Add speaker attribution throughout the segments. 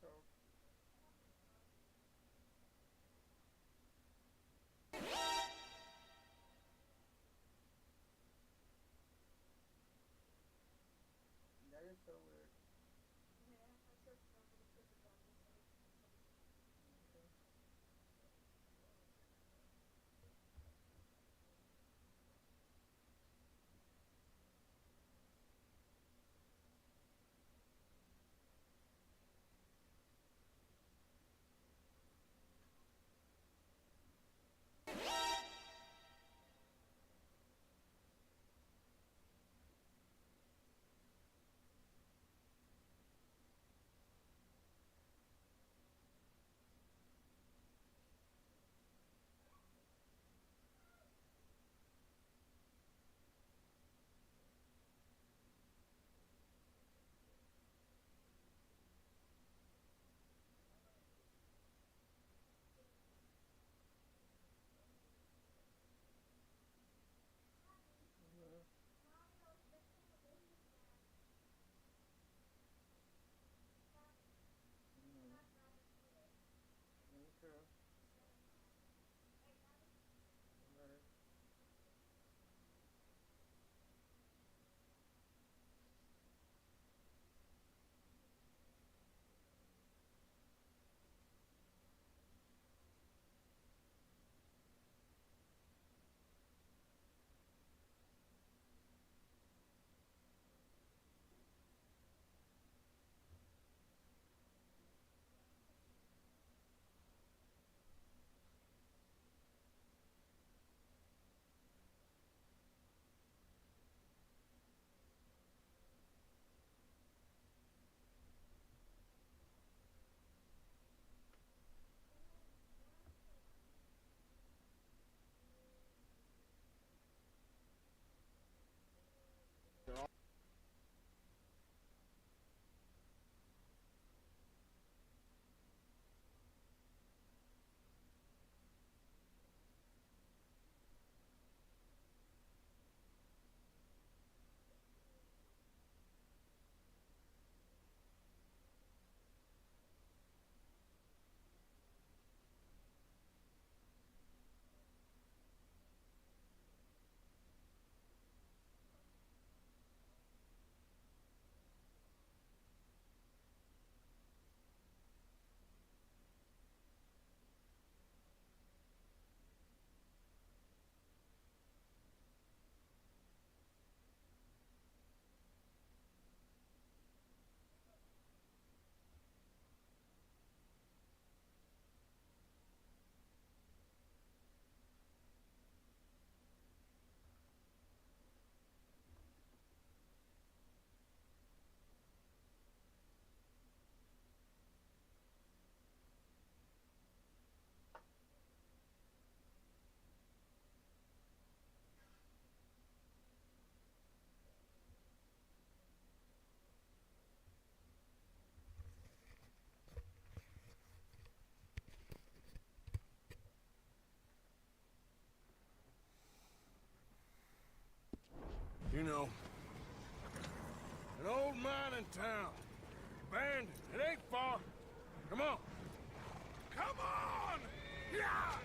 Speaker 1: So, that is so weird. Okay. Mhm. Mhm. Okay. Alright.
Speaker 2: You know, an old mining town. Abandoned. It ain't far. Come on. Come on! Yeah!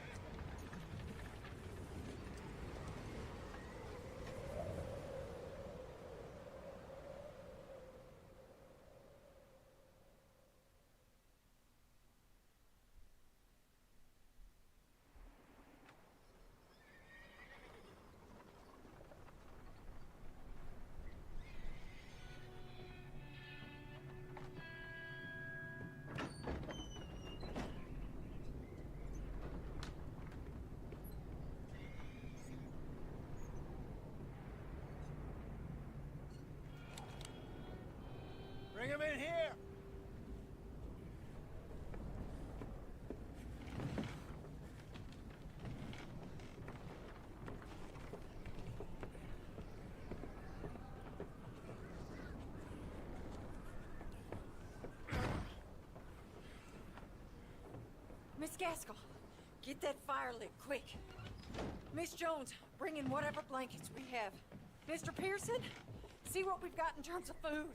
Speaker 2: Bring him in here!
Speaker 3: Miss Gaskell, get that fire lit, quick. Miss Jones, bring in whatever blankets we have. Mr. Pearson, see what we've got in terms of food.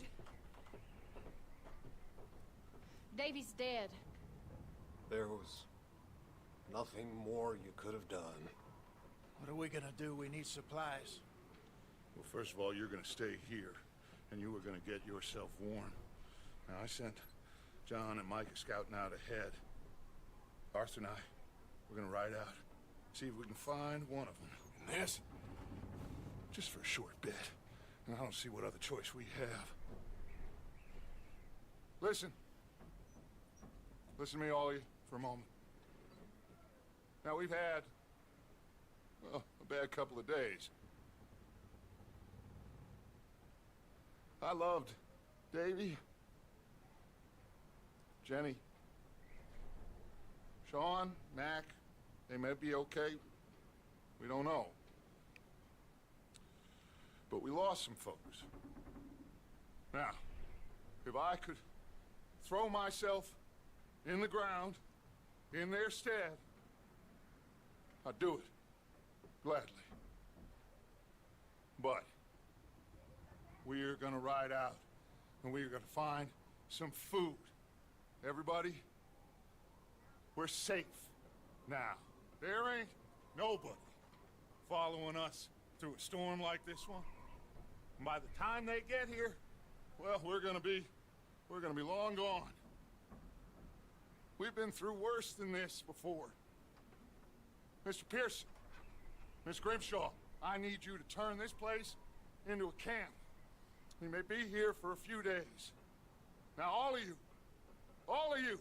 Speaker 4: Davy's dead.
Speaker 5: There was nothing more you could have done.
Speaker 2: What are we gonna do? We need supplies.
Speaker 6: Well, first of all, you're gonna stay here, and you were gonna get yourself warm. Now, I sent John and Micah scouting out ahead. Arthur and I, we're gonna ride out, see if we can find one of them. And this, just for a short bit. And I don't see what other choice we have. Listen. Listen to me, all of you, for a moment. Now, we've had, well, a bad couple of days. I loved Davy, Jenny, Sean, Mac. They may be okay. We don't know. But we lost some folks. Now, if I could throw myself in the ground in their stead, I'd do it gladly. But we're gonna ride out and we're gonna find some food. Everybody, we're safe now. There ain't nobody following us through a storm like this one. And by the time they get here, well, we're gonna be long gone. We've been through worse than this before. Mr. Pearson, Miss Grimshaw, I need you to turn this place into a camp. We may be here for a few days. Now, all of you,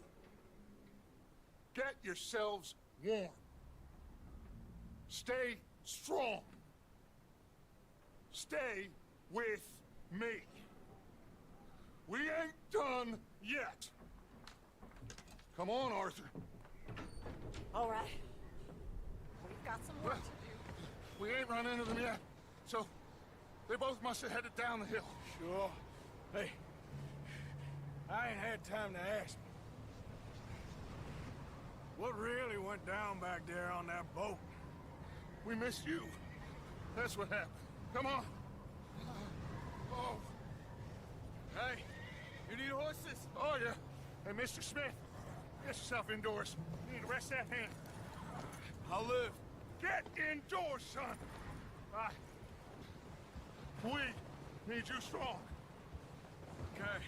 Speaker 6: get yourselves warm. Stay strong. Stay with me. We ain't done yet. Come on, Arthur.
Speaker 3: All right. We've got some work to do.
Speaker 6: We ain't run into them yet, so they both must have headed down the hill.
Speaker 2: Sure. Hey, I ain't had time to ask. What really went down back there on that boat?
Speaker 6: We missed you. That's what happened. Come on. Oh.
Speaker 2: Hey, you need horses?
Speaker 6: Oh, yeah. Hey, Mr. Smith, get yourself indoors. You need to rest that hand.
Speaker 2: I'll live.
Speaker 6: Get indoors, son. We need you strong.
Speaker 2: Okay.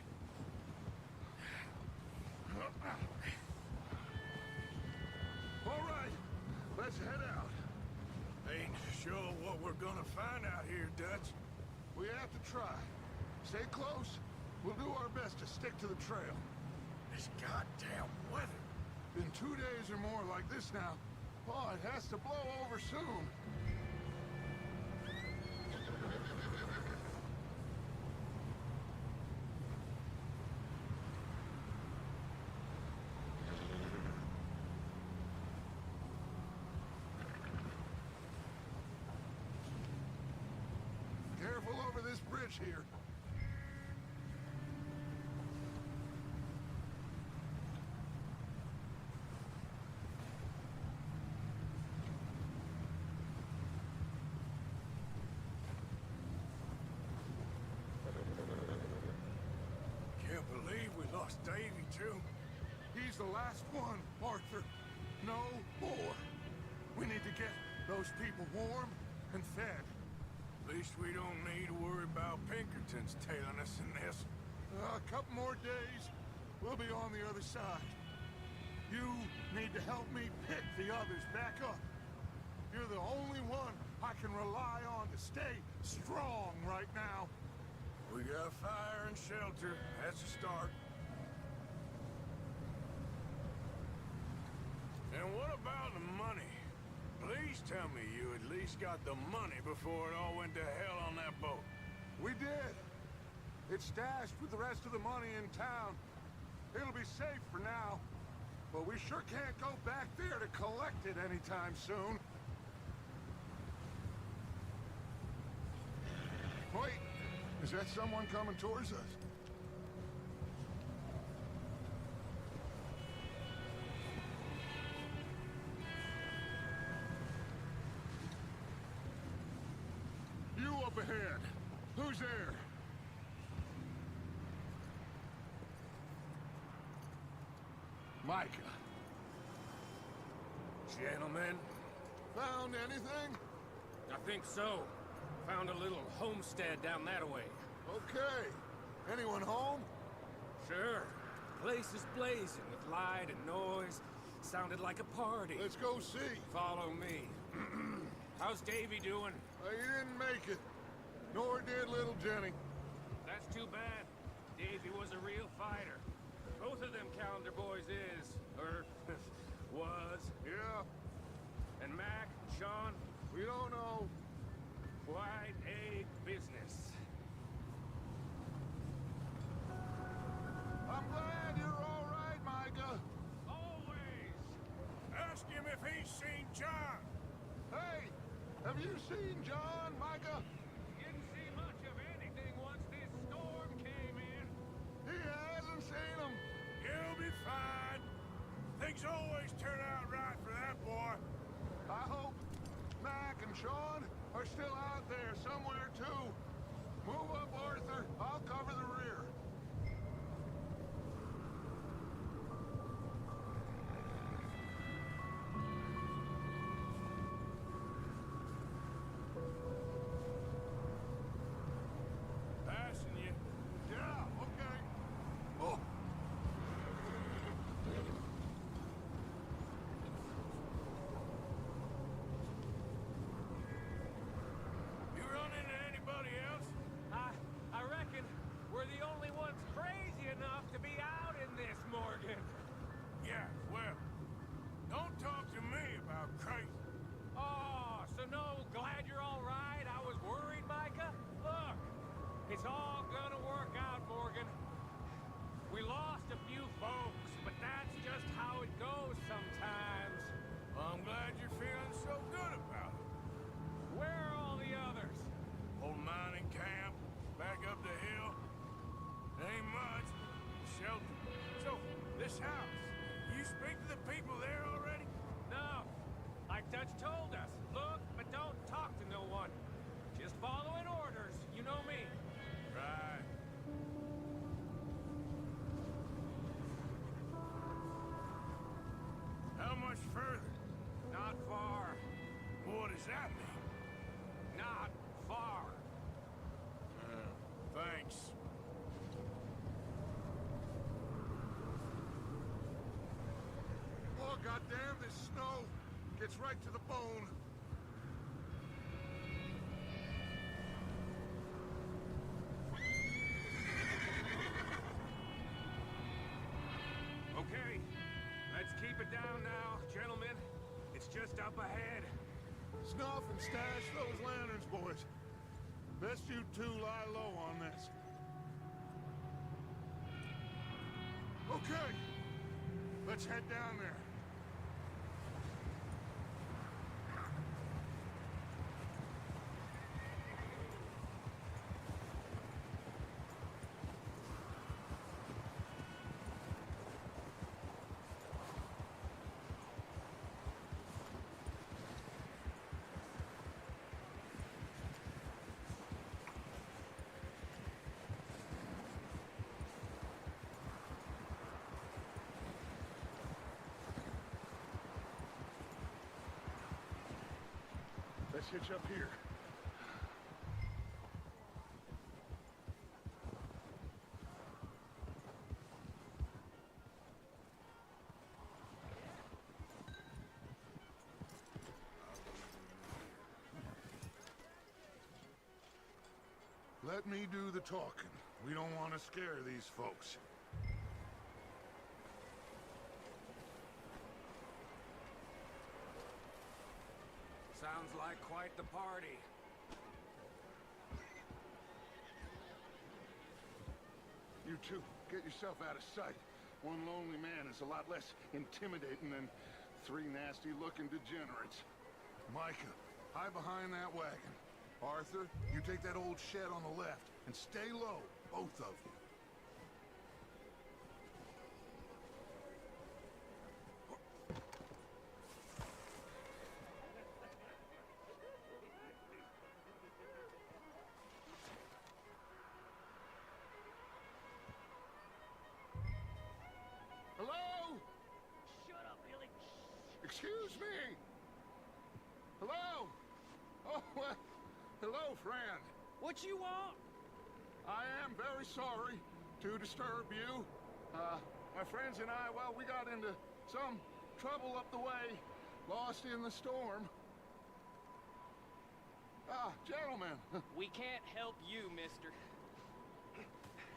Speaker 6: All right, let's head out.
Speaker 2: Ain't sure what we're gonna find out here, Dutch.
Speaker 6: We have to try. Stay close. We'll do our best to stick to the trail.
Speaker 2: This goddamn weather.
Speaker 6: Been 2 days or more like this now. Oh, it has to blow over soon. Careful over this bridge here.
Speaker 2: Can't believe we lost Davy, too.
Speaker 6: He's the last one, Arthur. No more. We need to get those people warm and fed.
Speaker 2: At least we don't need to worry about Pinkertons tailing us in this.
Speaker 6: A couple more days, we'll be on the other side. You need to help me pick the others back up. You're the only one I can rely on to stay strong right now.
Speaker 2: We got fire and shelter. That's a start. And what about the money? Please tell me you at least got the money before it all went to hell on that boat.
Speaker 6: We did. It's stashed with the rest of the money in town. It'll be safe for now. But we sure can't go back there to collect it anytime soon. Wait, is that someone coming towards us? You up ahead. Who's there? Micah,
Speaker 2: Gentlemen,
Speaker 6: found anything?
Speaker 4: I think so. Found a little homestead down that way.
Speaker 6: Okay. Anyone home?
Speaker 4: Sure. Place is blazing with light and noise. Sounded like a party.
Speaker 6: Let's go see.
Speaker 4: Follow me. How's Davy doing?
Speaker 6: He didn't make it. Nor did little Jenny.
Speaker 4: That's too bad. Davy was a real fighter. Both of them calendar boys is. Or was.
Speaker 6: Yeah,
Speaker 4: And Mac, Sean,
Speaker 6: we don't know.
Speaker 4: quite a business.
Speaker 6: I'm glad you're all right, Micah.
Speaker 4: Always!
Speaker 2: ask him if he's seen John.
Speaker 6: Hey, have you seen John, Micah?
Speaker 4: Didn't see much of anything once this storm came in.
Speaker 6: He hasn't seen him.
Speaker 2: He'll be fine. Things always turn out right for that boy.
Speaker 6: I hope Mac and Sean are still out there somewhere, too. Move up, Arthur. I'll cover the rear.
Speaker 2: Passing you.
Speaker 6: Yeah, okay. Oh.
Speaker 2: You run into anybody else?
Speaker 4: I reckon we're the only ones crazy enough to be out in this, Morgan.
Speaker 2: Yeah, well, don't talk to me about crazy.
Speaker 4: Oh, so no, glad you're all right. I was worried, Micah. Look, it's all gonna work out, Morgan. We lost a few folks, but that's just how it goes sometimes.
Speaker 2: I'm glad you're feeling so good about it.
Speaker 4: Where are all the others?
Speaker 2: Old mining camp, back up the hill. Ain't much. Shelter. So, this house, you speak to the people there already?
Speaker 4: No, like Dutch told us. Look, but don't talk to no one. Just following orders. You know me.
Speaker 2: Right. How much further?
Speaker 4: Not far.
Speaker 2: What does that mean?
Speaker 4: Not far.
Speaker 2: Thanks.
Speaker 6: Oh, goddamn, this snow gets right to the bone.
Speaker 4: Okay, let's keep it down now, gentlemen. It's just up ahead.
Speaker 6: Snuff and stash those lanterns, boys. Best you two lie low on this. Okay, let's head down there. Let's hitch up here. Let me do the talking. We don't want to scare these folks.
Speaker 4: Sounds like quite the party.
Speaker 6: You two, get yourself out of sight. One lonely man is a lot less intimidating than three nasty-looking degenerates. Micah, hide behind that wagon. Arthur, you take that old shed on the left, and stay low, both of you. Hello? Excuse me! Hello? Oh, well, hello, friend.
Speaker 4: What you want?
Speaker 6: I am very sorry to disturb you. My friends and I, well, we got into some trouble up the way, lost in the storm. Gentlemen.
Speaker 4: We can't help you, mister.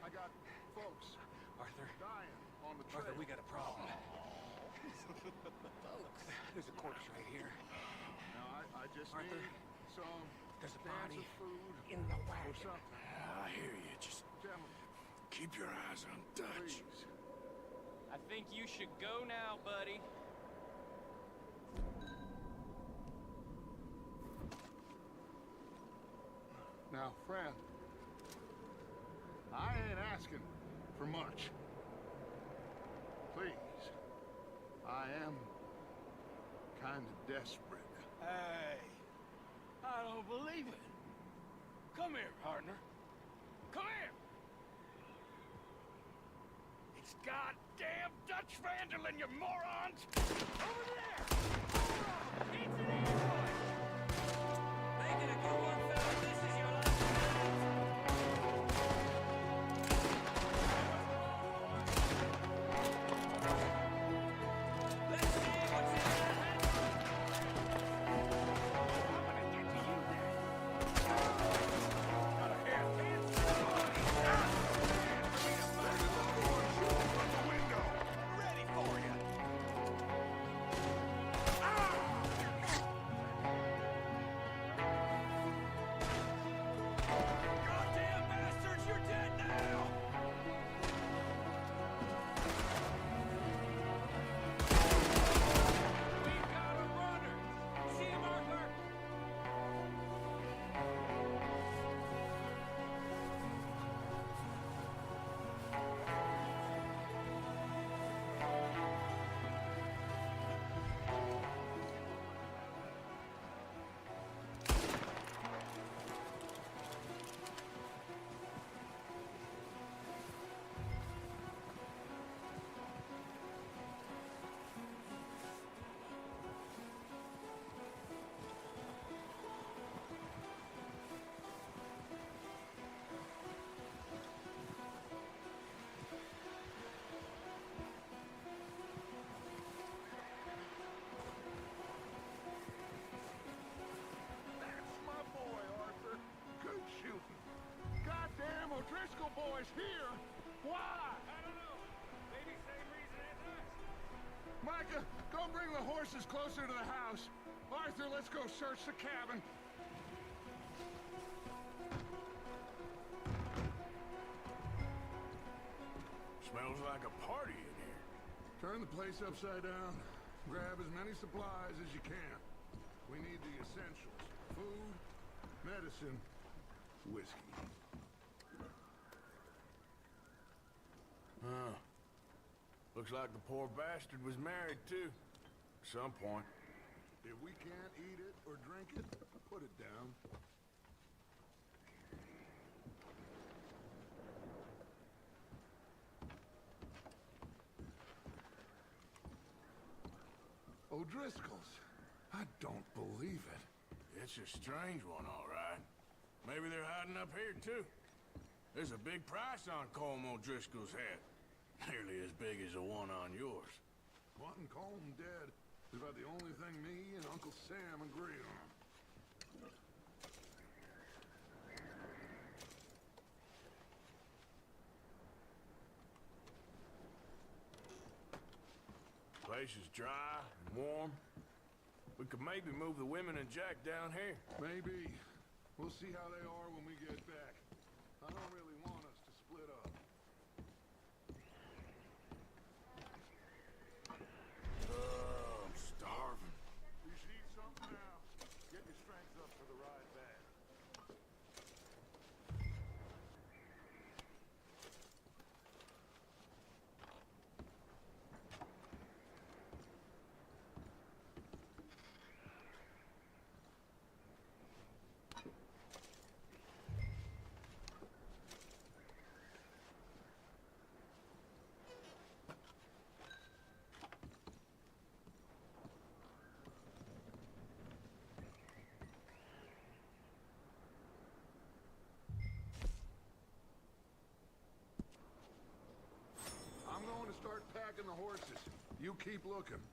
Speaker 6: I got folks
Speaker 4: Arthur.
Speaker 6: dying on the trail.
Speaker 4: Arthur, we got a problem. Folks. There's a corpse right here.
Speaker 6: Now, I just
Speaker 4: Arthur,
Speaker 6: need some
Speaker 4: there's a
Speaker 6: cans
Speaker 4: body
Speaker 6: of food
Speaker 4: in the
Speaker 6: or
Speaker 4: wagon.
Speaker 6: something.
Speaker 2: I hear you. Just
Speaker 6: Gentlemen,
Speaker 2: keep your eyes on Dutch.
Speaker 6: please.
Speaker 4: I think you should go now, buddy.
Speaker 6: Now, friend, I ain't asking for much. Please, I am kind of desperate.
Speaker 2: Hey, I don't believe it. Come here, partner. Come here. It's goddamn Dutch Vanderlyn, you morons! Over there! It's an ambush! Making a good one, fella. This is your last chance. Let's see what's in that hat. I'm gonna get to you then. Got a hairpin? Ready for you. Goddamn bastards, you're dead now! We've got a runner! See him, Arthur?
Speaker 6: That's my boy, Arthur. Good shooting. Goddamn O'Driscoll boy's here. Why?
Speaker 4: I don't know. Maybe same reason as us.
Speaker 6: Micah, go bring the horses closer to the house. Arthur, let's go search the cabin.
Speaker 2: Smells like a party in here.
Speaker 6: Turn the place upside down. Grab as many supplies as you can. We need the essentials. Food, medicine, whiskey.
Speaker 2: Huh. Looks like the poor bastard was married, too. At some point.
Speaker 6: If we can't eat it or drink it, put it down. O'Driscoll's. I don't believe it.
Speaker 2: It's a strange one, all right. Maybe they're hiding up here, too. There's a big price on Colm O'Driscoll's head. Nearly as big as the one on yours.
Speaker 6: Wanting Colm dead is about the only thing me and Uncle Sam agree on.
Speaker 2: Place is dry and warm. We could maybe move the women and Jack down here.
Speaker 6: Maybe. We'll see how they are when we get back. I don't really want us to split up.
Speaker 2: I'm starving.
Speaker 6: You should eat something now. Get your strength up for the ride back. packing the horses. You keep looking.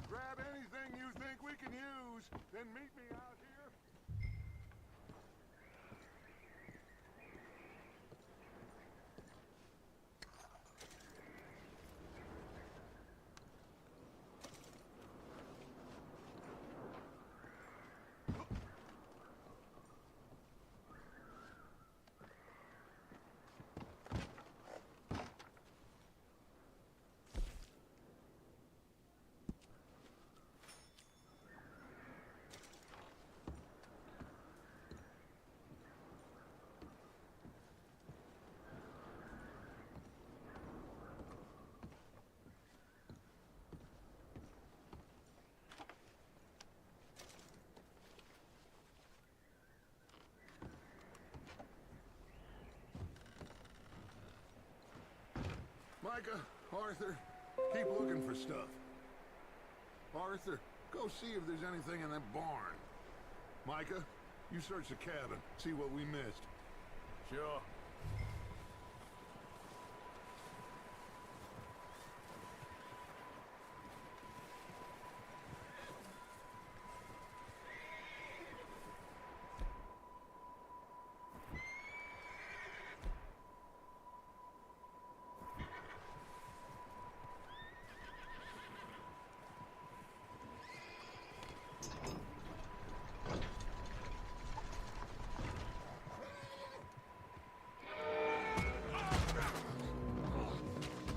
Speaker 6: Grab anything you think we can use, then meet me out here. Micah, Arthur, keep looking for stuff. Arthur, go see if there's anything in that barn. Micah, you search the cabin, see what we missed.
Speaker 4: Sure.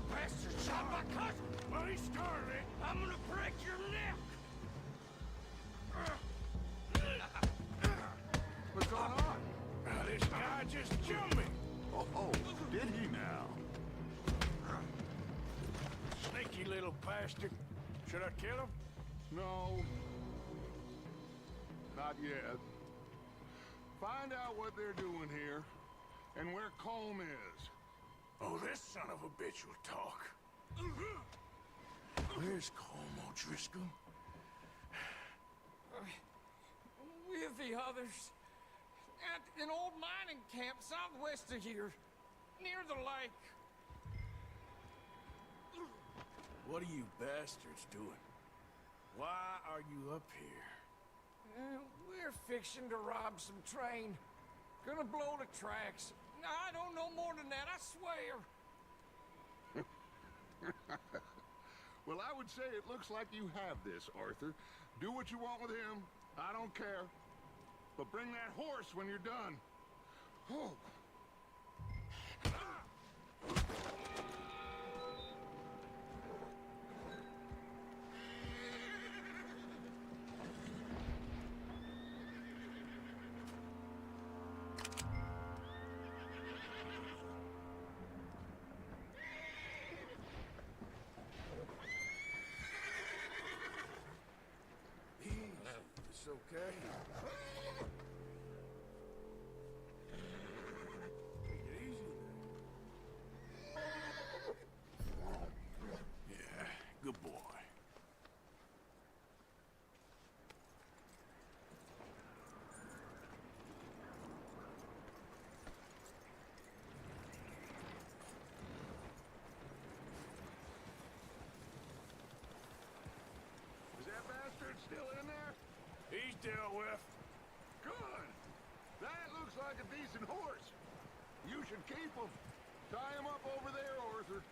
Speaker 4: Bastard shot my cousin! Well, he's starving. I'm gonna break your neck!
Speaker 6: What's going on?
Speaker 4: Now, this guy just jumped me!
Speaker 6: Oh, did he now?
Speaker 4: Sneaky little bastard. Should I kill him?
Speaker 6: No. Not yet. Find out what they're doing here, and where Colm is.
Speaker 4: Oh, this son of a bitch will talk. Where's Colm O'Driscoll?
Speaker 2: With the others. At an old mining camp southwest of here. Near the lake.
Speaker 4: What are you bastards doing? Why are you up here?
Speaker 2: We're fixing to rob some train. Gonna blow the tracks. I don't know more than that, I swear.
Speaker 6: Well, I would say it looks like you have this, Arthur. Do what you want with him. I don't care. But bring that horse when you're done. Oh.
Speaker 4: It's okay. Take it easy then. Yeah, good boy.
Speaker 6: Is that bastard still in there?
Speaker 4: He's dealt with.
Speaker 6: Good. That looks like a decent horse. You should keep him. Tie him up over there, Arthur.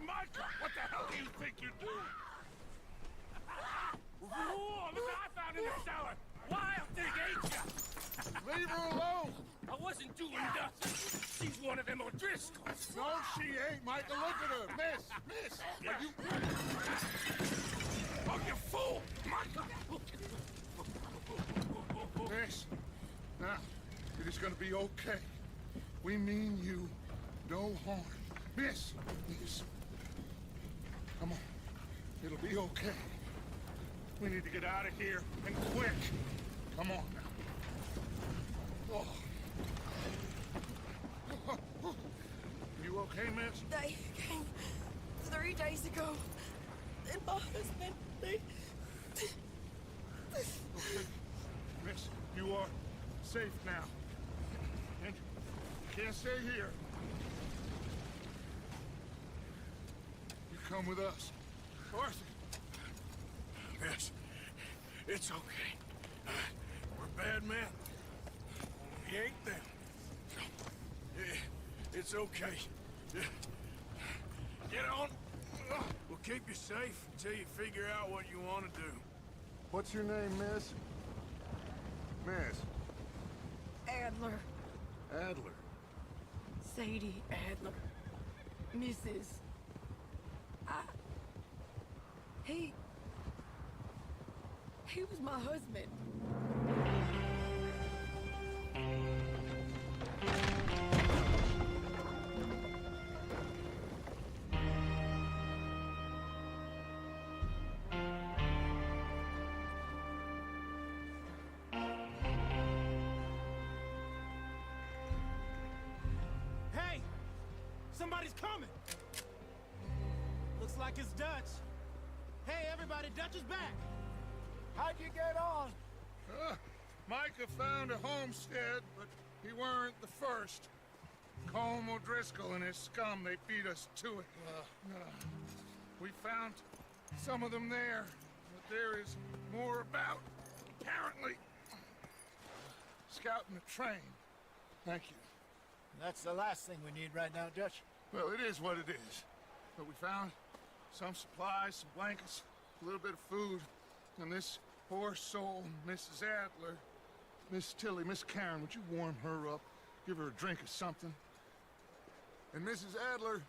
Speaker 4: Micah, what the hell do you think you're doing? Whoa, look what I found in the cellar! Wild thing, ain't ya?
Speaker 6: Leave her alone.
Speaker 4: I wasn't doing nothing. She's one of them O'Driscolls.
Speaker 6: No, she ain't, Micah. Look at her. Miss. Are you...
Speaker 4: Oh, you fool! Micah!
Speaker 6: Miss. Now, it is gonna be okay. We mean you no harm. Miss. Come on. It'll be okay. We need to get out of here, and quick. Come on now. Oh. okay, miss?
Speaker 3: They came 3 days ago. And my husband, they...
Speaker 6: Okay. Miss, you are safe now. And you can't stay here. You come with us. Arthur!
Speaker 2: Miss, it's okay. We're bad men. We ain't them. It's okay. Get on. We'll keep you safe until you figure out what you want to do.
Speaker 6: What's your name, miss? Miss?
Speaker 3: Adler.
Speaker 6: Adler.
Speaker 3: Sadie Adler. Mrs. He was my husband.
Speaker 7: Hey! Somebody's coming! Looks like it's Dutch. Hey, everybody, Dutch is back! How'd you get on?
Speaker 6: Micah found a homestead, but he weren't the first. Colm O'Driscoll and his scum, they beat us to it. We found some of them there, but there is more about, apparently. Scouting the train. Thank you.
Speaker 7: That's the last thing we need right now, Dutch.
Speaker 6: Well, it is what it is. But we found some supplies, some blankets, a little bit of food, and this poor soul, Mrs. Adler, Miss Tilly, Miss Karen, would you warm her up? Give her a drink or something? And Mrs. Adler,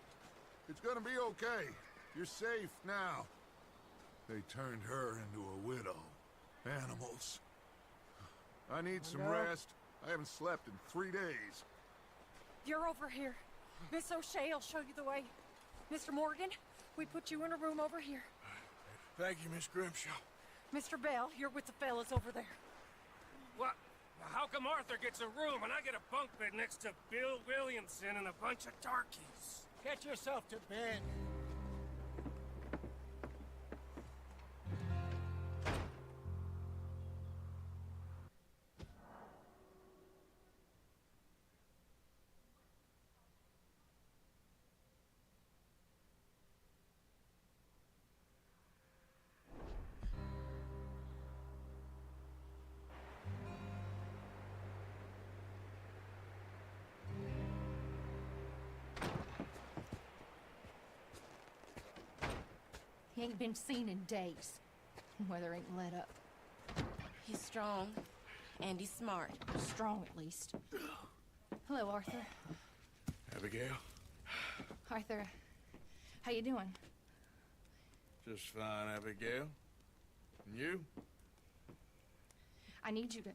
Speaker 6: it's gonna be okay. You're safe now. They turned her into a widow. Animals. I need some rest. I haven't slept in 3 days.
Speaker 3: You're over here. Miss O'Shea will show you the way. Mr. Morgan, we put you in a room over here.
Speaker 2: Thank you, Miss Grimshaw.
Speaker 3: Mr. Bell, you're with the fellas over there.
Speaker 4: What? How come Arthur gets a room and I get a bunk bed next to Bill Williamson and a bunch of darkies?
Speaker 7: Get yourself to bed.
Speaker 8: He ain't been seen in days. Weather ain't let up.
Speaker 9: He's strong, and he's smart.
Speaker 8: Strong, at least. Hello, Arthur.
Speaker 2: Abigail?
Speaker 8: Arthur, how you doing?
Speaker 2: Just fine, Abigail. And you?
Speaker 8: I need you to...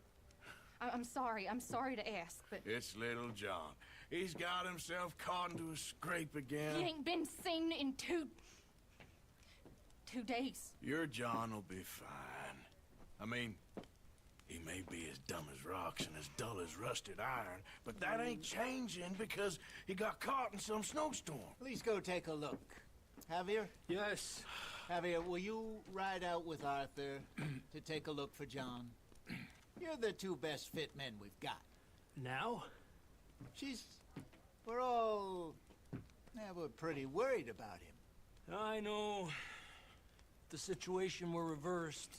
Speaker 8: I'm sorry to ask, but...
Speaker 2: It's little John. He's got himself caught into a scrape again.
Speaker 8: He ain't been seen in 2 days.
Speaker 2: Your John will be fine. I mean, he may be as dumb as rocks and as dull as rusted iron, but that ain't changing because he got caught in some snowstorm.
Speaker 7: Please go take a look. Javier?
Speaker 4: Yes.
Speaker 7: Javier, will you ride out with Arthur to take a look for John? You're the 2 best fit men we've got.
Speaker 4: Now?
Speaker 7: We're pretty worried about him.
Speaker 10: I know. The situation were reversed.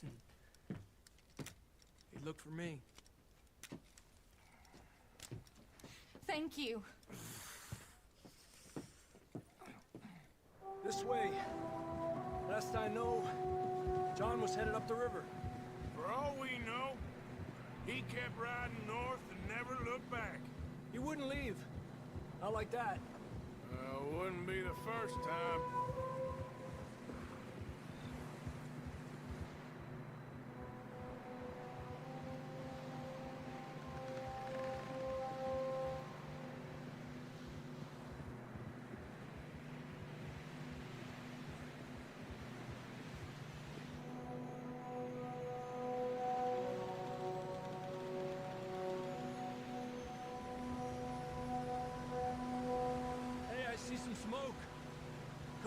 Speaker 10: He looked for me.
Speaker 8: Thank you.
Speaker 10: This way. Last I know, John was headed up the river.
Speaker 2: For all we know, he kept riding north and never looked back.
Speaker 10: He wouldn't leave. Not like that.
Speaker 2: Wouldn't be the first time.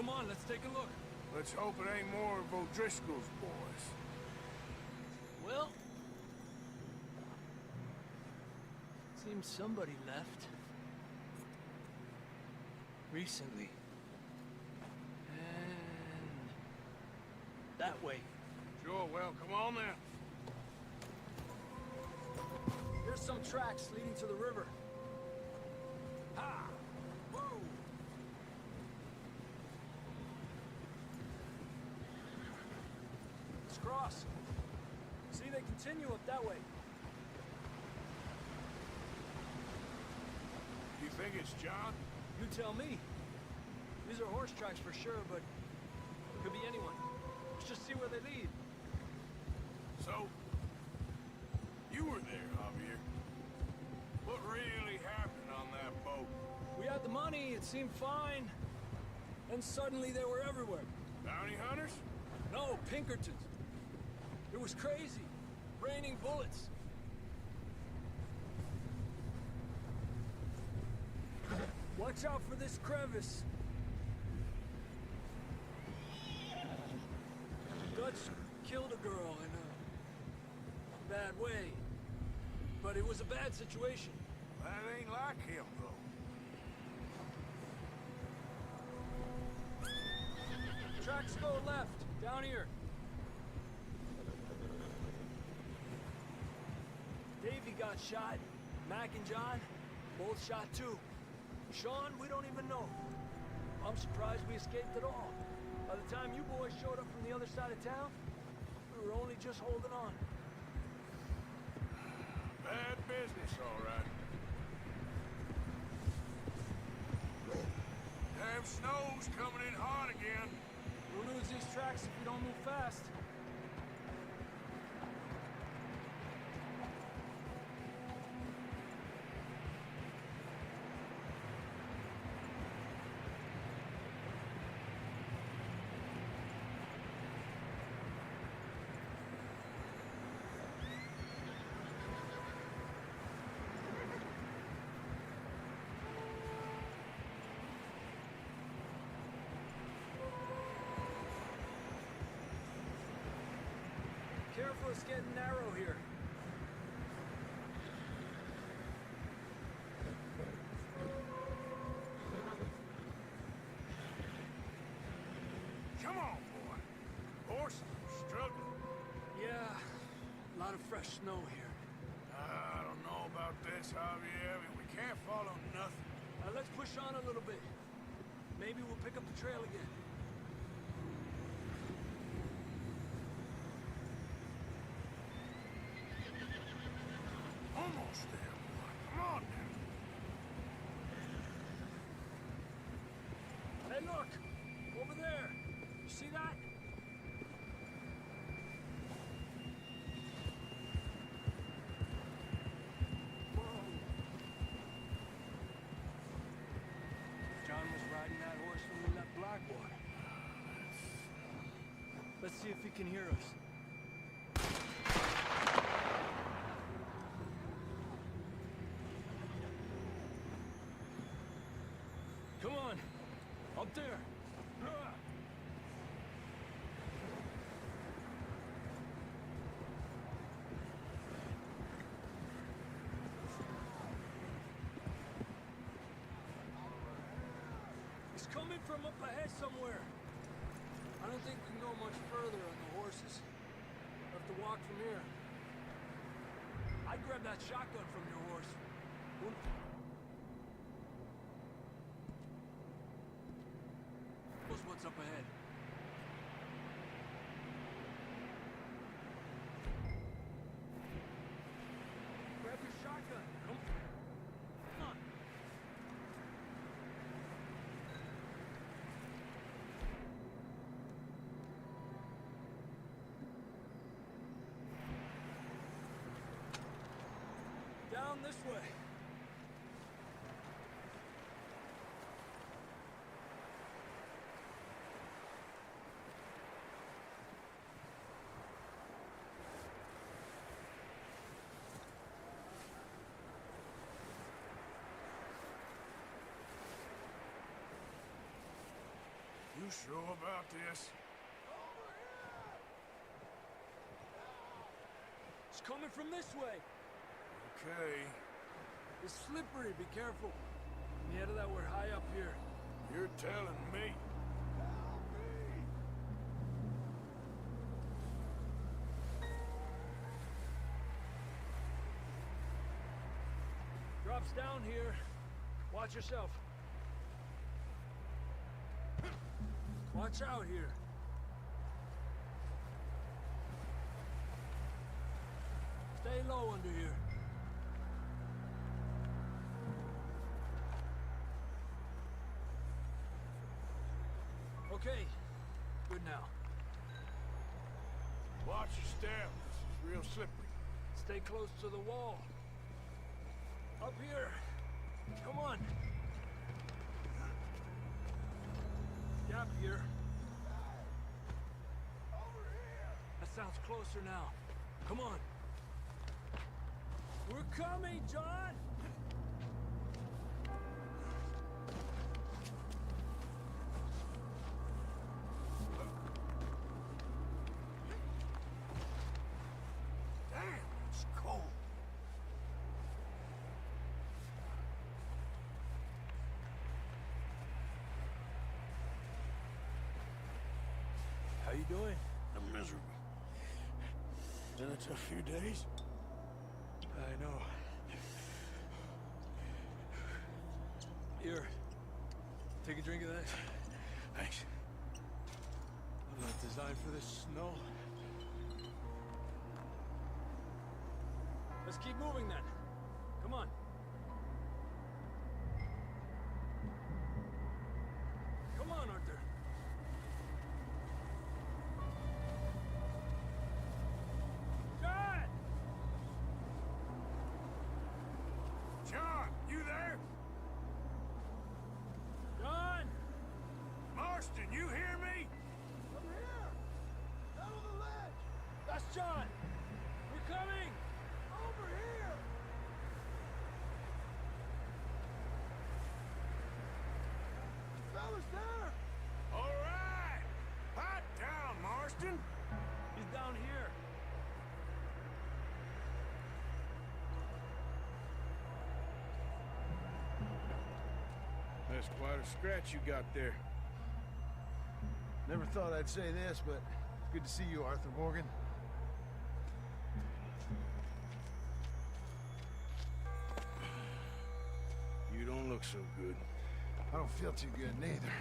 Speaker 10: Come on, let's take a look.
Speaker 6: Let's hope it ain't more of O'Driscoll's boys.
Speaker 10: Well... seems somebody left. Recently. And... that way.
Speaker 6: Sure, well, come on then.
Speaker 10: There's some tracks leading to the river. Ha! Woo! Let's cross. See, they continue up that way.
Speaker 6: You think it's John?
Speaker 10: You tell me. These are horse tracks for sure, but it could be anyone. Let's just see where they lead.
Speaker 6: So, you were there, Javier. What really happened on that boat?
Speaker 10: We had the money, it seemed fine. Then suddenly they were everywhere.
Speaker 6: Bounty hunters?
Speaker 10: No, Pinkertons. It was crazy. Raining bullets. Watch out for this crevice. Dutch killed a girl in a bad way. But it was a bad situation.
Speaker 6: That ain't like him, though.
Speaker 10: Tracks go left, down here. Davey got shot. Mac and John, both shot too. Sean, we don't even know. I'm surprised we escaped at all. By the time you boys showed up from the other side of town, we were only just holding on.
Speaker 6: Bad business, all right. Damn snow's coming in hard again.
Speaker 10: We'll lose these tracks if we don't move fast. Careful, it's getting narrow here.
Speaker 6: Come on, boy. Horses are struggling.
Speaker 10: Yeah, a lot of fresh snow here.
Speaker 6: I don't know about this, Javier. I mean, we can't follow nothing.
Speaker 10: Let's push on a little bit. Maybe we'll pick up the trail again.
Speaker 6: Almost there, boy. Come on now.
Speaker 10: Hey, look! Over there! You see that? Whoa! John was riding that horse when we left Blackwater. Let's see if he can hear us. Come on! Up there! He's coming from up ahead somewhere. I don't think we can go much further on the horses. We'll have to walk from here. I'd grab that shotgun from your horse. What's up ahead? Grab your shotgun. Come on. Down this way.
Speaker 6: You sure about this?
Speaker 10: It's coming from this way.
Speaker 6: Okay.
Speaker 10: It's slippery, be careful. Yeah, that we're high up here.
Speaker 6: You're telling me.
Speaker 10: Drops down here. Watch yourself. Watch out here. Stay low under here. Okay. Good now.
Speaker 6: Watch your step. This is real slippery.
Speaker 10: Stay close to the wall. Up here. Come on. Gap here. That sounds closer now. Come on. We're coming, John!
Speaker 6: Damn, it's cold.
Speaker 10: How you doing?
Speaker 6: I'm miserable. Been a tough few days.
Speaker 10: I know. Here. Take a drink of that.
Speaker 6: Thanks.
Speaker 10: I'm not designed for this snow. Let's keep moving then. Come on. Come on, Arthur. John!
Speaker 6: John, you there?
Speaker 10: John!
Speaker 6: Marston, you hear me?
Speaker 10: I'm here! Down on the ledge! That's John! We're coming! Over here! Fella's there!
Speaker 6: All right. Hot down, Marston.
Speaker 10: He's down here.
Speaker 11: That's quite a scratch you got there. Never thought I'd say this, but it's good to see you, Arthur Morgan. You don't look so good. I don't feel too good, neither.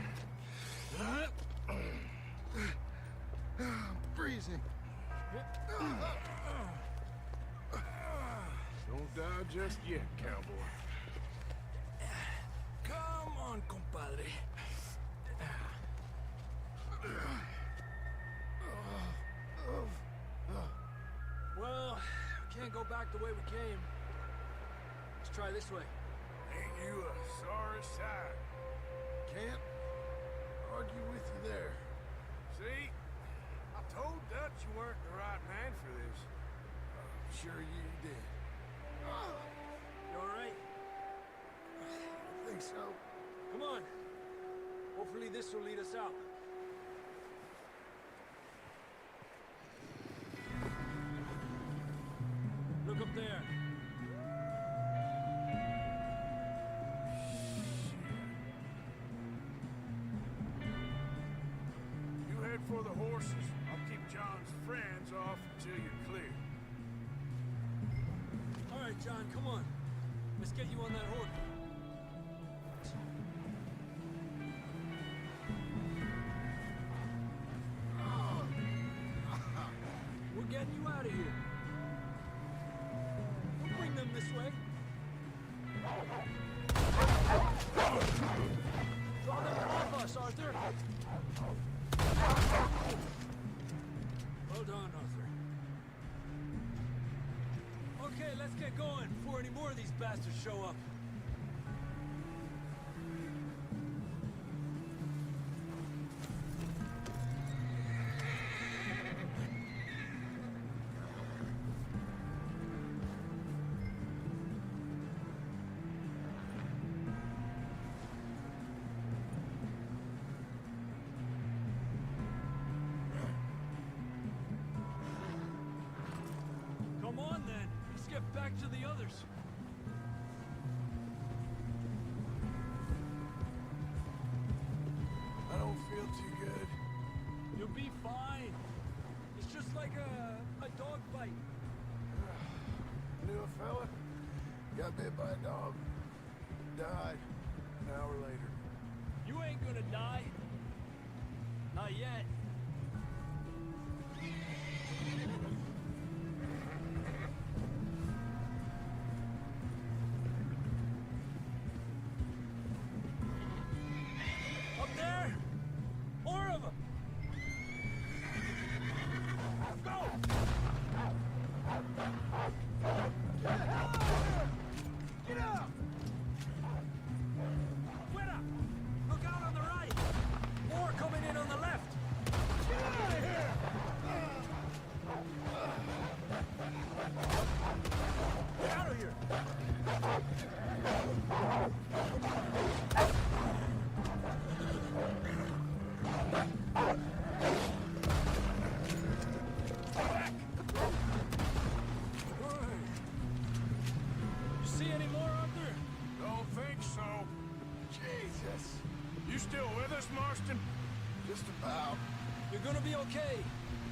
Speaker 11: I'm freezing.
Speaker 6: Don't die just yet, cowboy.
Speaker 10: Come on, compadre. Well, we can't go back the way we came. Let's try this way.
Speaker 6: Ain't you a sorry sight?
Speaker 11: Can't argue with you there.
Speaker 6: See? I told Dutch you weren't the right man for this.
Speaker 11: I'm sure you did.
Speaker 10: You all right?
Speaker 11: I think so.
Speaker 10: Come on. Hopefully this will lead us out. Look up there.
Speaker 6: You head for the horses. I'll keep John's friends off until you're clear.
Speaker 10: All right, John, come on. Let's get you on that horse. We're getting you out of here. We'll bring them this way. Draw them off us, Arthur. Well done, Arthur. Okay, let's get going before any more of these bastards show up. back to the others.
Speaker 11: I don't feel too good.
Speaker 10: You'll be fine. It's just like a dog bite.
Speaker 11: Knew a fella, got bit by a dog, died an hour later.
Speaker 10: You ain't gonna die. Not yet. Up there! More of them! Go! Get up! Quitta! Look out on the right! More coming in on the left! Get out of here! Get out of here! Back! You see any more, Arthur?
Speaker 11: Don't think so. Jesus. You still with us, Marston? Just about.
Speaker 10: You're gonna be okay.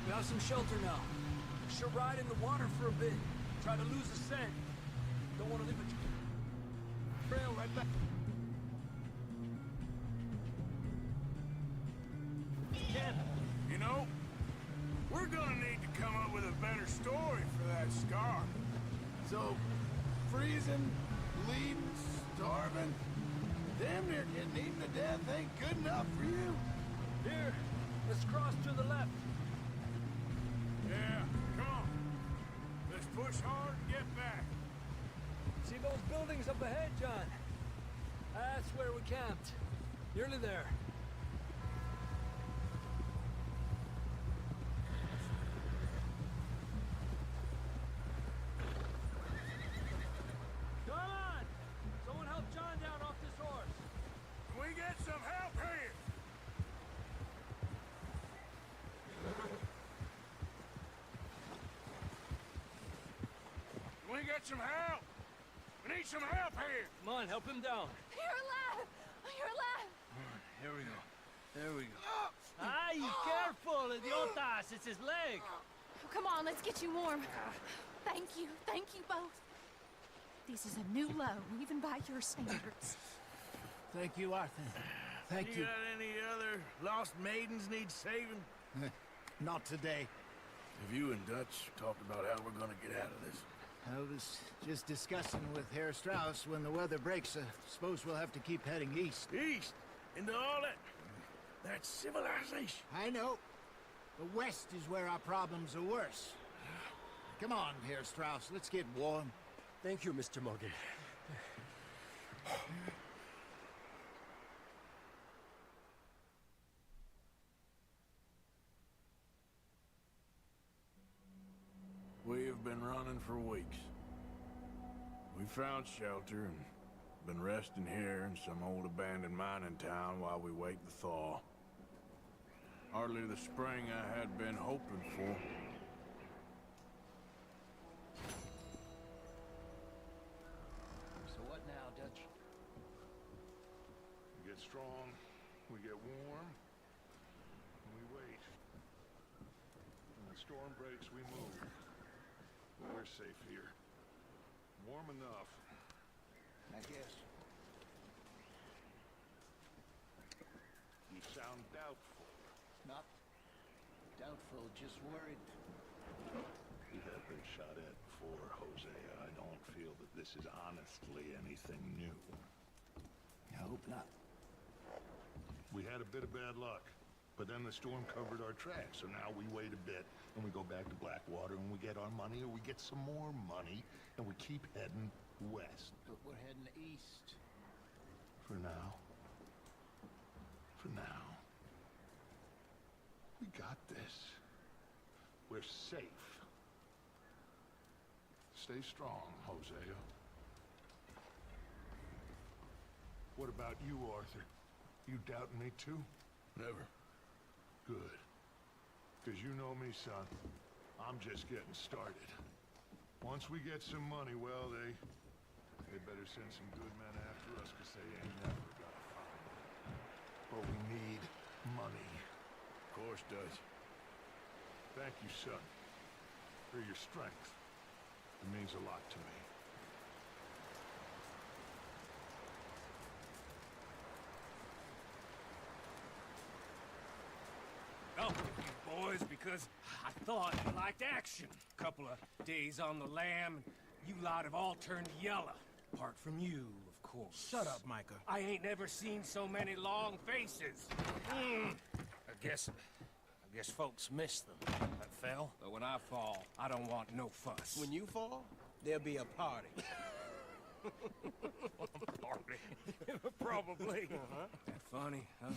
Speaker 10: We have some shelter now. Should ride in the water for a bit. Try to lose the scent. Don't want to leave a trail right back. Ken,
Speaker 11: You know, we're gonna need to come up with a better story for that scar. So, freezing, bleeding, starving, damn near getting eaten to death ain't good enough for you?
Speaker 10: here. Let's cross to the left.
Speaker 11: Yeah, come on. Let's push hard and get back.
Speaker 10: See those buildings up ahead, John? That's where we camped. Nearly there. Come on! Someone help John down off this horse.
Speaker 11: Can we get some help here? Can we get some help? We need some help here.
Speaker 10: Come on, help him down.
Speaker 8: You're alive! You're alive!
Speaker 11: Here we go. There we go.
Speaker 10: Ay, careful, idiotas! It's his leg!
Speaker 8: Come on, let's get you warm. Thank you both. This is a new low, even by your standards.
Speaker 7: Thank you, Arthur. Thank you.
Speaker 11: got any other lost maidens need saving?
Speaker 7: Not today.
Speaker 11: Have you and Dutch talked about how we're gonna get out of this?
Speaker 7: I was just discussing with Herr Strauss when the weather breaks. Suppose we'll have to keep heading east.
Speaker 11: East? Into all that civilization?
Speaker 7: I know. The west is where our problems are worse. Come on, Herr Strauss. Let's get warm.
Speaker 10: Thank you, Mr. Morgan.
Speaker 11: We have been running for weeks. We found shelter and been resting here in some old abandoned mining town while we wait the thaw. Hardly the spring I had been hoping for.
Speaker 7: So what now, Dutch?
Speaker 6: We get strong, we get warm, and we wait. When the storm breaks, we move. But we're safe here. Warm enough.
Speaker 7: I guess.
Speaker 6: You sound doubtful.
Speaker 7: Not doubtful, just worried.
Speaker 6: You have been shot at before, Hosea. I don't feel that this is honestly anything new.
Speaker 7: I hope not.
Speaker 6: We had a bit of bad luck, but then the storm covered our tracks, so now we wait a bit, and we go back to Blackwater, and we get our money, or we get some more money, and we keep heading west.
Speaker 7: But we're heading east.
Speaker 6: For now. For now. We got this. We're safe. Stay strong, Hosea. What about you, Arthur? You doubting me too? Never. Good. Because you know me, son. I'm just getting started. Once we get some money, well, they better send some good men after us, because they ain't never gonna find them. But we need money.
Speaker 11: Of course, Dutch.
Speaker 6: Thank you, son, for your strength. It means a lot to me.
Speaker 4: Oh, you boys, because I thought you liked action. Couple of days on the lam, and you lot have all turned yellow. Apart from you, of course.
Speaker 10: Shut up, Micah.
Speaker 4: I ain't never seen so many long faces. I guess folks miss them. That fell. But when I fall, I don't want no fuss.
Speaker 10: When you fall, there'll be a party.
Speaker 4: Party? Probably. That funny, huh?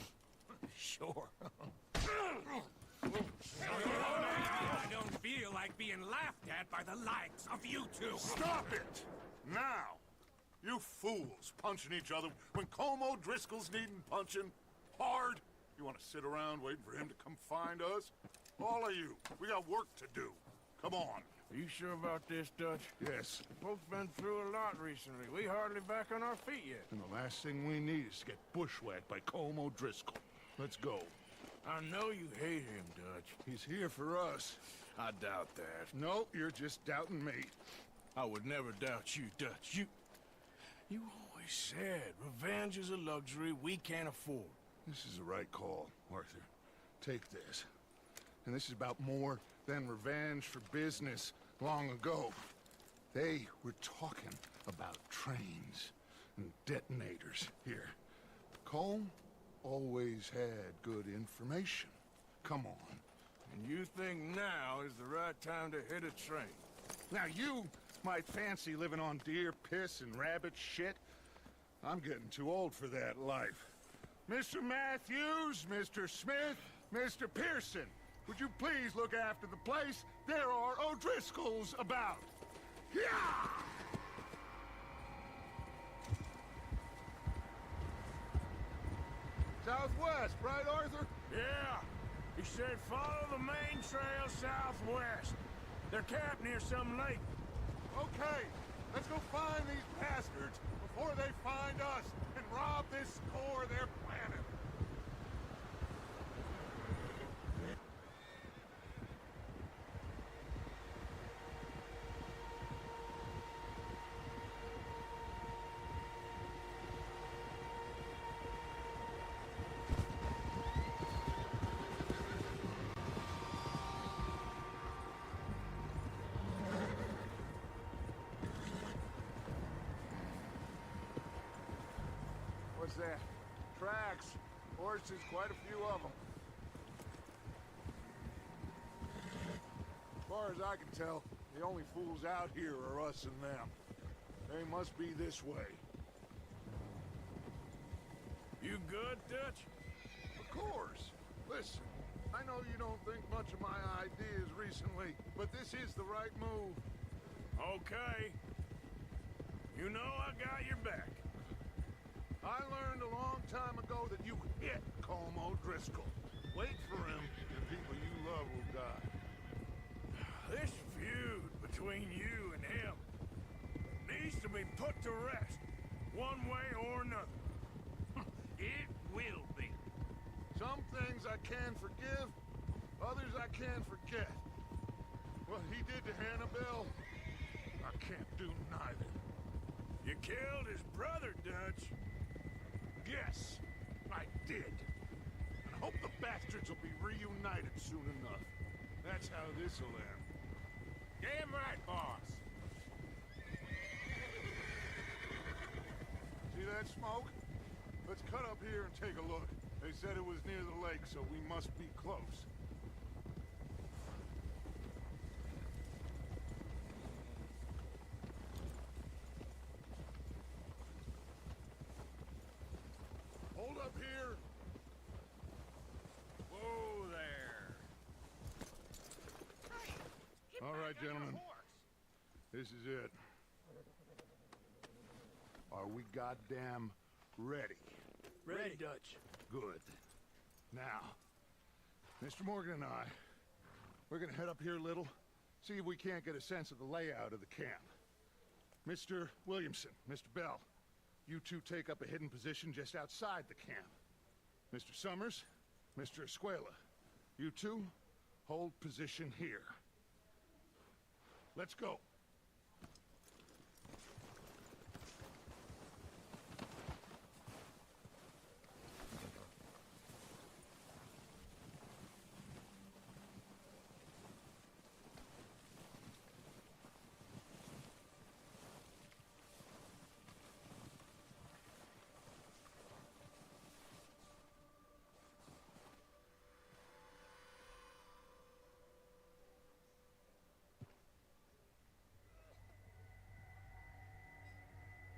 Speaker 4: Sure. I don't feel like being laughed at by the likes of you two.
Speaker 6: Stop it! Now! You fools punching each other when Como Driscoll's needing punching hard. You want to sit around waiting for him to come find us? All of you, we got work to do. Come on.
Speaker 11: Are you sure about this, Dutch?
Speaker 6: Yes.
Speaker 11: Folks been through a lot recently. We hardly back on our feet yet.
Speaker 6: And the last thing we need is to get bushwhacked by Como Driscoll. Let's go.
Speaker 11: I know you hate him, Dutch.
Speaker 6: He's here for us.
Speaker 11: I doubt that.
Speaker 6: No, you're just doubting me.
Speaker 11: I would never doubt you, Dutch. You always said revenge is a luxury we can't afford.
Speaker 6: This is the right call, Arthur. Take this. And this is about more than revenge for business long ago. They were talking about trains and detonators here. Colm always had good information. Come on.
Speaker 11: And you think now is the right time to hit a train?
Speaker 6: Now you might fancy living on deer piss and rabbit shit. I'm getting too old for that life. Mr. Matthews, Mr. Smith, Mr. Pearson, would you please look after the place? There are O'Driscolls about. Yeah! Southwest, right, Arthur?
Speaker 11: Yeah. He said follow the main trail southwest. They're camped near some lake.
Speaker 6: Okay, let's go find these bastards before they find us and rob this store they're planning. What's that? Tracks. Horses, quite a few of them. As far as I can tell, the only fools out here are us and them. They must be this way.
Speaker 11: You good, Dutch?
Speaker 6: Of course. Listen, I know you don't think much of my ideas recently, but this is the right move.
Speaker 11: Okay. You know I got your back.
Speaker 6: I learned a long time ago that you hit Como Driscoll. Wait for him, and people you love will die.
Speaker 11: This feud between you and him needs to be put to rest, one way or another.
Speaker 4: It will be.
Speaker 6: Some things I can forgive, others I can't forget. What he did to Hannibal, I can't do neither.
Speaker 11: You killed his brother, Dutch.
Speaker 6: Yes, I did. And I hope the bastards will be reunited soon enough. That's how this'll end.
Speaker 4: Damn right, boss.
Speaker 6: See that smoke? Let's cut up here and take a look. They said it was near the lake, so we must be close. Hold up here.
Speaker 4: Whoa there.
Speaker 6: All right, gentlemen. This is it. Are we goddamn ready?
Speaker 10: Ready, Dutch.
Speaker 6: Good. Now, Mr. Morgan and I, we're gonna head up here a little, See if we can't get a sense of the layout of the camp. Mr. Williamson, Mr. Bell, you two take up a hidden position just outside the camp. Mr. Summers, Mr. Escuela, you two hold position here. Let's go.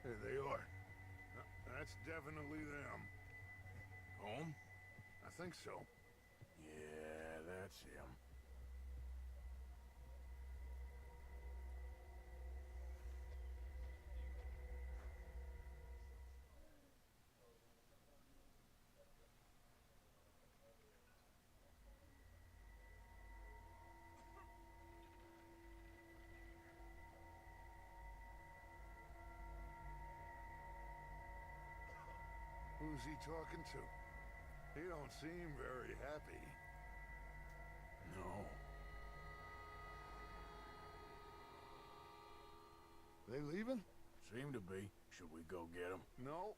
Speaker 6: There they are. That's definitely them.
Speaker 11: Home?
Speaker 6: I think so.
Speaker 11: Yeah, that's him.
Speaker 6: Who's he talking to? He don't seem very happy.
Speaker 11: No.
Speaker 6: They leaving?
Speaker 11: Seem to be. Should we go get him?
Speaker 6: No.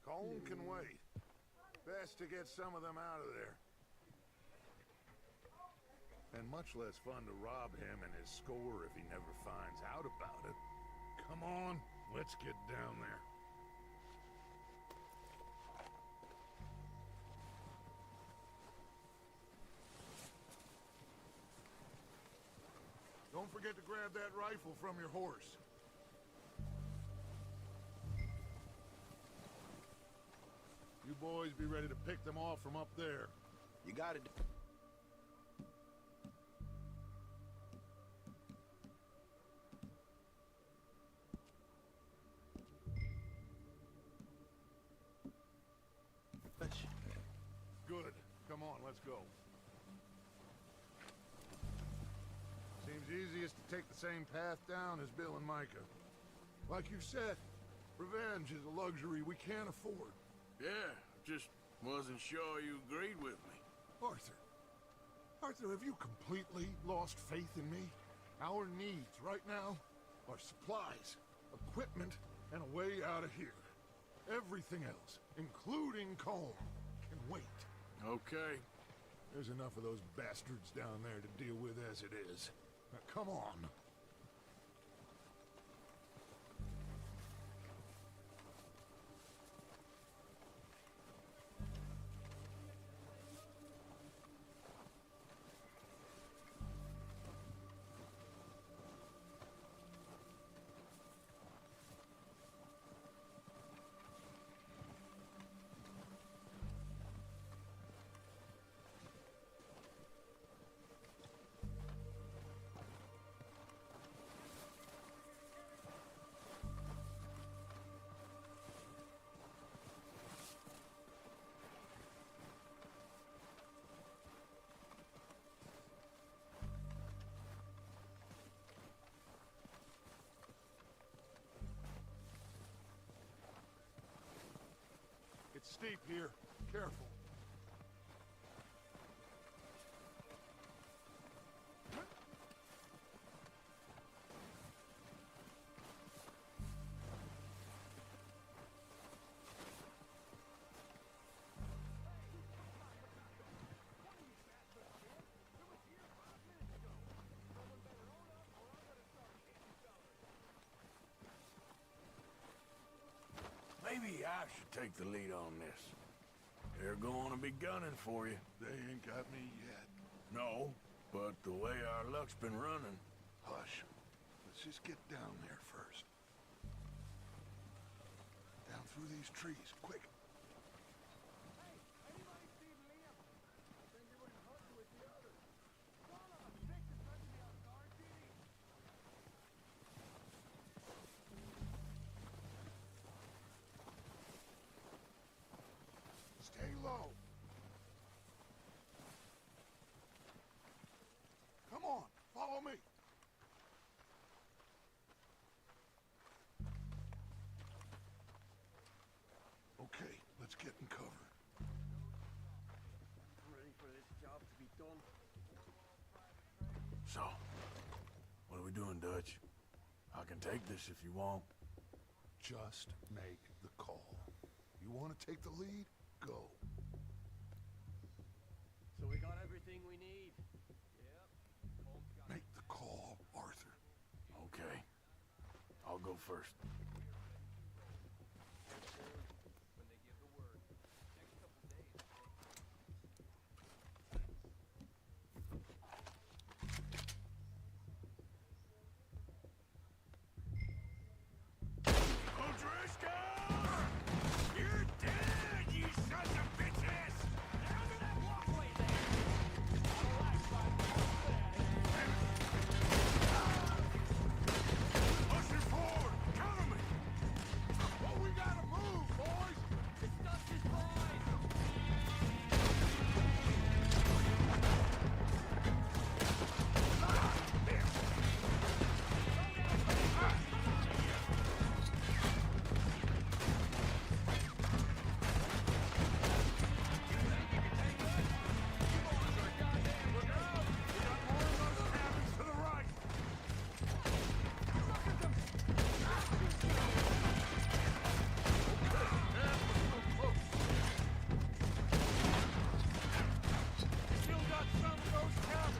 Speaker 6: Colm can wait. Best to get some of them out of there. And much less fun to rob him and his score if he never finds out about it. Come on, let's get down there. Don't forget to grab that rifle from your horse. You boys be ready to pick them off from up there.
Speaker 5: You got it.
Speaker 6: Good. Come on, let's go. Seems easiest to take the same path down as Bill and Micah. Like you said, revenge is a luxury we can't afford.
Speaker 11: Yeah, just wasn't sure you agreed with me.
Speaker 6: Arthur. Arthur, have you completely lost faith in me? Our needs right now are supplies, equipment, and a way out of here. Everything else, including Colm, can wait.
Speaker 11: Okay.
Speaker 6: There's enough of those bastards down there to deal with as it is. Now, come on. It's steep here. Careful.
Speaker 11: Maybe I should take the lead on this. They're going to be gunning for you.
Speaker 6: They ain't got me yet.
Speaker 11: No, but the way our luck's been running...
Speaker 6: Hush. Let's just get down there first. Down through these trees, quick. Stay low. Come on, follow me.
Speaker 10: done.
Speaker 11: So, what are we doing, Dutch? I can take this if you want.
Speaker 6: Just make the call. You want to take the lead? Go.
Speaker 10: So we got everything we need. Yep. Holmes got
Speaker 6: Make the call, Arthur.
Speaker 11: Okay. I'll go first.
Speaker 10: when they give the word. Next couple days.
Speaker 11: O'Driscoll! You're dead, you sons of bitches!
Speaker 10: They're under that walkway there. All right, fine.
Speaker 11: Pushing forward! Cover me!
Speaker 6: Oh, we gotta move, boys!
Speaker 10: It's Dutch's boys.
Speaker 11: Cabins to the right! Still got some of those cabins!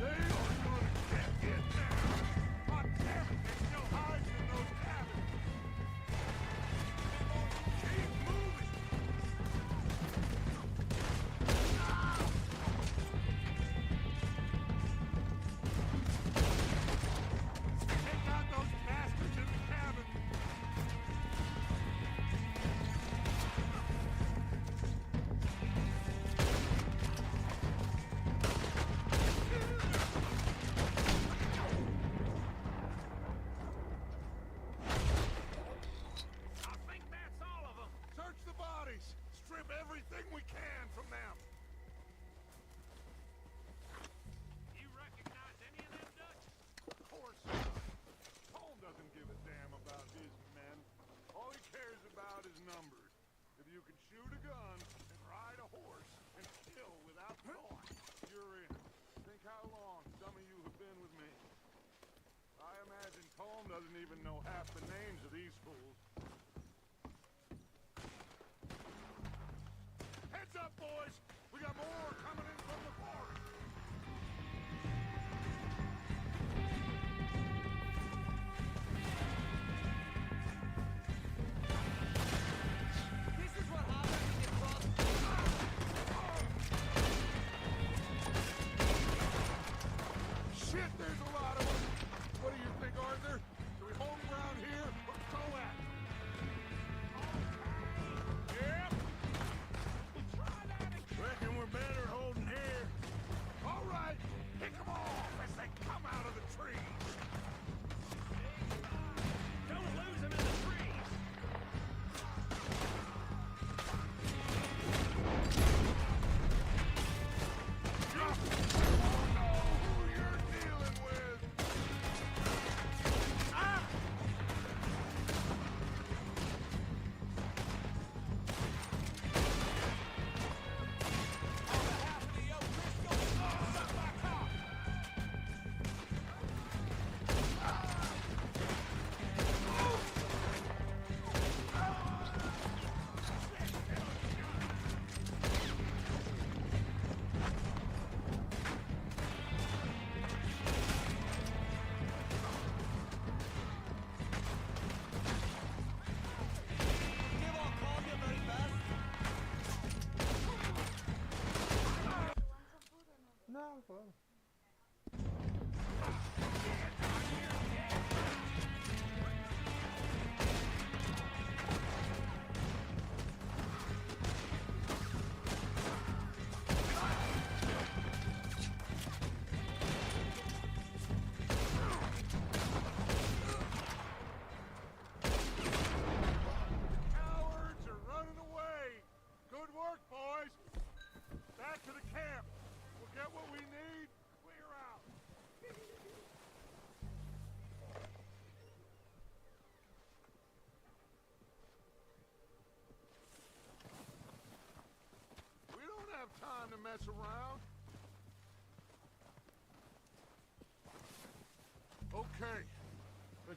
Speaker 11: They are gonna get in there! God damn it, they're still hiding in those cabins! Keep moving! Take out those bastards in the cabin! I think that's all of them!
Speaker 6: Search the bodies! Strip everything we can from them!
Speaker 11: You recognize any of them, Dutch?
Speaker 6: Of course not. Tom doesn't give a damn about his men. All he cares about is numbers. If you can shoot a gun and ride a horse and kill without thought, you're in. Think how long some of you have been with me. I imagine Tom doesn't even know half the names of these fools. Heads up, boys! We got more coming in from the forest!
Speaker 10: This is what happens when you cross.
Speaker 6: Shit, there's a lot of them! What do you think, Arthur? Do we hold around here or go at them?
Speaker 11: Yep! Reckon we're better holding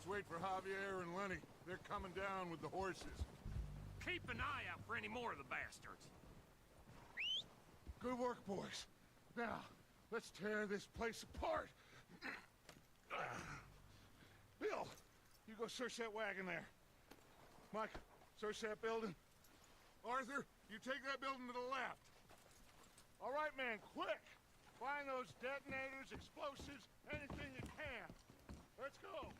Speaker 6: Let's wait for Javier and Lenny. They're coming down with the horses.
Speaker 4: Keep an eye out for any more of the bastards.
Speaker 6: Good work, boys. Now, let's tear this place apart. Bill, you go search that wagon there. Mike, search that building. Arthur, you take that building to the left. All right, man, quick! Find those detonators, explosives, anything you can. Let's go.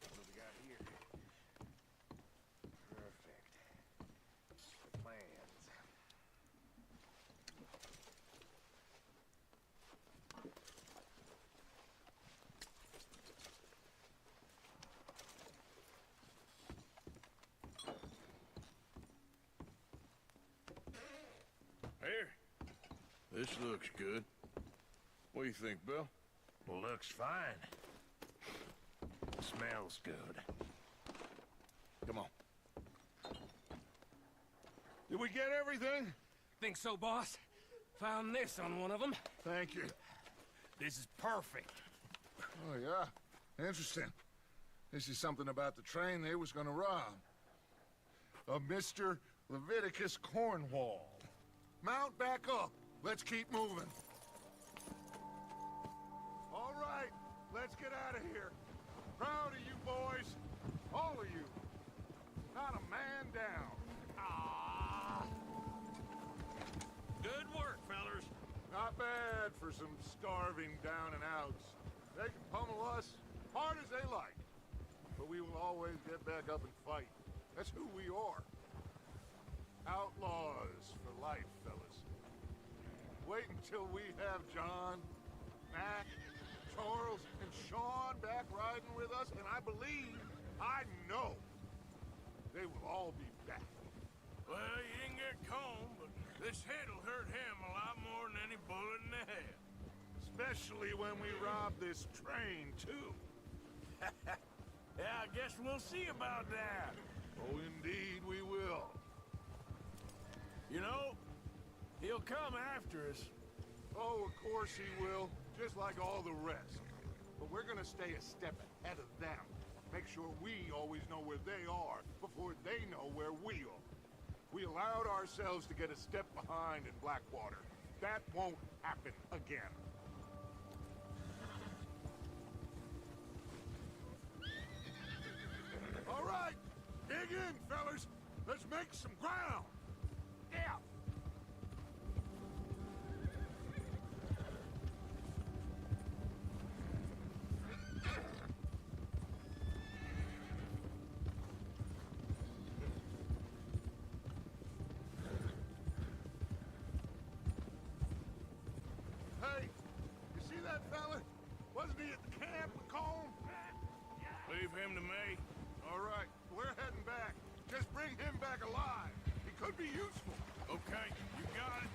Speaker 11: What do we got here? Perfect. Plans. Here. This looks good. What do you think, Bill?
Speaker 4: Looks fine. Smells good.
Speaker 11: Come on.
Speaker 6: Did we get everything?
Speaker 4: Think so, boss? Found this on one of them.
Speaker 6: Thank you.
Speaker 4: This is perfect.
Speaker 6: Oh, yeah? Interesting. This is something about the train they was gonna rob. Of Mr. Leviticus Cornwall. Mount back up. Let's keep moving. All right, let's get out of here. Proud of you boys. All of you. Not a man down.
Speaker 4: Ah! Good work, fellers.
Speaker 6: Not bad for some starving down and outs. They can pummel us hard as they like. But we will always get back up and fight. That's who we are. Outlaws for life, fellas. Wait until we have John, Mac, Charles, and Sean back riding with us, and I believe, I know, they will all be back.
Speaker 11: Well, you didn't get Combe, but this hit'll hurt him a lot more than any bullet in the head.
Speaker 6: Especially when we rob this train, too.
Speaker 11: Yeah, I guess we'll see about that.
Speaker 6: Oh, indeed we will.
Speaker 11: You know, he'll come after us.
Speaker 6: Oh, of course he will, just like all the rest. But we're gonna stay a step ahead of them. Make sure we always know where they are before they know where we are. We allowed ourselves to get a step behind in Blackwater. That won't happen again. All right, dig in, fellas. Let's make some ground. Yeah. Hey, you see that fella? Wasn't he at the camp with Colm?
Speaker 11: Leave him to me.
Speaker 6: All right, we're heading back. Just bring him back alive. He could be useful.
Speaker 11: Okay, you got it.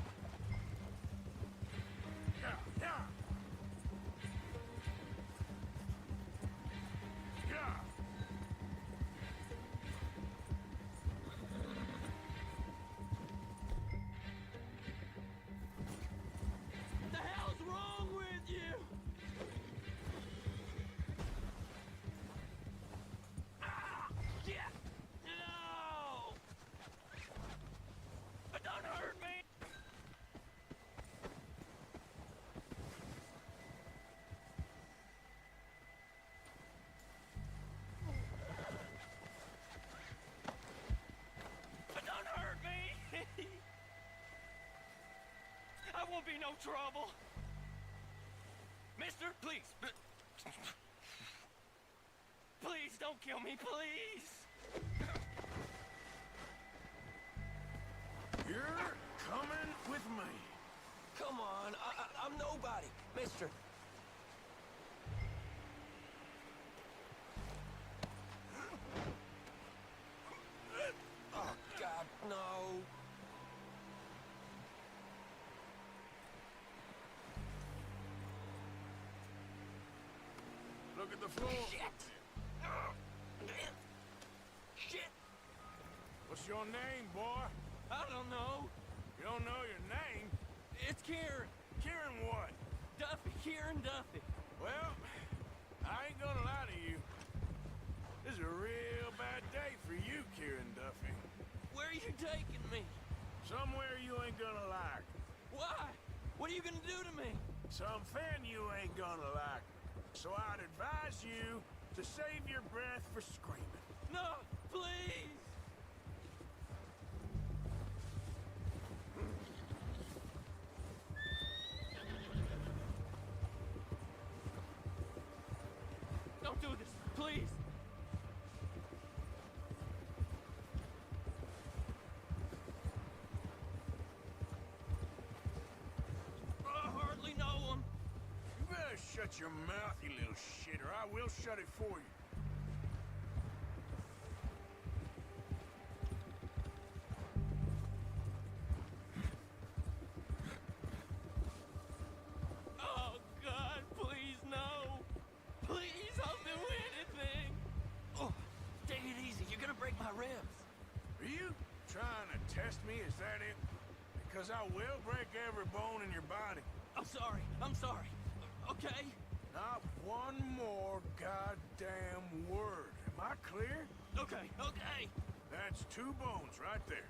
Speaker 6: Yeah, yeah. Yeah.
Speaker 10: What the hell's wrong with you? Ah! Yeah! No! Don't hurt me! Don't hurt me! I won't be no trouble. Mister, please. Please don't kill me, please.
Speaker 11: You're coming with me.
Speaker 10: Come on, I'm nobody, mister. Oh, God, no.
Speaker 11: Look at the floor.
Speaker 10: Shit.
Speaker 11: What's your name, boy?
Speaker 10: I don't know.
Speaker 11: You don't know your name?
Speaker 10: It's Kieran.
Speaker 11: Kieran what?
Speaker 10: Duffy. Kieran Duffy.
Speaker 11: Well, I ain't gonna lie to you. This is a real bad day for you, Kieran Duffy.
Speaker 10: Where are you taking me?
Speaker 11: Somewhere you ain't gonna like.
Speaker 10: Why? What are you gonna do to me?
Speaker 11: Something you ain't gonna like. So I'd advise you to save your breath for screaming.
Speaker 10: No, please! Don't do this, please! I hardly know him.
Speaker 11: You better shut your mouth, you little shit, or I will shut it for you.
Speaker 10: Oh, God, please, no! Please, I'll do anything! Oh, take it easy. You're gonna break my ribs.
Speaker 11: Are you trying to test me? Is that it? Because I will break every bone in your body.
Speaker 10: I'm sorry. I'm sorry. Okay?
Speaker 11: Not one more goddamn word. Am I clear?
Speaker 10: Okay, okay.
Speaker 11: That's 2 bones right there.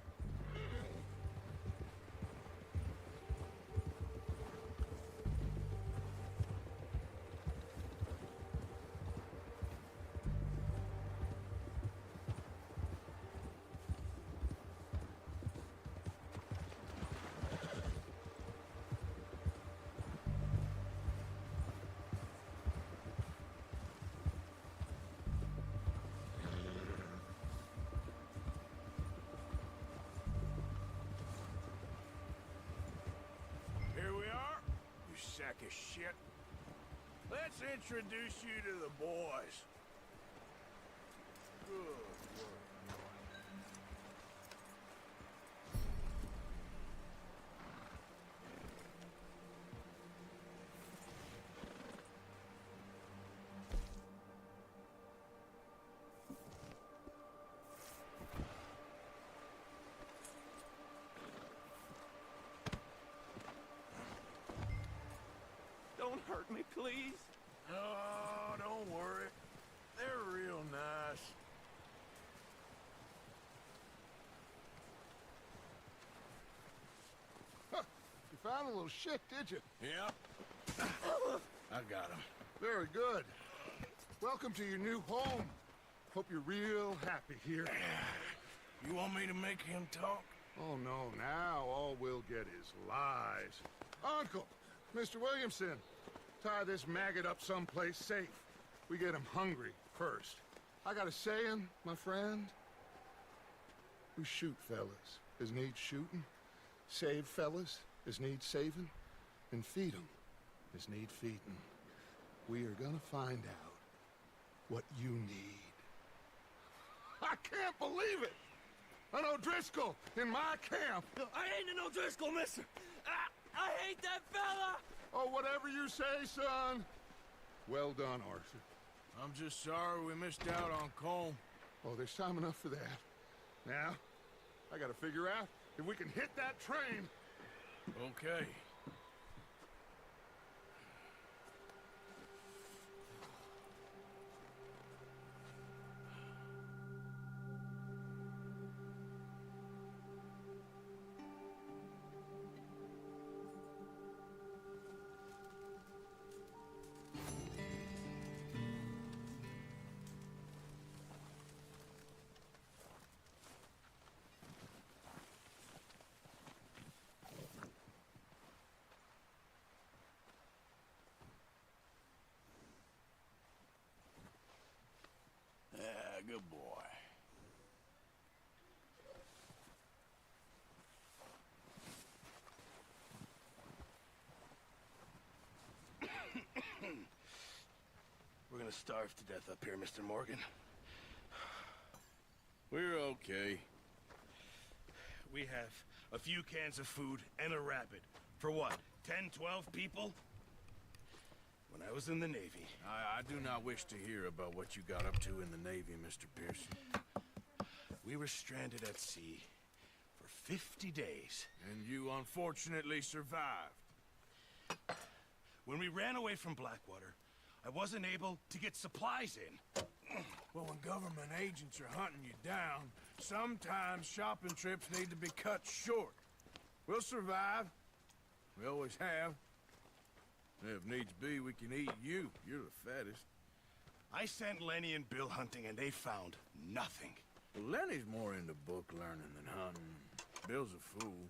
Speaker 11: Here we are, you sack of shit. Let's introduce you to the boys. Good work.
Speaker 10: Don't hurt me, please.
Speaker 11: Oh, don't worry. They're real nice.
Speaker 6: Huh. You found a little shit, did you?
Speaker 11: Yep. I got him.
Speaker 6: Very good. Welcome to your new home. Hope you're real happy here.
Speaker 11: You want me to make him talk?
Speaker 6: Oh, no. Now all we'll get is lies. Uncle, Mr. Williamson, tie this maggot up someplace safe. We get him hungry first. I got a saying, my friend. We shoot fellas as need shooting, save fellas as need saving, and feed 'em as need feeding. We are gonna find out what you need. I can't believe it! An O'Driscoll in my camp!
Speaker 10: I ain't an O'Driscoll, mister! I hate that fella!
Speaker 6: Oh, whatever you say, son. Well done, Arthur.
Speaker 11: I'm just sorry we missed out on Colm.
Speaker 6: Oh, there's time enough for that. Now, I gotta figure out if we can hit that train.
Speaker 11: Okay. Good boy.
Speaker 2: We're gonna starve to death up here, Mr. Morgan.
Speaker 11: We're okay.
Speaker 2: We have a few cans of food and a rabbit. For what, 10, 12 people? When I was in the Navy.
Speaker 11: I do not wish to hear about what you got up to in the Navy, Mr. Pearson.
Speaker 2: we were stranded at sea for 50 days.
Speaker 11: And you unfortunately survived.
Speaker 2: When we ran away from Blackwater, I wasn't able to get supplies in.
Speaker 11: Well, when government agents are hunting you down, sometimes shopping trips need to be cut short. We'll survive. We always have. If needs be, we can eat you. You're the fattest.
Speaker 2: I sent Lenny and Bill hunting, and they found nothing.
Speaker 11: Well, Lenny's more into book learning than hunting. Bill's a fool.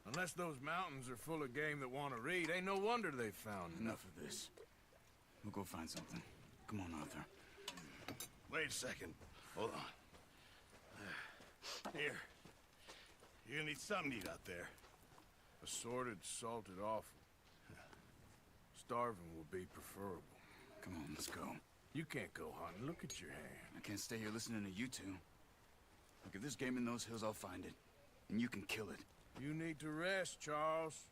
Speaker 11: Unless those mountains are full of game that want to read, ain't no wonder they found
Speaker 12: Enough of this. We'll go find something. Come on, Arthur.
Speaker 2: Wait a second. Hold on. Here. You're gonna need something to eat out there.
Speaker 11: Assorted, salted offal. Starving will be preferable.
Speaker 12: Come on, let's go.
Speaker 11: You can't go hunting. Look at your hand.
Speaker 12: I can't stay here listening to you two. Look, if there's game in those hills, I'll find it. And you can kill it.
Speaker 11: You need to rest, Charles.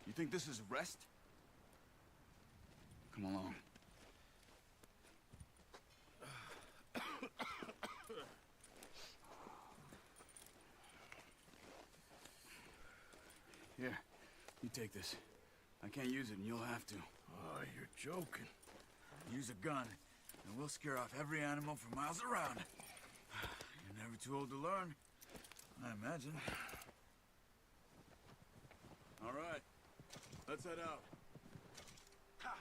Speaker 12: You think this is rest? Come along. Here, you take this. I can't use it, and you'll have to.
Speaker 11: Oh, you're joking.
Speaker 12: Use a gun, and we'll scare off every animal for miles around. You're never too old to learn, I imagine. All right, let's head out. Ha!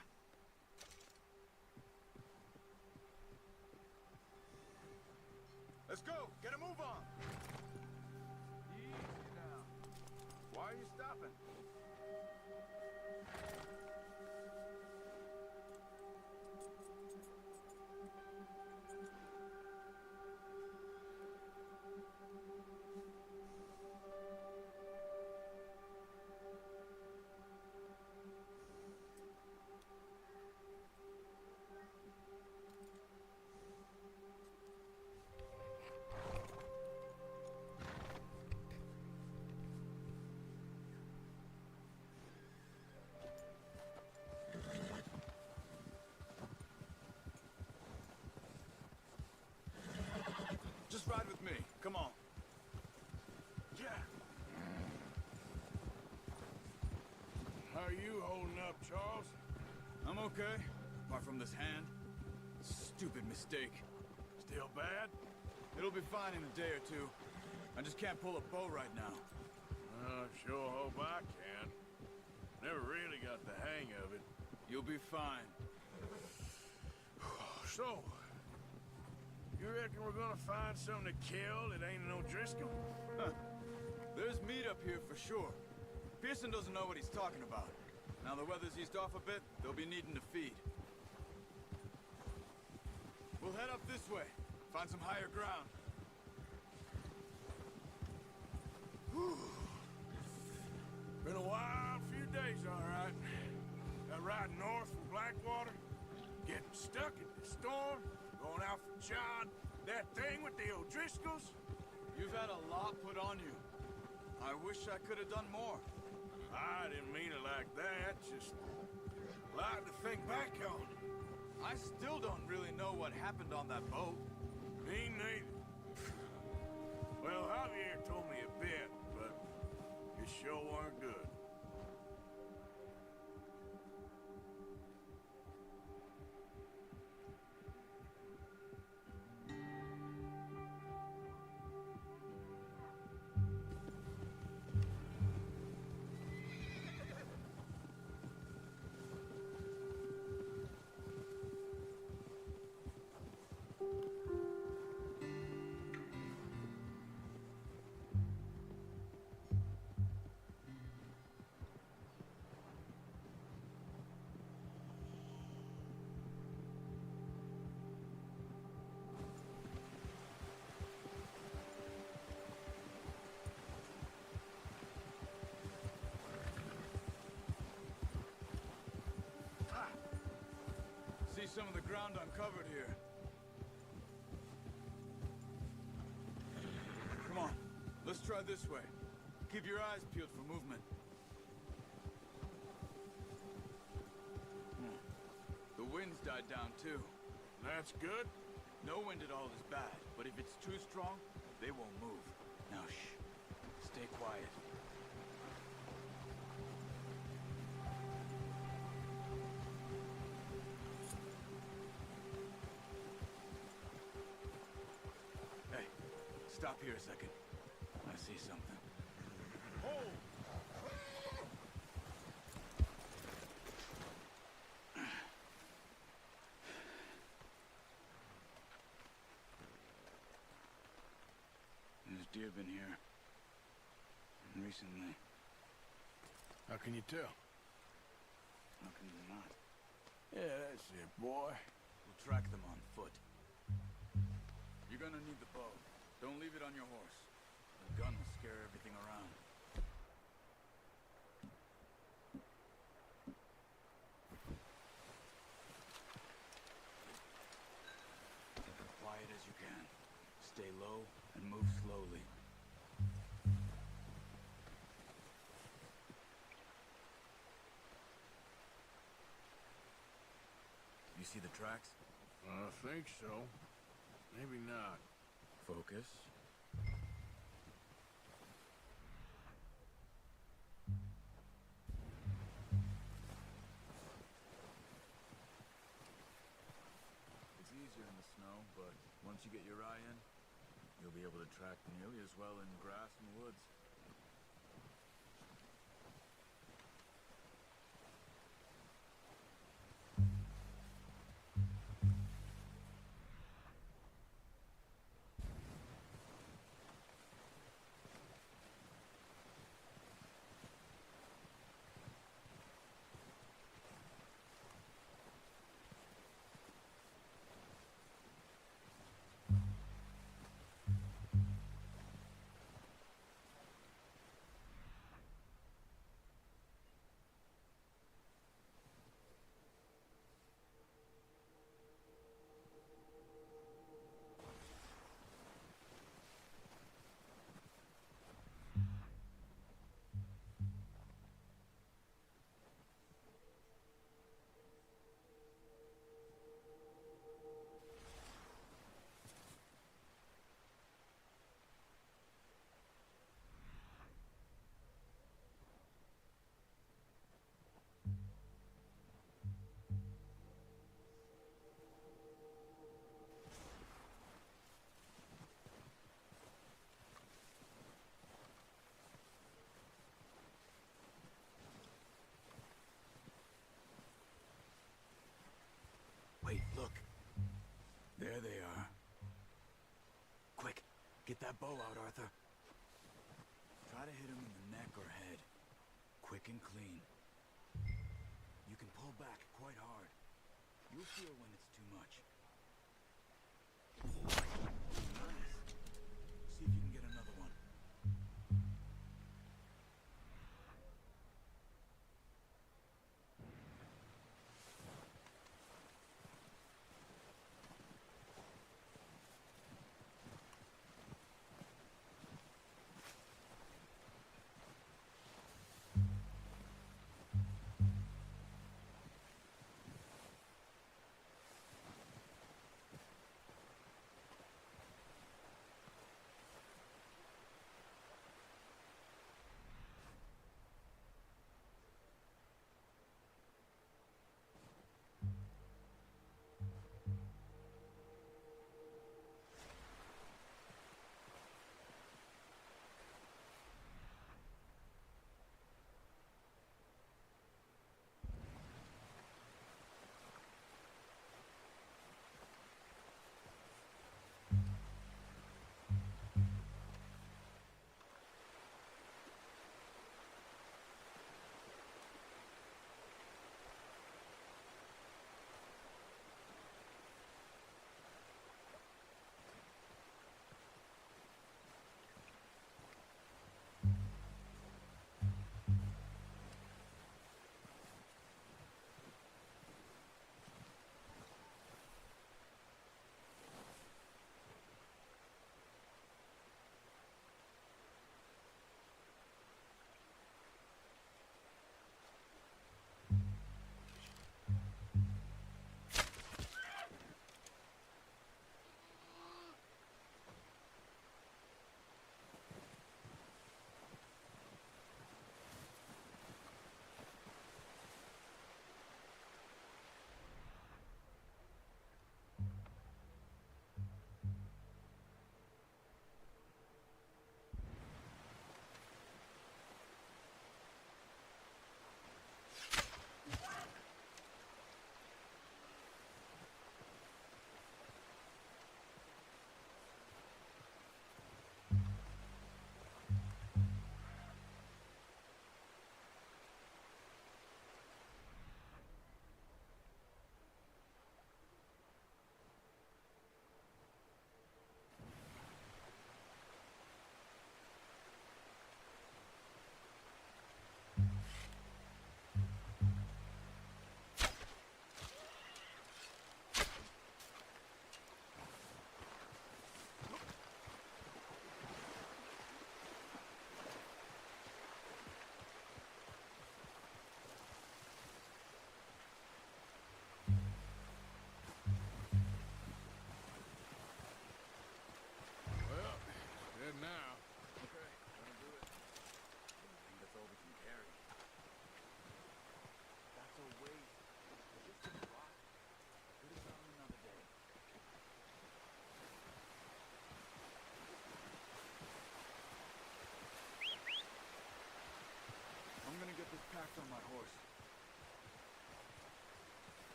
Speaker 12: Let's go! Get a move on! Easy now. Why are you stopping? Just ride with me. Come on.
Speaker 11: Yeah. How are you holding up, Charles?
Speaker 12: I'm okay, apart from this hand. Stupid mistake.
Speaker 11: Still bad?
Speaker 12: It'll be fine in a day or two. I just can't pull a bow right now.
Speaker 11: I sure hope I can. Never really got the hang of it.
Speaker 12: You'll be fine.
Speaker 11: So, you reckon we're gonna find something to kill that ain't no Driscoll?
Speaker 12: Huh. There's meat up here for sure. Pearson doesn't know what he's talking about. Now the weather's eased off a bit, they'll be needing to feed. We'll head up this way. Find some higher ground.
Speaker 11: Whew. Been a wild few days, all right. That ride north from Blackwater, getting stuck in the storm, going out for John, that thing with the O'Driscolls.
Speaker 12: You've had a lot put on you. I wish I could have done more.
Speaker 11: I didn't mean it like that, just a lot to think back on.
Speaker 12: I still don't really know what happened on that boat.
Speaker 11: Me neither. Well, Javier told me a bit, but it sure weren't good.
Speaker 12: See some of the ground uncovered here. Come on, let's try this way. Keep your eyes peeled for movement. The wind's died down too.
Speaker 11: That's good.
Speaker 12: No wind at all is bad, but if it's too strong, they won't move. Now, shh. Stay quiet. Hey, stop here a second. I see something. Hold! There's deer been here. Recently.
Speaker 11: How can you tell?
Speaker 12: How can you not?
Speaker 11: Yeah, that's it, boy.
Speaker 12: We'll track them on foot. You're gonna need the bow. Don't leave it on your horse. The gun will scare everything around. Quiet as you can. Stay low and move slowly. You see the tracks?
Speaker 11: I think so. Maybe not.
Speaker 12: Focus. It's easier in the snow, but once you get your eye in, you'll be able to track nearly as well in grass and woods. Wait, look. There they are. Quick, get that bow out, Arthur. Try to hit him in the neck or head. Quick and clean. You can pull back quite hard. You'll feel when it's too much. Nice. See if you can get another one.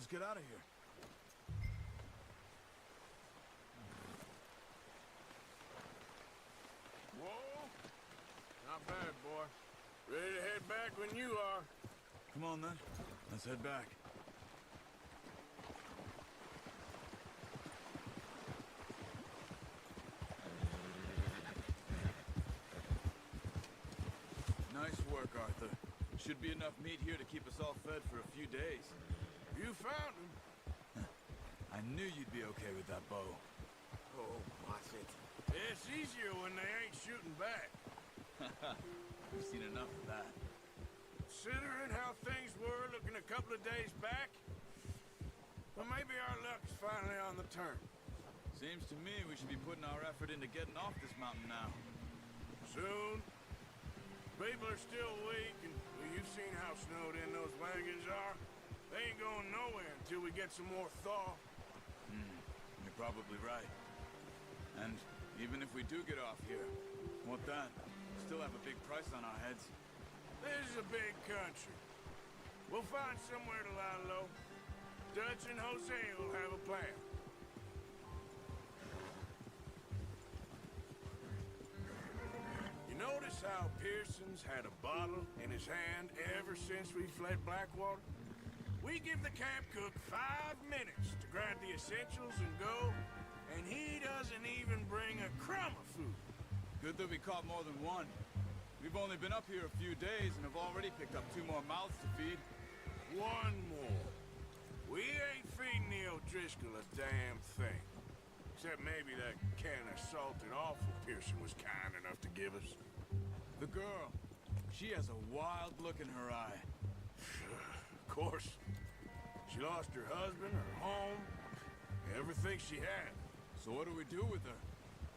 Speaker 12: Let's get out of here.
Speaker 11: Whoa! Not bad, boy. Ready to head back when you are.
Speaker 12: Come on, then. Let's head back. Nice work, Arthur. Should be enough meat here to keep us all fed for a few days.
Speaker 11: You found him.
Speaker 12: I knew you'd be okay with that bow.
Speaker 11: Oh, watch it. It's easier when they ain't shooting back.
Speaker 12: We've seen enough of that.
Speaker 11: Considering how things were looking a couple of days back, well, maybe our luck's finally on the turn.
Speaker 12: Seems to me we should be putting our effort into getting off this mountain now.
Speaker 11: Soon. People are still weak, and well, you've seen how snowed in those wagons are. They ain't going nowhere until we get some more thaw.
Speaker 12: You're probably right. And even if we do get off here, what then? We still have a big price on our heads.
Speaker 11: This is a big country. We'll find somewhere to lie low. Dutch and Jose will have a plan. You notice how Pearson's had a bottle in his hand ever since we fled Blackwater? We give the camp cook 5 minutes to grab the essentials and go, and he doesn't even bring a crumb of food.
Speaker 12: Good that we caught more than one. We've only been up here a few days and have already picked up 2 more mouths to feed.
Speaker 11: 1 more. We ain't feeding the O'Driscoll a damn thing. Except maybe that can of salted offal Pearson was kind enough to give us.
Speaker 12: The girl. She has a wild look in her eye.
Speaker 11: Of course. She lost her husband, her home, everything she had.
Speaker 12: So what do we do with her?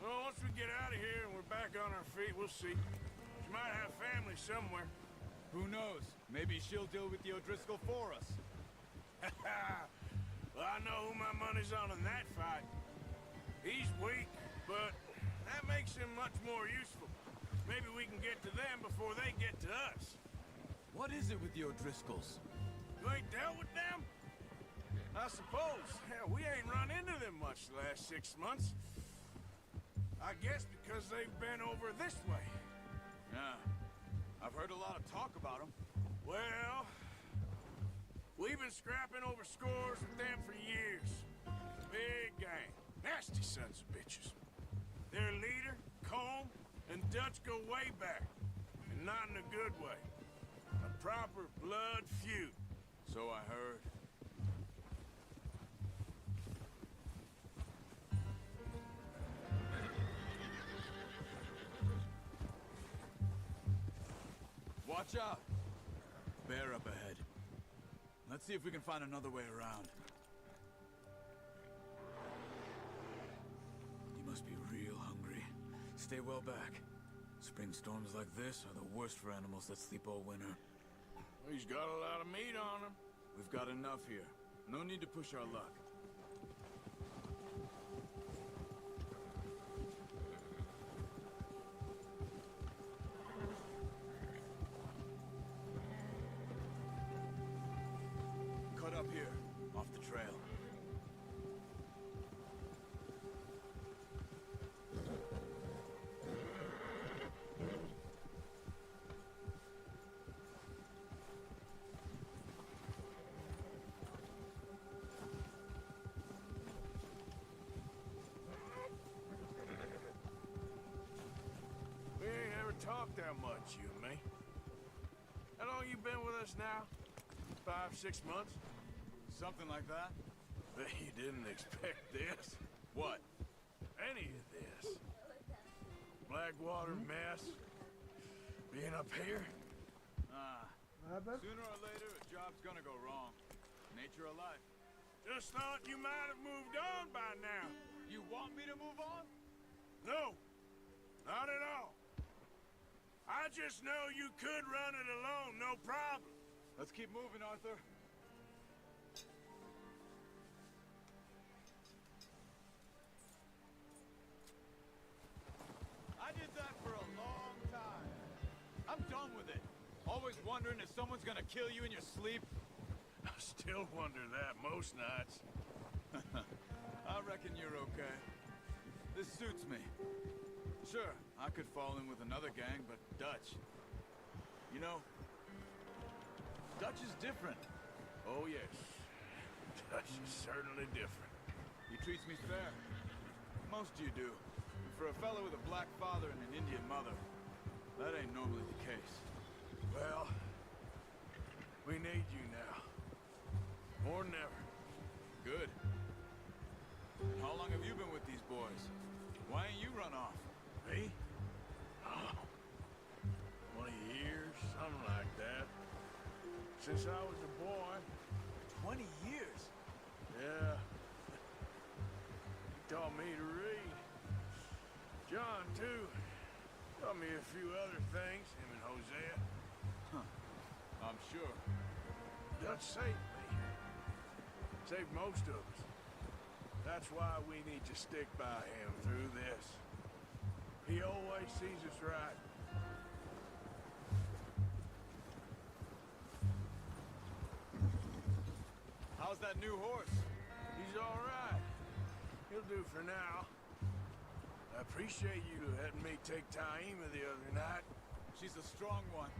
Speaker 11: Well, once we get out of here and we're back on our feet, we'll see. She might have family somewhere.
Speaker 12: Who knows? Maybe she'll deal with the O'Driscoll for us.
Speaker 11: Well, I know who my money's on in that fight. He's weak, but that makes him much more useful. Maybe we can get to them before they get to us.
Speaker 12: What is it with the O'Driscolls?
Speaker 11: You ain't dealt with them? I suppose. Hell, we ain't run into them much the last 6 months. I guess because they've been over this way.
Speaker 12: Yeah. I've heard a lot of talk about them.
Speaker 11: Well, we've been scrapping over scores with them for years. Big gang. Nasty sons of bitches. Their leader, Combe, and Dutch go way back. And not in a good way. A proper blood feud.
Speaker 12: So I heard. Watch out! Bear up ahead. Let's see if we can find another way around. You must be real hungry. Stay well back. Spring storms like this are the worst for animals that sleep all winter.
Speaker 11: He's got a lot of meat on him.
Speaker 12: We've got enough here. No need to push our luck. Cut up here, off the trail.
Speaker 11: We ain't ever talked that much, you and me. How long you been with us now? 5, 6 months?
Speaker 12: Something like that?
Speaker 11: Bet you didn't expect this.
Speaker 12: What?
Speaker 11: Any of this. Blackwater mess. Being up here.
Speaker 12: Sooner or later, a job's gonna go wrong. Nature of life.
Speaker 11: Just thought you might have moved on by now.
Speaker 12: You want me to move on?
Speaker 11: No, not at all. I just know you could run it alone, no problem.
Speaker 12: Let's keep moving, Arthur. I did that for a long time. I'm done with it. Always wondering if someone's gonna kill you in your sleep.
Speaker 11: still wonder that most nights.
Speaker 12: I reckon you're okay. This suits me. Sure, I could fall in with another gang, but Dutch... You know, Dutch is different.
Speaker 11: Oh, yes. Dutch is certainly different.
Speaker 12: He treats me fair. Most of you do. For a fellow with a black father and an Indian mother, that ain't normally the case.
Speaker 11: Well, we need you now. More than ever.
Speaker 12: Good. How long have you been with these boys? Why ain't you run off?
Speaker 11: Me? Oh, 20 years, something like that. Since I was a boy.
Speaker 12: 20 years?
Speaker 11: Yeah. He taught me to read. John, too. Taught me a few other things, him and Hosea.
Speaker 12: Huh. I'm sure.
Speaker 11: Dutch saved me. Saved most of us. That's why we need to stick by him through this. He always sees us right.
Speaker 12: How's that new horse?
Speaker 11: He's all right. He'll do for now. I appreciate you letting me take Taima the other night.
Speaker 12: She's a strong one.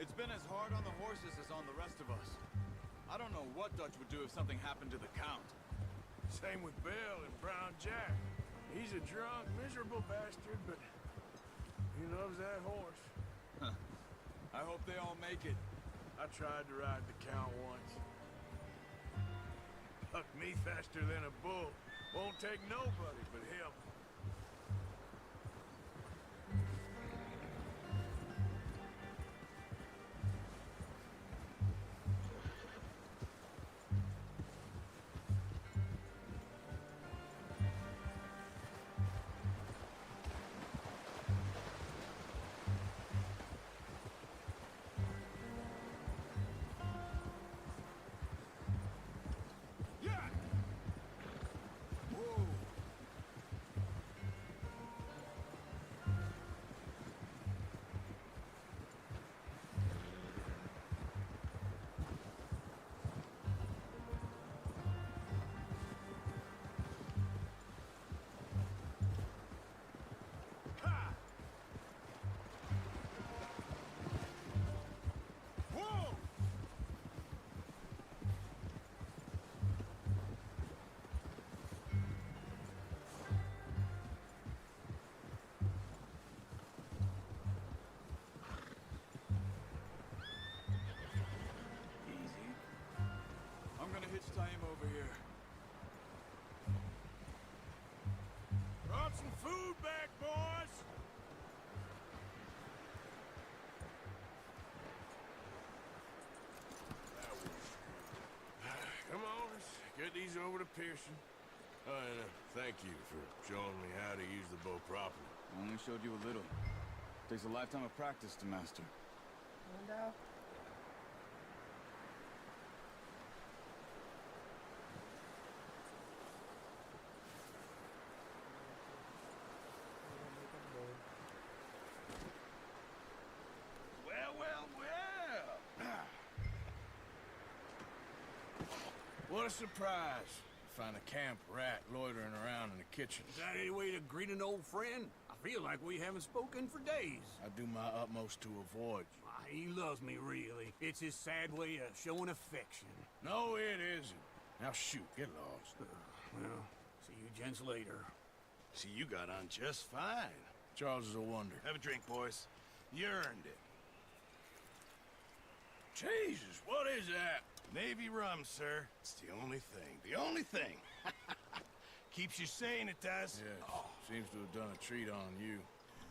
Speaker 12: It's been as hard on the horses as on the rest of us. I don't know what Dutch would do if something happened to the Count.
Speaker 11: Same with Bill and Brown Jack. He's a drunk, miserable bastard, but he loves that horse.
Speaker 12: Huh. I hope they all make it.
Speaker 11: I tried to ride the Count once. Bucked me faster than a bull. Won't take nobody but him.
Speaker 12: Hitch time over here.
Speaker 11: Brought some food back, boys! Come on, let's get these over to Pearson. Oh, and thank you for showing me how to use the bow properly.
Speaker 12: I only showed you a little. Takes a lifetime of practice to master.
Speaker 1: And
Speaker 11: What a surprise. Find a camp rat loitering around in the kitchen.
Speaker 2: Is that any way to greet an old friend? I feel like we haven't spoken for days.
Speaker 11: I do my utmost to avoid you.
Speaker 2: He loves me, really. It's his sad way of showing affection.
Speaker 11: No, it isn't. Now shoot, get lost.
Speaker 2: Well, see you gents later.
Speaker 13: See, you got on just fine.
Speaker 11: Charles is a wonder.
Speaker 13: Have a drink, boys. You earned it.
Speaker 11: Jesus, what is that?
Speaker 13: Navy rum, sir. It's the only thing. The only thing. Keeps you sane, it does.
Speaker 11: Yes, seems to have done a treat on you.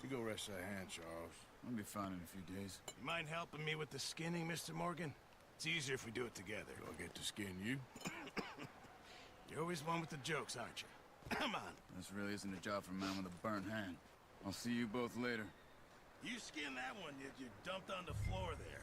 Speaker 11: You go rest that hand, Charles.
Speaker 12: I'll be fine in a few days.
Speaker 13: You mind helping me with the skinning, Mr. Morgan? It's easier if we do it together.
Speaker 11: Do I get to skin you?
Speaker 13: You're always one with the jokes, aren't you? Come on.
Speaker 12: This really isn't a job for a man with a burnt hand. I'll see you both later.
Speaker 13: You skin that one you dumped on the floor there.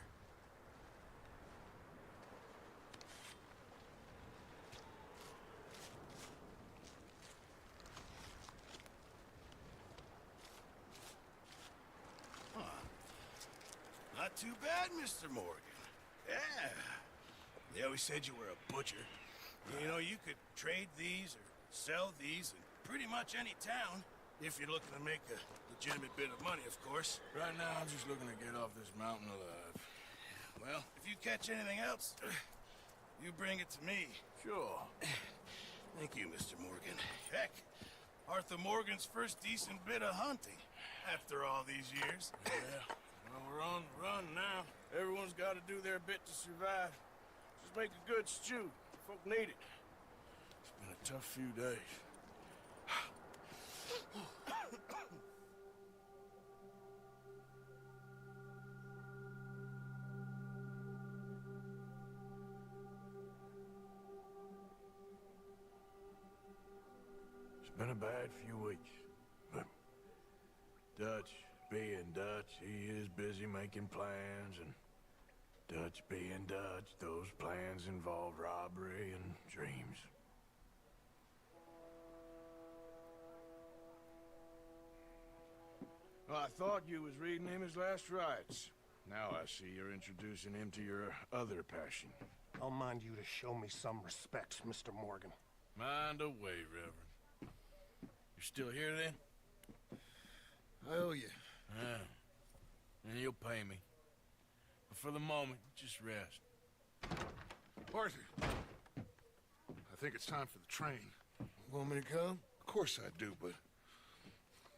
Speaker 13: Not too bad, Mr. Morgan. Yeah. They always said you were a butcher. You know, you could trade these or sell these in pretty much any town, if you're looking to make a legitimate bit of money, of course.
Speaker 11: Right now, I'm just looking to get off this mountain alive.
Speaker 13: Well, if you catch anything else, you bring it to me.
Speaker 11: Sure.
Speaker 13: Thank you, Mr. Morgan. Heck, Arthur Morgan's first decent bit of hunting after all these years.
Speaker 11: Yeah, well, we're on the run now. Everyone's got to do their bit to survive. Just make a good stew. Folk need it. It's been a tough few days. It's been a bad few weeks, but Dutch being Dutch, he is busy making plans, and Dutch being Dutch, those plans involve robbery and dreams. Well, I thought you was reading him his last rites. Now I see you're introducing him to your other passion.
Speaker 6: I'll mind you to show me some respect, Mr. Morgan.
Speaker 11: Mind away, Reverend. You still here, then?
Speaker 5: I owe you.
Speaker 11: Yeah. And you'll pay me. But for the moment, just rest.
Speaker 6: Arthur, I think it's time for the train.
Speaker 5: Want me to come?
Speaker 6: Of course I do, but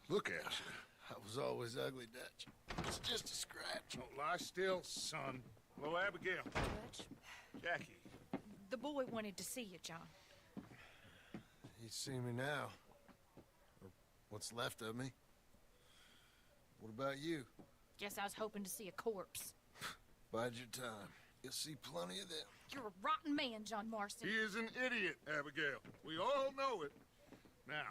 Speaker 6: look at you.
Speaker 5: I was always ugly, Dutch. It's just a scratch.
Speaker 6: Don't lie still, son. Hello, Abigail.
Speaker 8: Dutch,
Speaker 6: Jackie.
Speaker 8: the boy wanted to see you, John.
Speaker 5: You see me now. Or what's left of me. What about you?
Speaker 8: Guess I was hoping to see a corpse.
Speaker 5: Bide your time. You'll see plenty of them.
Speaker 8: You're a rotten man, John Marston.
Speaker 6: He is an idiot, Abigail. We all know it. Now,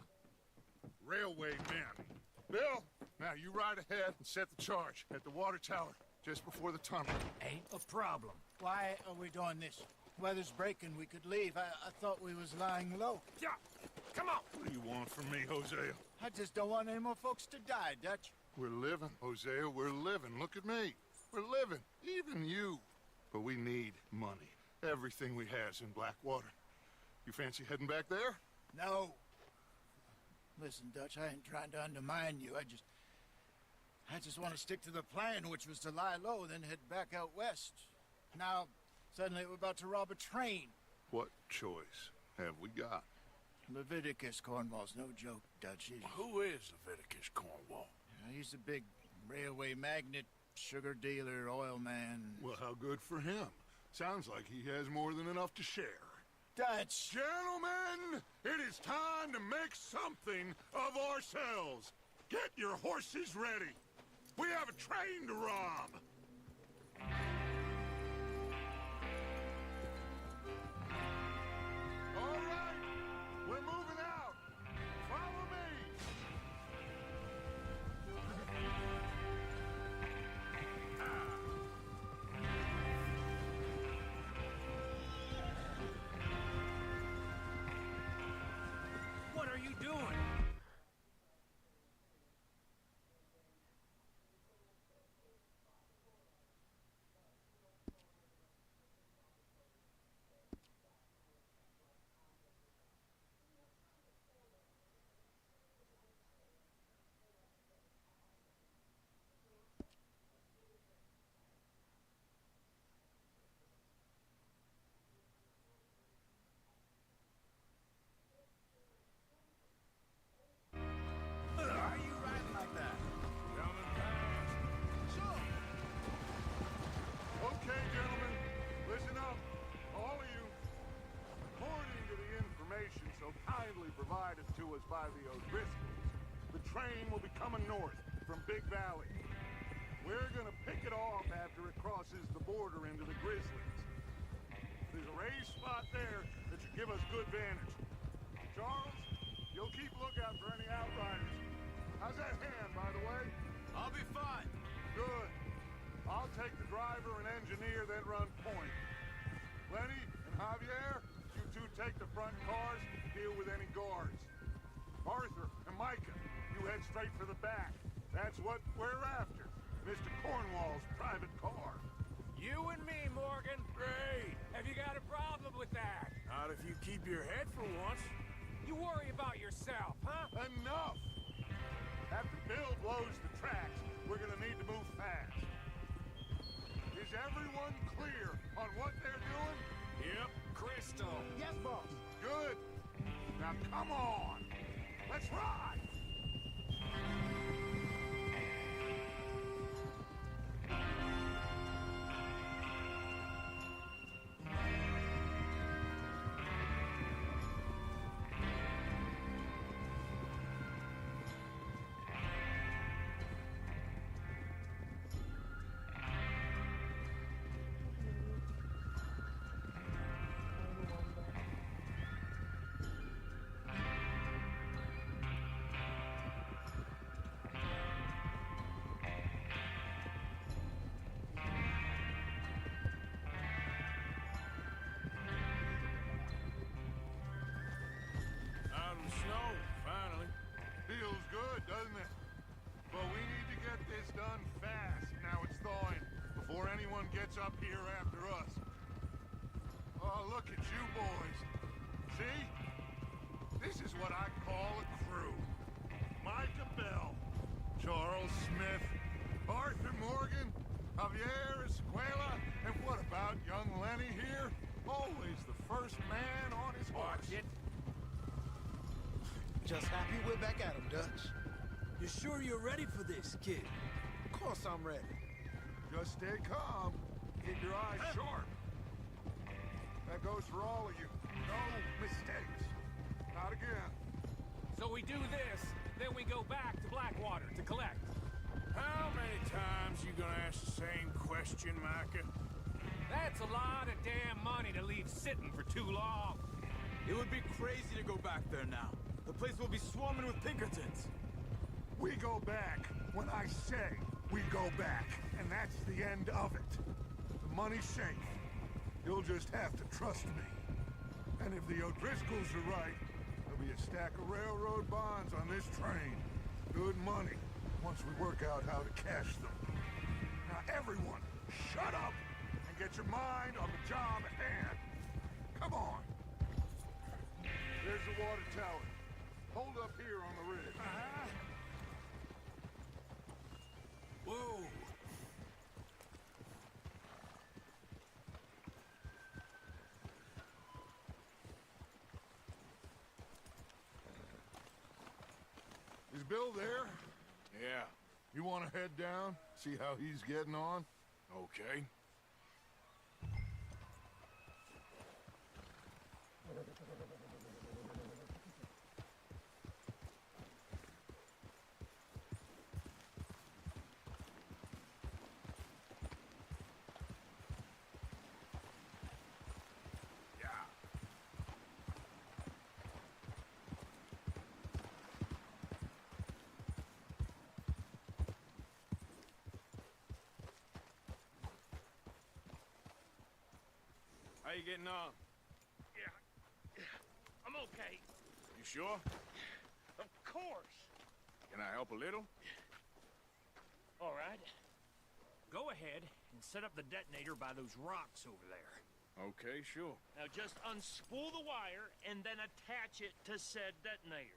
Speaker 6: railway men. Bill, now you ride ahead and set the charge at the water tower just before the tunnel.
Speaker 7: Ain't a problem. Why are we doing this? Weather's breaking. We could leave. I thought we was lying low.
Speaker 6: Yeah, come on. What do you want from me, Hosea?
Speaker 7: I just don't want any more folks to die, Dutch.
Speaker 6: We're living, Hosea. We're living. Look at me. We're living. Even you. But we need money. Everything we has in Blackwater. You fancy heading back there?
Speaker 7: No. Listen, Dutch, I ain't trying to undermine you. I just want to stick to the plan, which was to lie low, then head back out west. Now, suddenly we're about to rob a train.
Speaker 6: What choice have we got?
Speaker 7: Leviticus Cornwall's no joke, Dutch.
Speaker 11: Who is Leviticus Cornwall?
Speaker 7: He's a big railway magnate, sugar dealer, oil man.
Speaker 6: Well, how good for him. Sounds like he has more than enough to share.
Speaker 7: Dutch!
Speaker 6: Gentlemen, it is time to make something of ourselves. Get your horses ready. We have a train to rob. All right, we're moving out. Follow me.
Speaker 4: What are you doing? Why are you riding like that?
Speaker 11: Coming past.
Speaker 4: Sure.
Speaker 6: Okay, gentlemen, listen up, all of you. According to the information so kindly provided to us by the O'Driscolls, the train will be coming north from Big Valley. We're gonna pick it off after it crosses the border into the Grizzlies. There's a raised spot there that should give us good vantage. Charles, you'll keep lookout for any outriders. How's that hand, by the way?
Speaker 13: I'll be fine.
Speaker 6: Good. I'll take the driver and engineer, then run point. Lenny and Javier, you two take the front cars and deal with any guards. Arthur and Micah, you head straight for the back. That's what we're after. Mr. Cornwall's private car.
Speaker 4: You and me, Morgan.
Speaker 11: Great.
Speaker 4: Have you got a problem with that?
Speaker 11: Not if you keep your head for once.
Speaker 4: You worry about yourself, huh?
Speaker 6: Enough! After Bill blows the tracks, we're gonna need to move fast. Is everyone clear on what they're doing?
Speaker 11: Yep.
Speaker 4: Crystal.
Speaker 7: Yes, boss.
Speaker 6: Good. Now come on. Let's ride!
Speaker 11: Out in the snow, finally.
Speaker 6: Feels good, doesn't it? But we need to get this done fast. Now it's thawing, before anyone gets up here after us. Oh, look at you boys. See? This is what I call a crew. Micah Bell, Charles Smith, Arthur Morgan, Javier Escuela, and what about young Lenny here? Always the first man on his horse.
Speaker 4: Watch it.
Speaker 7: Just happy we're back at him, Dutch.
Speaker 10: You sure you're ready for this, kid?
Speaker 7: Of course I'm ready.
Speaker 6: Just stay calm. Keep your eyes sharp. That goes for all of you. No mistakes. Not again.
Speaker 4: So we do this, then we go back to Blackwater to collect.
Speaker 11: How many times you gonna ask the same question, Micah?
Speaker 4: That's a lot of damn money to leave sitting for too long.
Speaker 12: It would be crazy to go back there now. The place will be swarming with Pinkertons.
Speaker 6: We go back when I say we go back, and that's the end of it. The money's safe. You'll just have to trust me. And if the O'Driscolls are right, there'll be a stack of railroad bonds on this train. Good money, once we work out how to cash them. Now everyone, shut up and get your mind on the job at hand. Come on. There's the water tower. Hold up here on the ridge.
Speaker 10: Whoa!
Speaker 6: Is Bill there?
Speaker 11: Yeah.
Speaker 6: You want to head down? See how he's getting on?
Speaker 11: Okay. How you getting on?
Speaker 13: Yeah. I'm okay.
Speaker 11: You sure?
Speaker 13: Of course.
Speaker 11: Can I help a little?
Speaker 13: All right. Go ahead and set up the detonator by those rocks over there.
Speaker 11: Okay, sure.
Speaker 13: Now just unspool the wire and then attach it to said detonator.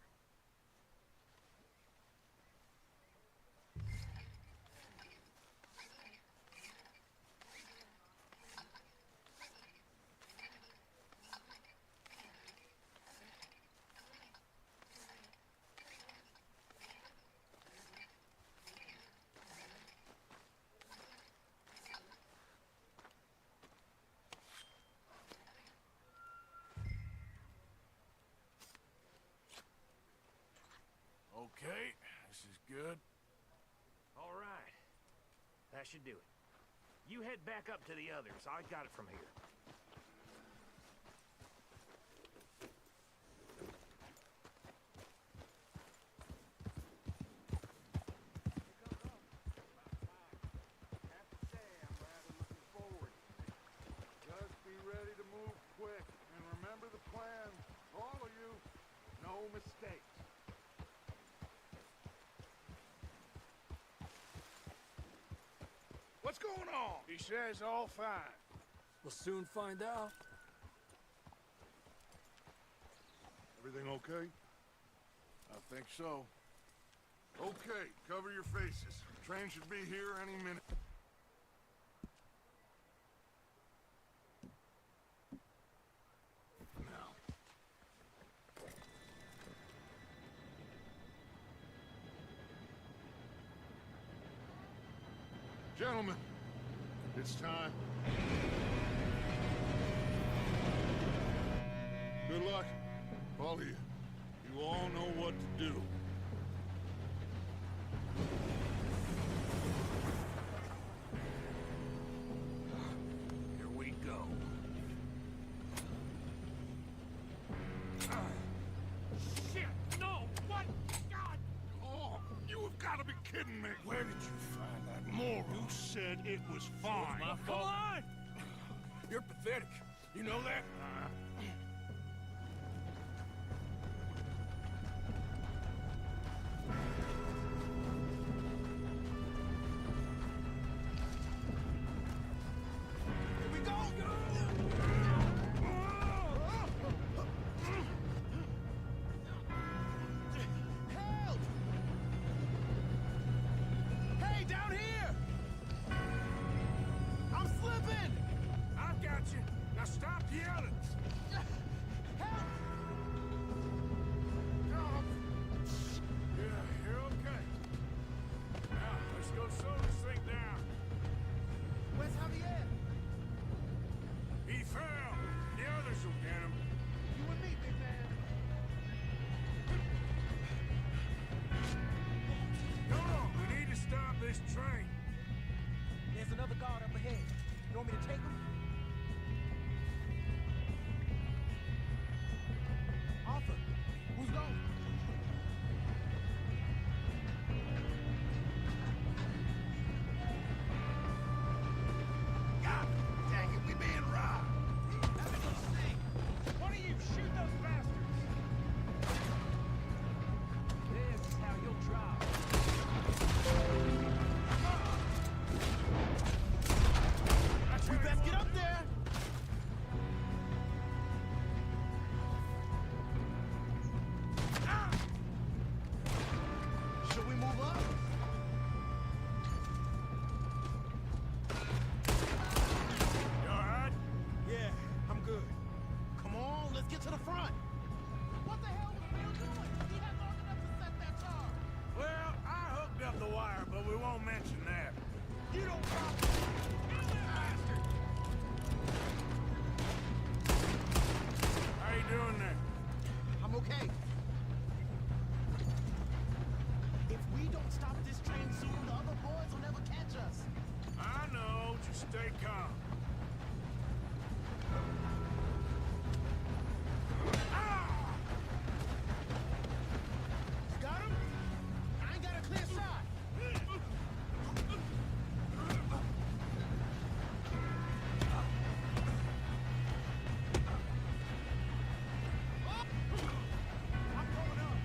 Speaker 11: Okay, this is good.
Speaker 13: All right. That should do it. You head back up to the others. I got it from here.
Speaker 6: Just be ready to move quick. And remember the plan. All of you, no mistakes.
Speaker 11: What's going on? He says all fine.
Speaker 10: We'll soon find out.
Speaker 6: Everything okay?
Speaker 5: I think so.
Speaker 6: Okay, cover your faces. Train should be here any minute. Now. Gentlemen, it's time. Good luck, all of you. You all know what to do.
Speaker 4: Here we go. Shit! No! What? God!
Speaker 6: Oh, you have got to be kidding me.
Speaker 13: Where did you find that moron?
Speaker 6: You said it was fine.
Speaker 13: My
Speaker 4: Come
Speaker 13: fault.
Speaker 4: on!
Speaker 13: You're pathetic. You know that? Here we go! Help! Hey, down here! I'm slipping!
Speaker 4: I got you. Now stop yelling.
Speaker 13: Help!
Speaker 4: Yeah, you're okay. Now, let's go slow this thing down.
Speaker 13: Where's Javier?
Speaker 4: He fell. The others will get him.
Speaker 13: You and me, big man.
Speaker 4: Come on, we need to stop this train.
Speaker 10: There's another guard up ahead. You want me to take him? Arthur, who's going?
Speaker 13: God dang it, we being robbed.
Speaker 4: One of you shoot those bastards.
Speaker 10: This is how you'll drive.
Speaker 13: We best get up there. Should we move up?
Speaker 4: You all right?
Speaker 13: Yeah, I'm good. Come on, let's get to the front. What the hell was Bill doing? He had long enough to set that charge.
Speaker 4: Well, I hooked up the wire, but we won't mention that.
Speaker 13: You don't bastard.
Speaker 4: How you doing there?
Speaker 13: I'm okay. If we don't stop this train soon, the other boys will never catch us.
Speaker 4: I know. Just stay calm.
Speaker 13: Got him? I ain't got a clear shot. I'm going up.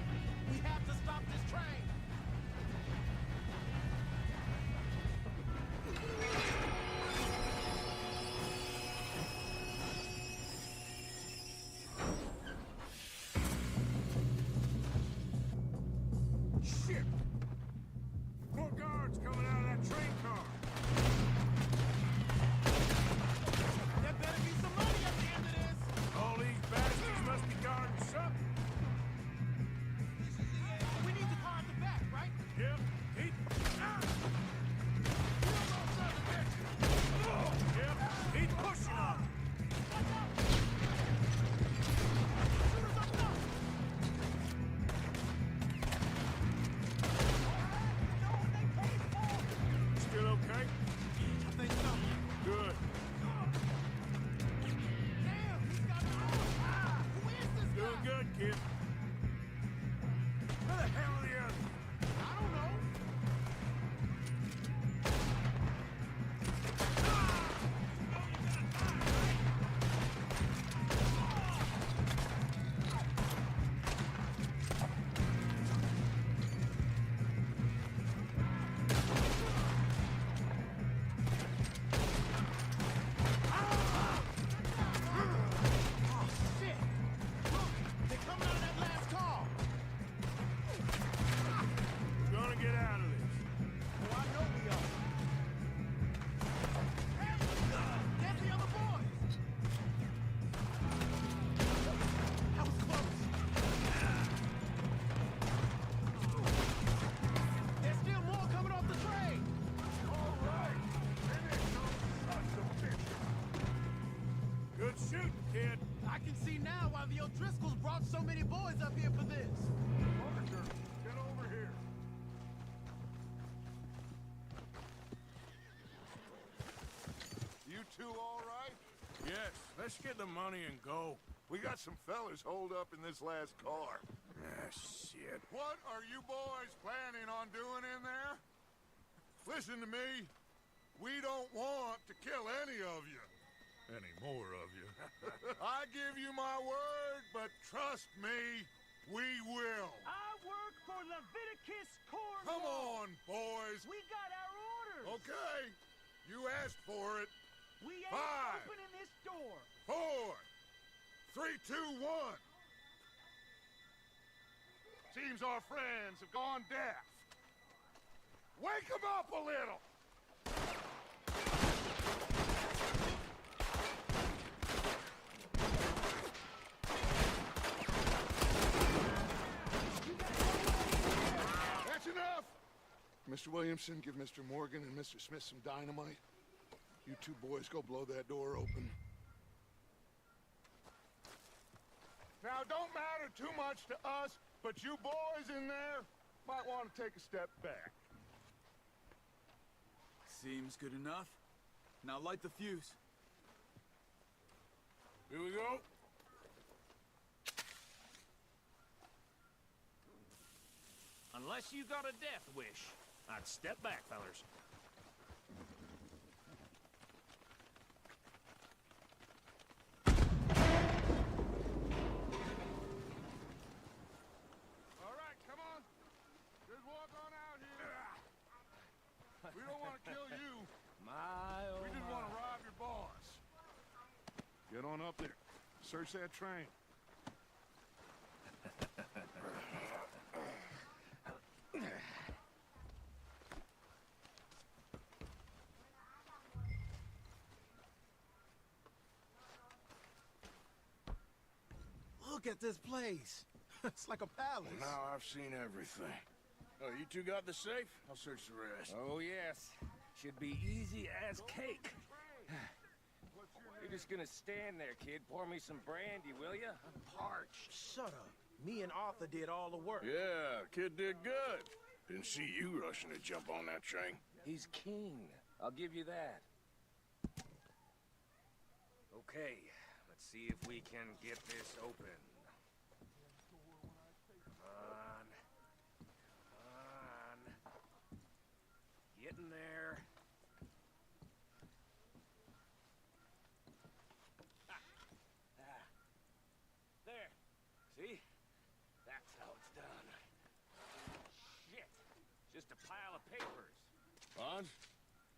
Speaker 13: We have to stop this train.
Speaker 4: Shit! More guards coming out of that train car.
Speaker 13: There better be some money at the end of this.
Speaker 4: All these bastards must be guarding something.
Speaker 13: We need the car at the back, right?
Speaker 4: Yep. He... Yep. He's pushing on. Still okay?
Speaker 13: I think so.
Speaker 4: Good.
Speaker 13: Damn, he's got the who is this guy?
Speaker 4: Doing good, kid. Where the hell are the others?
Speaker 13: I don't know. Oh, shit. Look, they're coming out of that
Speaker 7: so many boys up here for this?
Speaker 6: Arthur, get over here. You two all right?
Speaker 11: Yes, let's get the money and go.
Speaker 6: We got some fellas holed up in this last car.
Speaker 11: Ah, shit.
Speaker 6: What are you boys planning on doing in there? Listen to me. We don't want to kill any of you. Any more of you. I give you my word, but trust me, we will.
Speaker 10: I work for Leviticus Corn.
Speaker 6: Come on, boys.
Speaker 10: We got our orders.
Speaker 6: Okay. You asked for it.
Speaker 10: We ain't
Speaker 6: 5,
Speaker 10: opening this door.
Speaker 6: 4, 3, 2, 1. Seems our friends have gone deaf. Wake them up a little. That's enough. Mr. Williamson, give Mr. Morgan and Mr. Smith some dynamite. You two boys go blow that door open. Now, don't matter too much to us, but you boys in there might want to take a step back.
Speaker 12: Seems good enough. Now light the fuse.
Speaker 11: Here we go.
Speaker 4: Unless you got a death wish, I'd step back, fellers.
Speaker 6: All right, come on. Just walk on out here. We don't want to kill you. We just want to rob your boss. Get on up there. Search that train.
Speaker 7: Look at this place. It's like a palace.
Speaker 11: Now I've seen everything. Oh, you two got the safe? I'll search the rest.
Speaker 4: Oh, yes. Should be easy as cake. You're just gonna stand there, kid. Pour me some brandy, will ya? I'm parched.
Speaker 13: Shut up. Me and Arthur did all the work.
Speaker 11: Yeah, kid did good. Didn't see you rushing to jump on that train.
Speaker 4: He's keen. I'll give you that. Okay, let's see if we can get this open. Come on. Come on. Getting there. There. See? That's how it's done. Shit. Just a pile of papers.
Speaker 11: Bonds?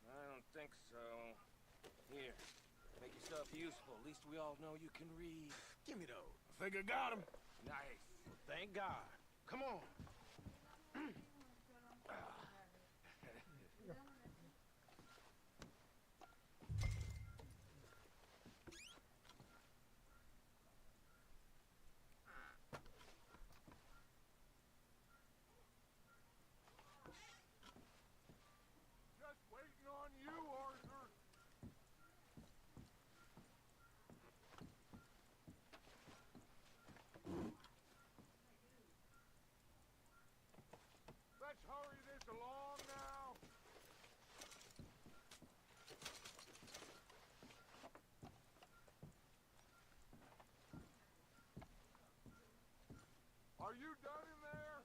Speaker 4: I don't think so. Here. Make yourself useful. At least we all know you can read.
Speaker 13: Give me those.
Speaker 11: I think I got him.
Speaker 4: Nice.
Speaker 13: Thank God. Come on.
Speaker 6: Just waiting on you, Arthur. Let's hurry this along now. Are you done in there?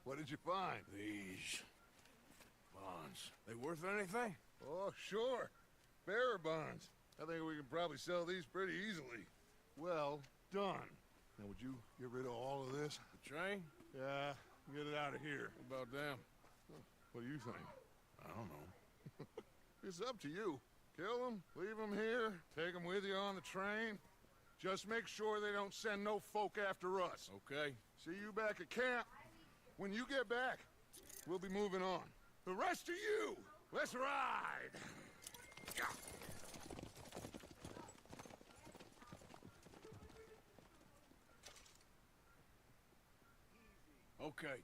Speaker 6: What did you find?
Speaker 11: These bonds. They worth anything?
Speaker 6: Oh, sure. Bearer bonds. I think we can probably sell these pretty easily. Well done. Now, would you get rid of all of this?
Speaker 11: The train?
Speaker 6: Yeah, get it out of here.
Speaker 11: What about them?
Speaker 6: What do you think?
Speaker 11: I don't know.
Speaker 6: It's up to you. Kill them, leave them here, take them with you on the train. Just make sure they don't send no folk after us.
Speaker 11: Okay.
Speaker 6: See you back at camp. When you get back, we'll be moving on. The rest of you, let's ride!
Speaker 11: Okay,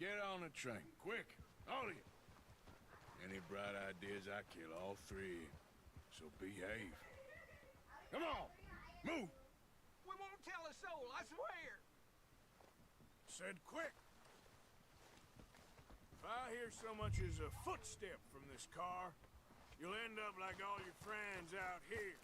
Speaker 11: get on the train, quick, all of you. Any bright ideas, I kill all three. So behave. Come on, move!
Speaker 4: We won't tell a soul, I swear!
Speaker 11: Said quick. If I hear so much as a footstep from this car, you'll end up like all your friends out here.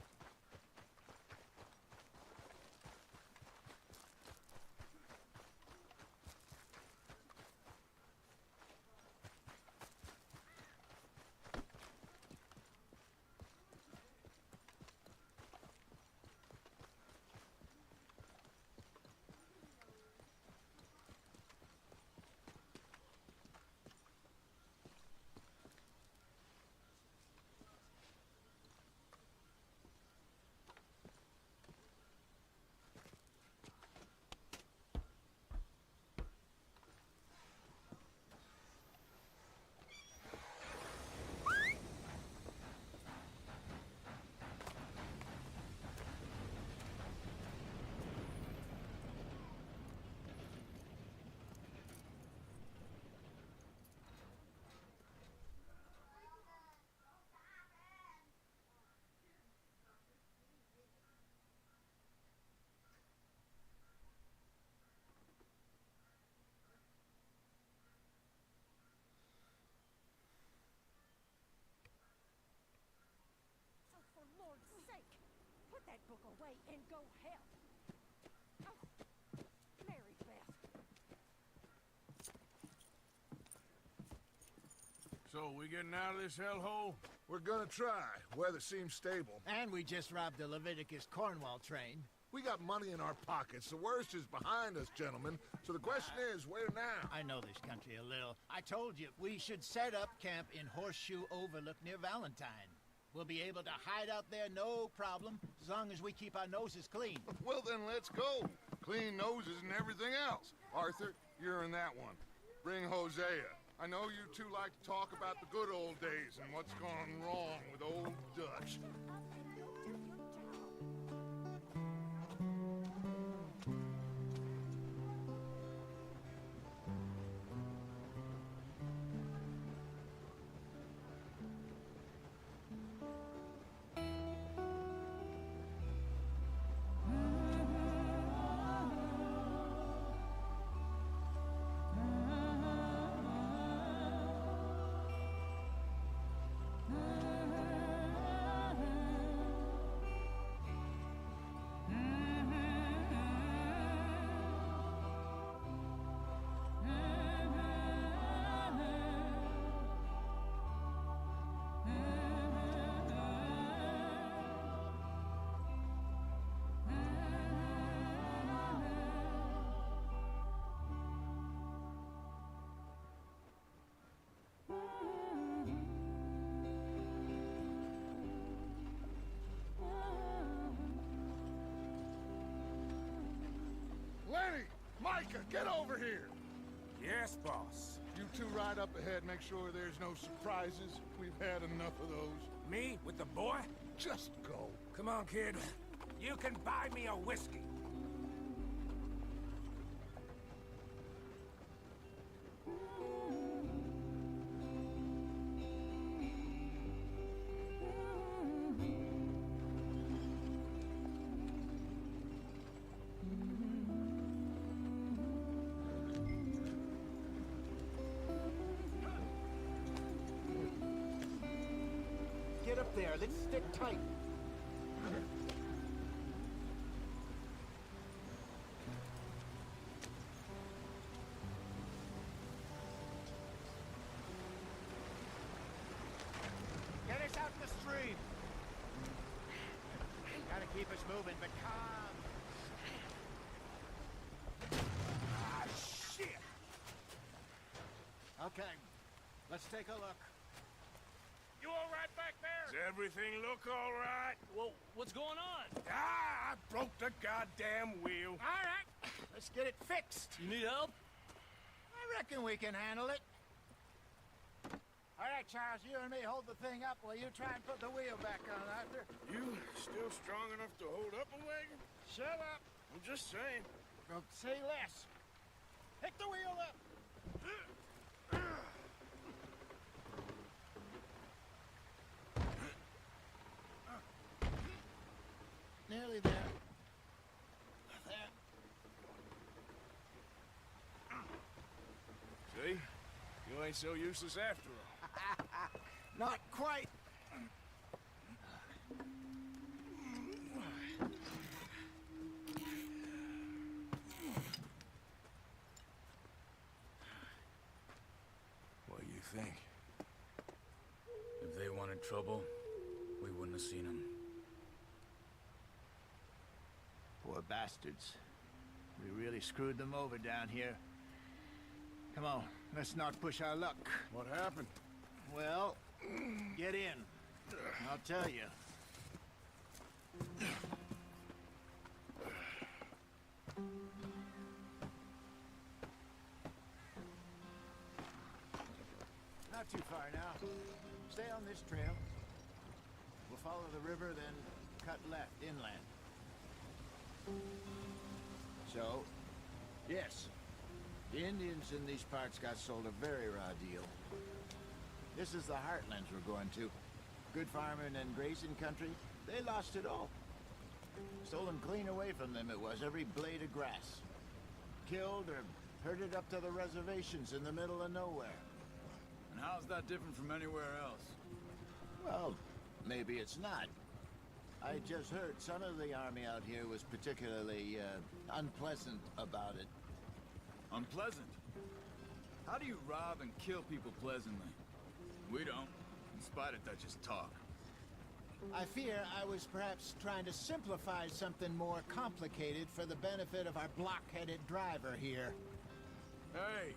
Speaker 8: So for Lord's sake, put that book away and go help. Oh, Mary Beth.
Speaker 11: So, we getting out of this hellhole?
Speaker 6: We're gonna try. Weather seems stable.
Speaker 7: And we just robbed the Leviticus Cornwall train.
Speaker 6: We got money in our pockets. The worst is behind us, gentlemen. So the question is, where now?
Speaker 7: I know this country a little. I told you, we should set up camp in Horseshoe Overlook near Valentine. We'll be able to hide out there no problem, as long as we keep our noses clean.
Speaker 6: Well, then let's go. Clean noses and everything else. Arthur, you're in that one. Bring Hosea. I know you two like to talk about the good old days and what's gone wrong with old Dutch. Lenny! Micah, get over here!
Speaker 4: Yes, boss.
Speaker 6: You two ride up ahead, make sure there's no surprises. We've had enough of those.
Speaker 4: Me with the boy?
Speaker 6: Just go.
Speaker 4: Come on, kid. You can buy me a whiskey.
Speaker 7: Get up there, let's stick tight. Get us out the stream. Gotta keep us moving, but calm.
Speaker 4: Ah, shit!
Speaker 7: Okay, let's take a look.
Speaker 4: You all right back there?
Speaker 11: Does everything look all right?
Speaker 10: Well, what's going on?
Speaker 11: Ah, I broke the goddamn wheel.
Speaker 7: All right, let's get it fixed.
Speaker 10: You need help?
Speaker 7: I reckon we can handle it. All right, Charles, you and me hold the thing up while you try and put the wheel back on, Arthur.
Speaker 11: You still strong enough to hold up a wagon?
Speaker 7: Shut up.
Speaker 11: I'm just saying.
Speaker 7: Don't say less. Pick the wheel up! Nearly there. There.
Speaker 11: See? You ain't so useless after all.
Speaker 7: Not quite.
Speaker 11: What do you think?
Speaker 12: If they wanted trouble, we wouldn't have seen them.
Speaker 7: Poor bastards. We really screwed them over down here. Come on, let's not push our luck.
Speaker 11: What happened?
Speaker 7: Well, get in. I'll tell you. Not too far now. Stay on this trail. We'll follow the river, then cut left inland. So, yes, the Indians in these parts got sold a very raw deal. This is the heartlands we're going to. Good farming and grazing country, they lost it all. Stolen clean away from them it was, every blade of grass. Killed or herded up to the reservations in the middle of nowhere.
Speaker 12: And how's that different from anywhere else?
Speaker 7: Well, maybe it's not. I just heard some of the army out here was particularly, unpleasant about it.
Speaker 12: Unpleasant? How do you rob and kill people pleasantly? We don't, in spite of Dutch's talk.
Speaker 7: I fear I was perhaps trying to simplify something more complicated for the benefit of our block-headed driver here.
Speaker 11: Hey,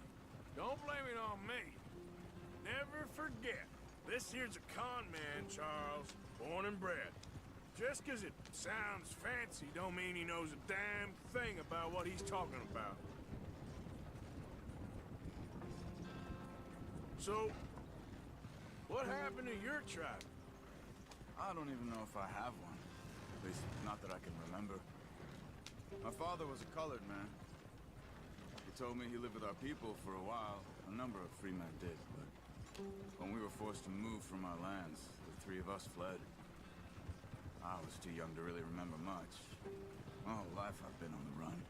Speaker 11: don't blame it on me. Never forget, this here's a con man, Charles, born and bred. Just 'cause it sounds fancy don't mean he knows a damn thing about what he's talking about. So, what happened to your tribe?
Speaker 12: I don't even know if I have one. At least, not that I can remember. My father was a colored man. He told me he lived with our people for a while. A number of free men did, but when we were forced to move from our lands, the three of us fled. I was too young to really remember much. My whole life I've been on the run.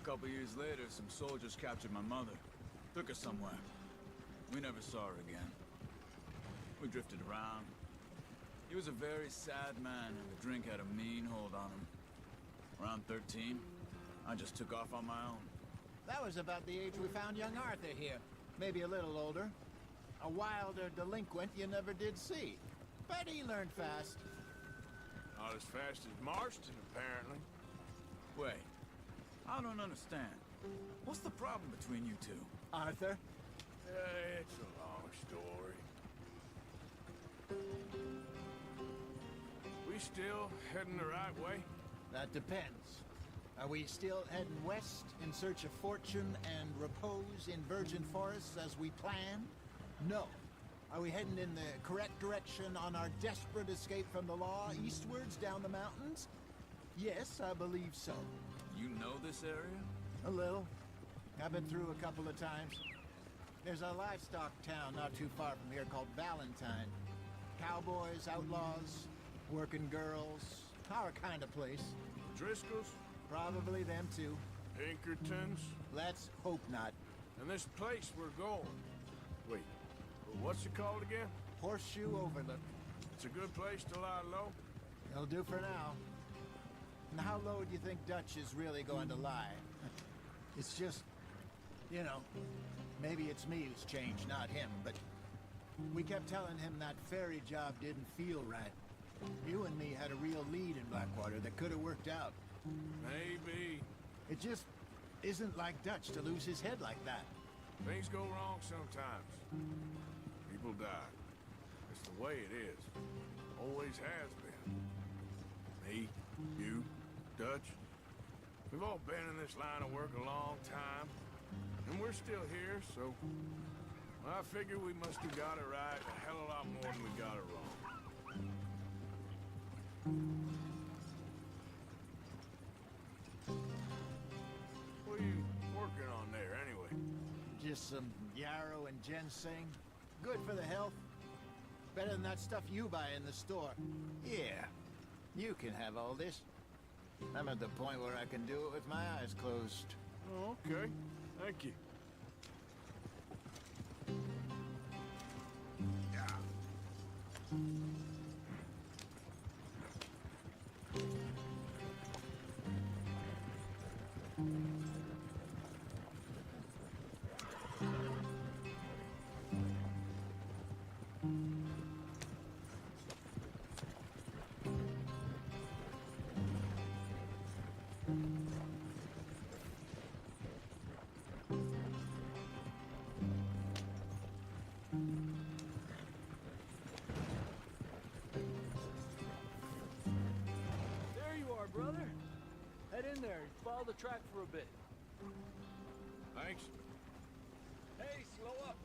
Speaker 12: A couple years later, some soldiers captured my mother. Took her somewhere. We never saw her again. We drifted around. He was a very sad man, and the drink had a mean hold on him. Around 13, I just took off on my own.
Speaker 7: That was about the age we found young Arthur here. Maybe a little older. A wilder delinquent you never did see. But he learned fast.
Speaker 11: Not as fast as Marston, apparently.
Speaker 12: Wait, I don't understand. What's the problem between you two?
Speaker 7: Arthur?
Speaker 11: It's a long story. We still heading the right way?
Speaker 7: That depends. Are we still heading west in search of fortune and repose in virgin forests as we planned? No. Are we heading in the correct direction on our desperate escape from the law eastwards down the mountains? Yes, I believe so.
Speaker 12: You know this area?
Speaker 7: A little. I've been through a couple of times. There's a livestock town not too far from here called Valentine. Cowboys, outlaws, working girls, our kind of place.
Speaker 11: Driscoll's?
Speaker 7: Probably them too.
Speaker 11: Pinkertons?
Speaker 7: Let's hope not.
Speaker 11: And this place we're going. Wait, what's it called again?
Speaker 7: Horseshoe Overlook.
Speaker 11: It's a good place to lie low?
Speaker 7: It'll do for now. And how low do you think Dutch is really going to lie? It's just, you know, maybe it's me who's changed, not him, but we kept telling him that ferry job didn't feel right. You and me had a real lead in Blackwater that could have worked out.
Speaker 11: Maybe.
Speaker 7: It just isn't like Dutch to lose his head like that.
Speaker 11: Things go wrong sometimes. People die. It's the way it is. Always has been. Me, you, Dutch. We've all been in this line of work a long time. And we're still here, so... I figure we must have got it right a hell of a lot more than we got it wrong. What are you working
Speaker 7: Just some yarrow and ginseng. Good for the health. Better than that stuff you buy in the store. Yeah, you can have all this. I'm at the point where I can do it with my eyes closed.
Speaker 11: Oh, okay. Thank you.
Speaker 10: There you are, brother. Head in there and follow the track for a bit.
Speaker 11: Thanks.
Speaker 10: Hey, slow up.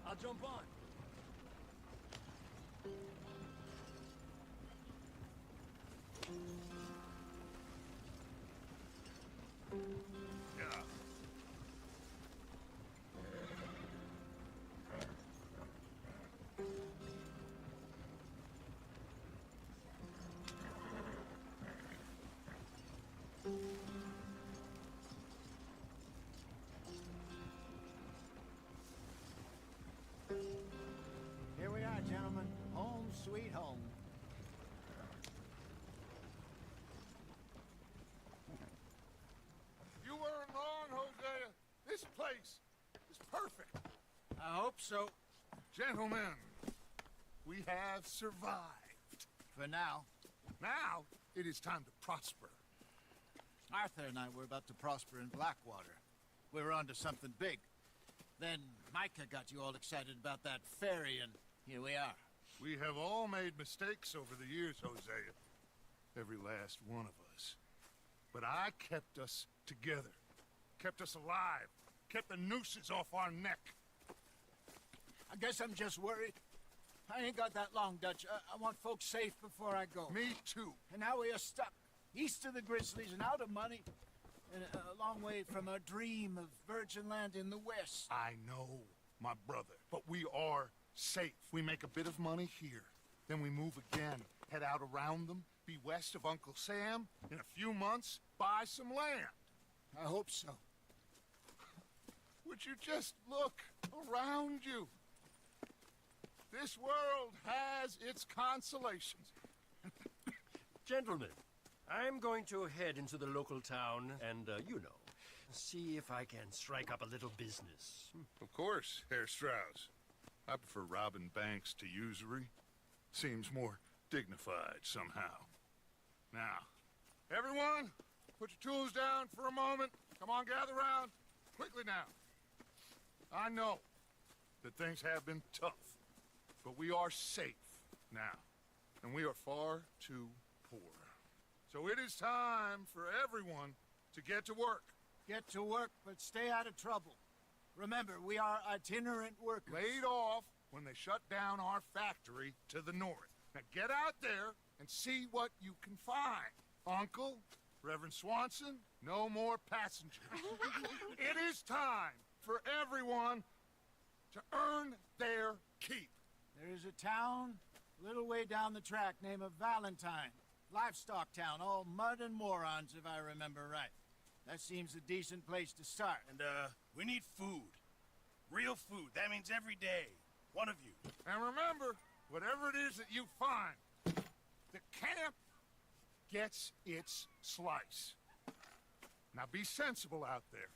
Speaker 10: I'll jump on.
Speaker 6: Yeah.
Speaker 7: Here we are, gentlemen. Home sweet home.
Speaker 6: You weren't wrong, Hosea. This place is perfect.
Speaker 7: I hope so.
Speaker 6: Gentlemen, we have survived.
Speaker 7: For now.
Speaker 6: Now, it is time to prosper.
Speaker 7: Arthur and I were about to prosper in Blackwater. We were onto something big. Then Micah got you all excited about that ferry, and here we are.
Speaker 6: We have all made mistakes over the years, Hosea. Every last one of us. But I kept us together. Kept us alive. Kept the nooses off our neck.
Speaker 7: I guess I'm just worried. I ain't got that long, Dutch. I want folks safe before I go.
Speaker 6: Me too.
Speaker 7: And now we are stuck. East of the Grizzlies and out of money. And a long way from a dream of virgin land in the west.
Speaker 6: I know, my brother. But we are safe. We make a bit of money here. Then we move again. Head out around them. Be west of Uncle Sam. In a few months, buy some land.
Speaker 7: I hope so.
Speaker 6: Would you just look around you? This world has its consolations.
Speaker 14: Gentlemen, I'm going to head into the local town and, see if I can strike up a little business.
Speaker 6: Of course, Herr Strauss. I prefer robbing banks to usury. Seems more dignified somehow. Now, everyone, put your tools down for a moment. Come on, gather round. Quickly now. I know that things have been tough, but we are safe now, and we are far too poor. So it is time for everyone to get to work.
Speaker 7: Get to work, but stay out of trouble. Remember, we are itinerant workers.
Speaker 6: Laid off when they shut down our factory to the north. Now get out there and see what you can find. Uncle, Reverend Swanson, no more passengers. It is time for everyone to earn their keep.
Speaker 7: There is a town a little way down the track named Valentine. Livestock town, all mud and morons, if I remember right. That seems a decent place to start.
Speaker 13: And, we need food. Real food. That means every day. One of you.
Speaker 6: And remember, whatever it is that you find, the camp gets its slice. Now be sensible out there.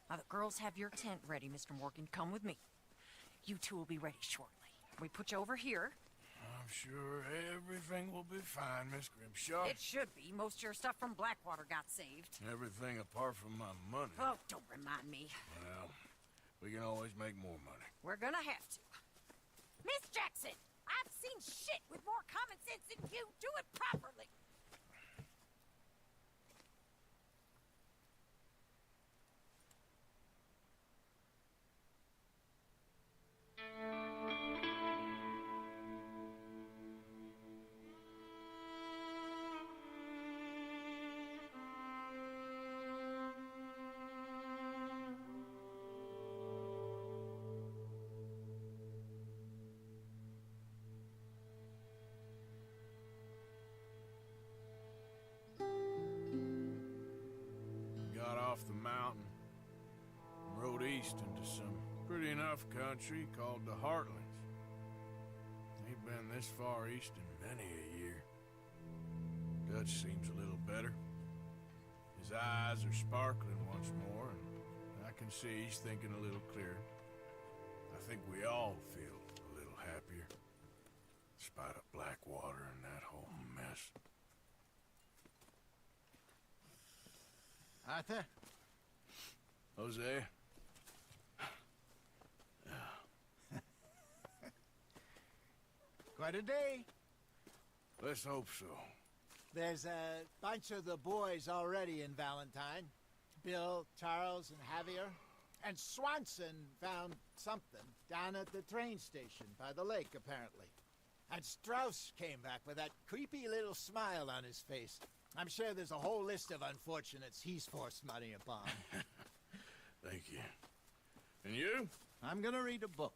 Speaker 3: Now, the girls have your tent ready, Mr. Morgan. Come with me. You two will be ready shortly. We put you over here.
Speaker 11: I'm sure everything will be fine, Miss Grimshaw.
Speaker 3: It should be. Most of your stuff from Blackwater got saved.
Speaker 11: Everything apart from my money.
Speaker 3: Oh, don't remind me.
Speaker 11: Well, we can always make more money.
Speaker 3: We're gonna have to. Miss Jackson, I've seen shit with more common sense than you. Do it properly.
Speaker 11: east into some pretty enough country called the Heartlands. Ain't been this far east in many a year. Dutch seems a little better. His eyes are sparkling once more, and I can see he's thinking a little clearer. I think we all feel a little happier, despite of Blackwater and that whole mess.
Speaker 7: Arthur?
Speaker 11: Jose?
Speaker 7: Quite a day.
Speaker 11: Let's hope so.
Speaker 7: There's a bunch of the boys already in Valentine. Bill, Charles, and Javier. And Swanson found something down at the train station by the lake, apparently. And Strauss came back with that creepy little smile on his face. I'm sure there's a whole list of unfortunates he's forced money upon.
Speaker 11: Thank you. And you?
Speaker 7: I'm gonna read a book.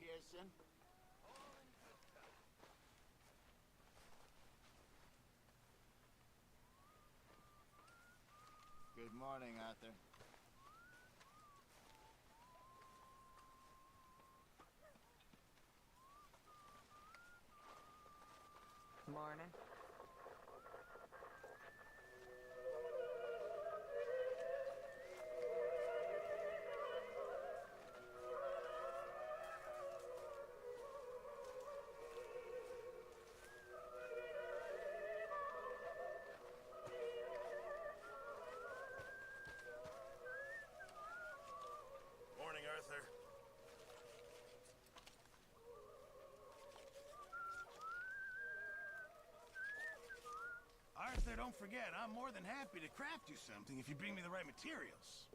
Speaker 7: Pearson. Good morning, Arthur.
Speaker 3: Morning.
Speaker 13: don't forget, I'm more than happy to craft you something if you bring me the right materials.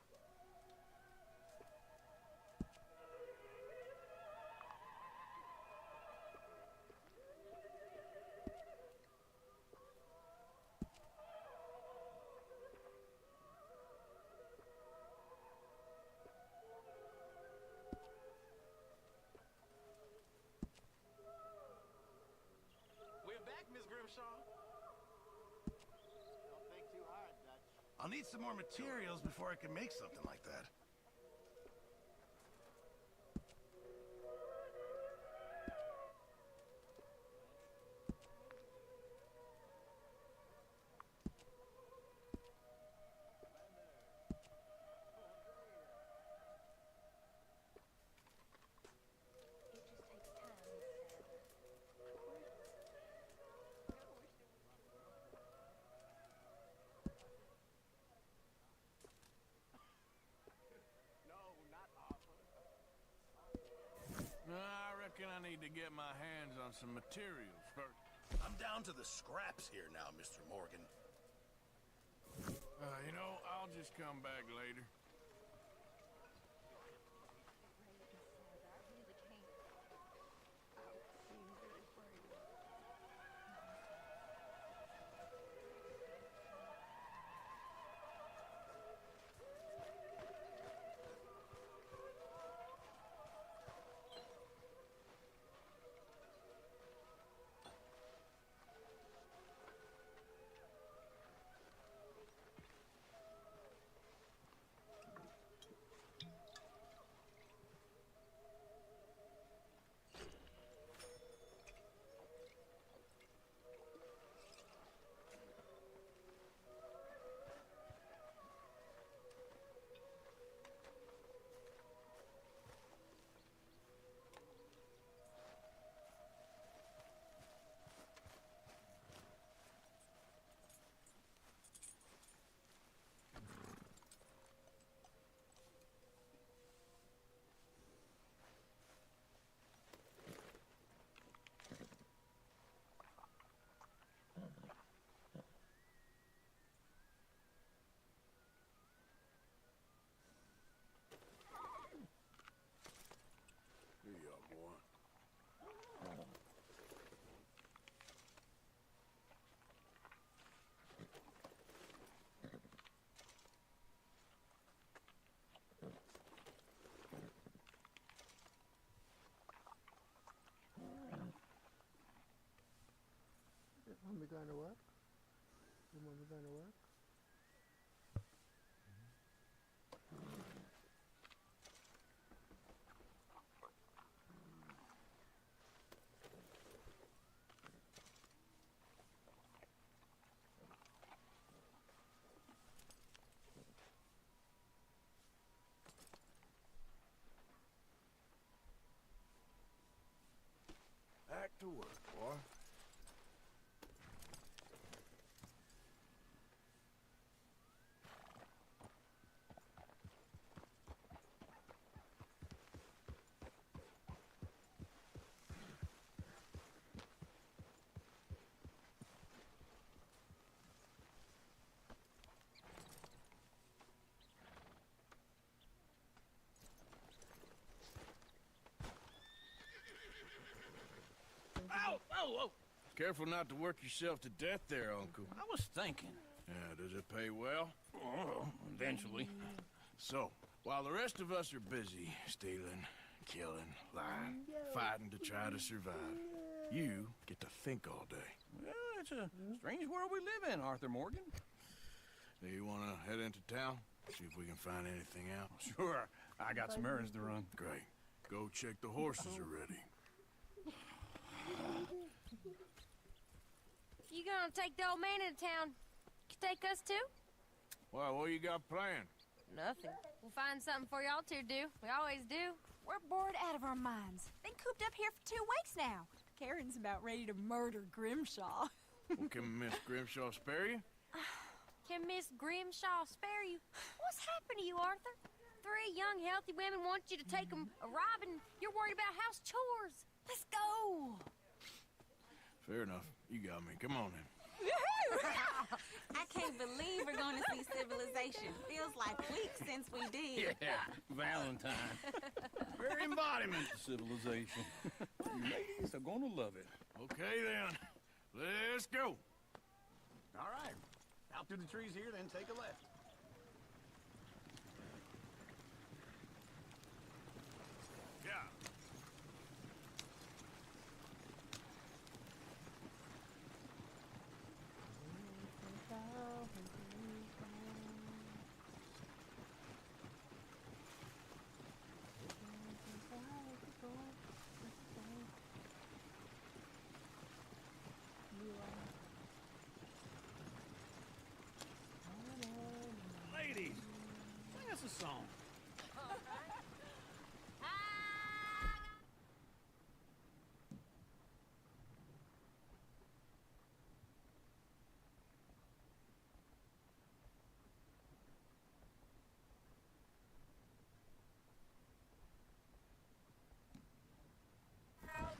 Speaker 12: We're back, Miss Grimshaw.
Speaker 7: Don't think too hard, Dutch.
Speaker 13: I'll need some more materials before I can make something like that.
Speaker 11: I reckon I need to get my hands on some materials first.
Speaker 13: I'm down to the scraps here now, Mr. Morgan.
Speaker 11: You know, I'll just come back later. Here you are, boy.
Speaker 1: When we going to work? When we going to work?
Speaker 11: Back to work, boy.
Speaker 13: Ow! Oh, oh!
Speaker 11: Careful not to work yourself to death there, Uncle.
Speaker 13: I was thinking.
Speaker 11: Yeah, does it pay well?
Speaker 13: Oh, eventually.
Speaker 11: So, while the rest of us are busy stealing, killing, lying, fighting to try to survive, you get to think all day.
Speaker 2: Well, it's a strange world we live in, Arthur Morgan.
Speaker 11: Do you want to head into town? See if we can find anything out?
Speaker 2: Sure. I got some errands to run.
Speaker 11: Great. Go check the horses are ready.
Speaker 8: You gonna take the old man into town? You take us too?
Speaker 11: Well, what you got planned?
Speaker 8: Nothing. We'll find something for y'all to do. We always do.
Speaker 15: We're bored out of our minds. Been cooped up here for 2 weeks now. Karen's about ready to murder Grimshaw.
Speaker 11: Well, can Miss Grimshaw spare you?
Speaker 8: Can Miss Grimshaw spare you? What's happened to you, Arthur? 3 young, healthy women want you to take them a robbing. You're worried about house chores.
Speaker 15: Let's go.
Speaker 11: Fair enough. You got me. Come on then.
Speaker 9: I can't believe we're going to see civilization. Feels like weeks since we did.
Speaker 16: Yeah, Valentine. Very embodiment of civilization. Ladies are gonna love it.
Speaker 11: Okay, then. Let's go.
Speaker 16: All right. Out through the trees here, then take a left.
Speaker 11: Yeah.
Speaker 16: Ladies, sing us a song.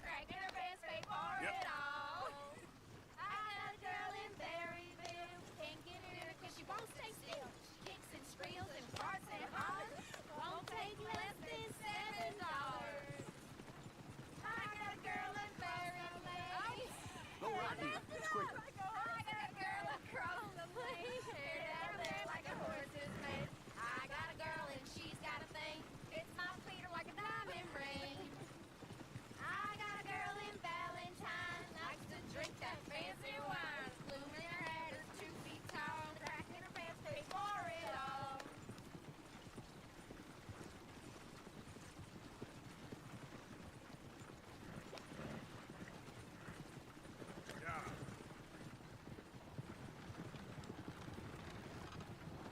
Speaker 8: Cracking her best way for it all. I got a girl in Berryville. Can't get her because she won't stay still. She kicks and squeals and farts and hollers. Won't take less than $7. I got a girl in Berryville.
Speaker 16: Go right here. It's quicker.
Speaker 8: I got a girl across the lane. Hair down there like a horse's mane. I got a girl and she's got a thing. It's my feet are like a diamond ring. I got a girl in Valentine. Likes to drink that fancy wine. Bloom in her head is 2 feet tall. Cracking her pants pay for it all.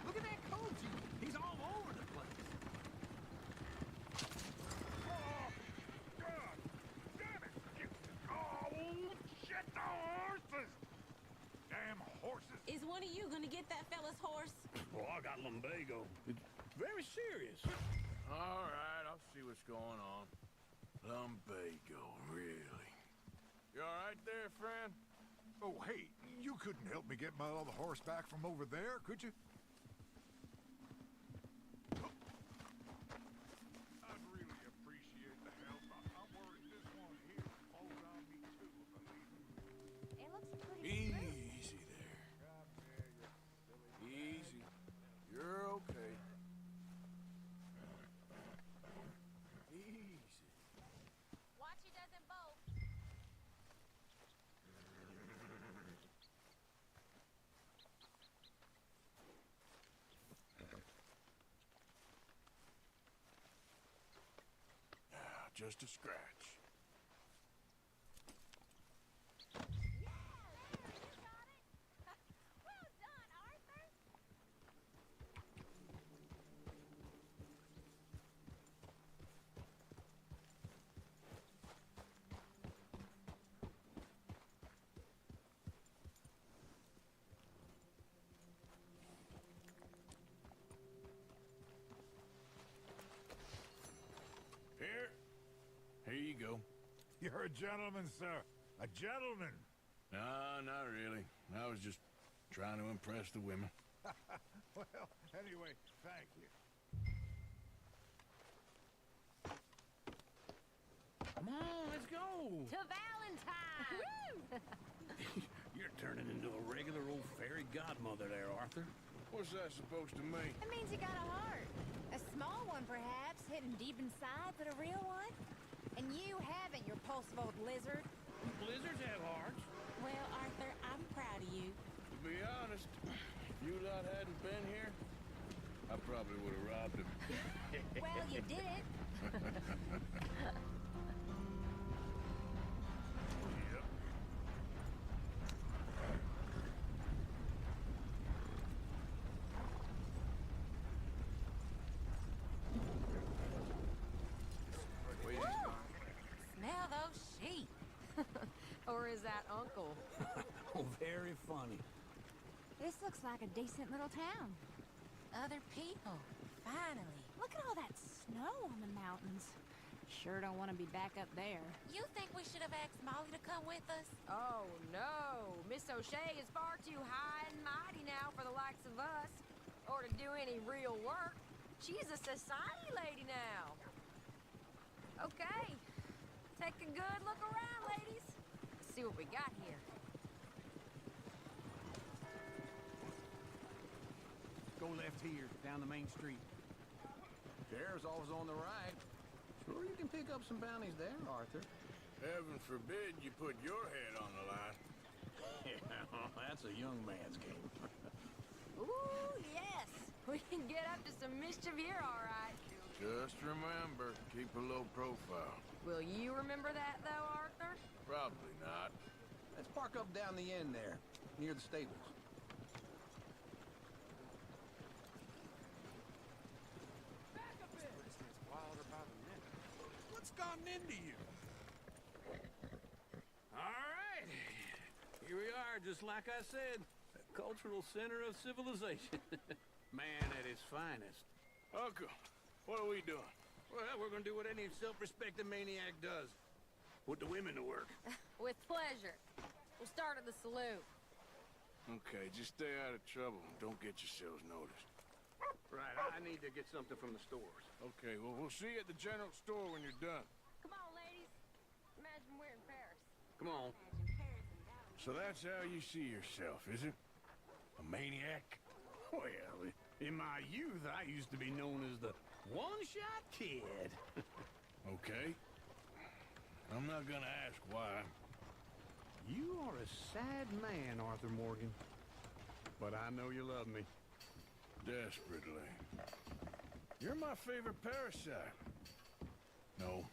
Speaker 16: Look at that coach. He's all over the place.
Speaker 6: God damn it! Oh, shit, the horses! Damn horses!
Speaker 9: Is one of you going to get that fella's horse?
Speaker 16: Oh, I got lumbago. It's very serious.
Speaker 11: All right, I'll see what's going on. Lumbago, really? You all right there, friend?
Speaker 6: Oh, hey, you couldn't help me get my other horse back from over there, could you? I'd really appreciate the help. I'm worried this one here falls on me too if I leave him.
Speaker 8: It looks pretty
Speaker 11: Easy there. Easy. You're okay. Easy.
Speaker 8: Watch he doesn't bolt.
Speaker 11: Just a scratch.
Speaker 8: Well done, Arthur.
Speaker 11: Here you go.
Speaker 6: You're a gentleman, sir. A gentleman.
Speaker 11: No, not really. I was just trying to impress the women.
Speaker 6: Well, anyway, thank you.
Speaker 16: Come on, let's go.
Speaker 8: To Valentine.
Speaker 16: You're turning into a regular old fairy godmother there, Arthur.
Speaker 11: What's that supposed to mean?
Speaker 15: It means you got a heart. A small one, perhaps, hidden deep inside, but a real one. And you haven't, you repulsive old lizard.
Speaker 16: Blizzards have hearts.
Speaker 9: Well, Arthur, I'm proud of you.
Speaker 11: To be honest, if you lot hadn't been here, I probably would have robbed him.
Speaker 15: Well, you did it.
Speaker 11: Yep.
Speaker 3: Smell those sheep. Or is that Uncle?
Speaker 16: Oh, very funny.
Speaker 15: This looks like a decent little town.
Speaker 9: Other people. Finally.
Speaker 15: Look at all that snow on the mountains. Sure don't want to be back up there.
Speaker 8: You think we
Speaker 9: we should have asked Molly to come with us?
Speaker 8: Oh, no. Miss O'Shea is far too high and mighty now for the likes of us. Or to do any real work. She's a society lady now. Okay. Take a good look around, ladies. Let's see what we got here.
Speaker 12: Go left here, down the main street. Sheriff's always on the right. Sure you can pick up some bounties there, Arthur.
Speaker 11: Heaven forbid you put your head on the line.
Speaker 12: Yeah, that's a young man's game.
Speaker 8: Ooh, yes. We can get up to some mischief here, all right.
Speaker 11: Just remember, keep a low profile.
Speaker 8: Will you remember that, though, Arthur?
Speaker 11: Probably not.
Speaker 12: Let's park up down the end there, near the stables.
Speaker 4: What's gotten into you? All right. Here we are, just like I said. The cultural center of civilization. Man at his finest.
Speaker 11: Uncle, what are we doing?
Speaker 4: Well, we're gonna do what any self-respecting maniac does. Put the women to work.
Speaker 8: With pleasure. We'll start at the saloon.
Speaker 11: Okay, just stay out of trouble. Don't get yourselves noticed.
Speaker 4: Right, I need to get something from the stores.
Speaker 11: Okay, well, we'll see you at the general store when you're done.
Speaker 8: Come on, ladies. Imagine we're in Paris.
Speaker 4: Come on.
Speaker 11: So that's how you see yourself, is it? A maniac?
Speaker 12: Well, in my youth, I used to be known as the one-shot kid.
Speaker 11: Okay. I'm not gonna ask why.
Speaker 12: You are a sad man, Arthur Morgan. But I know you love me.
Speaker 11: Desperately. You're my favorite parasite. No.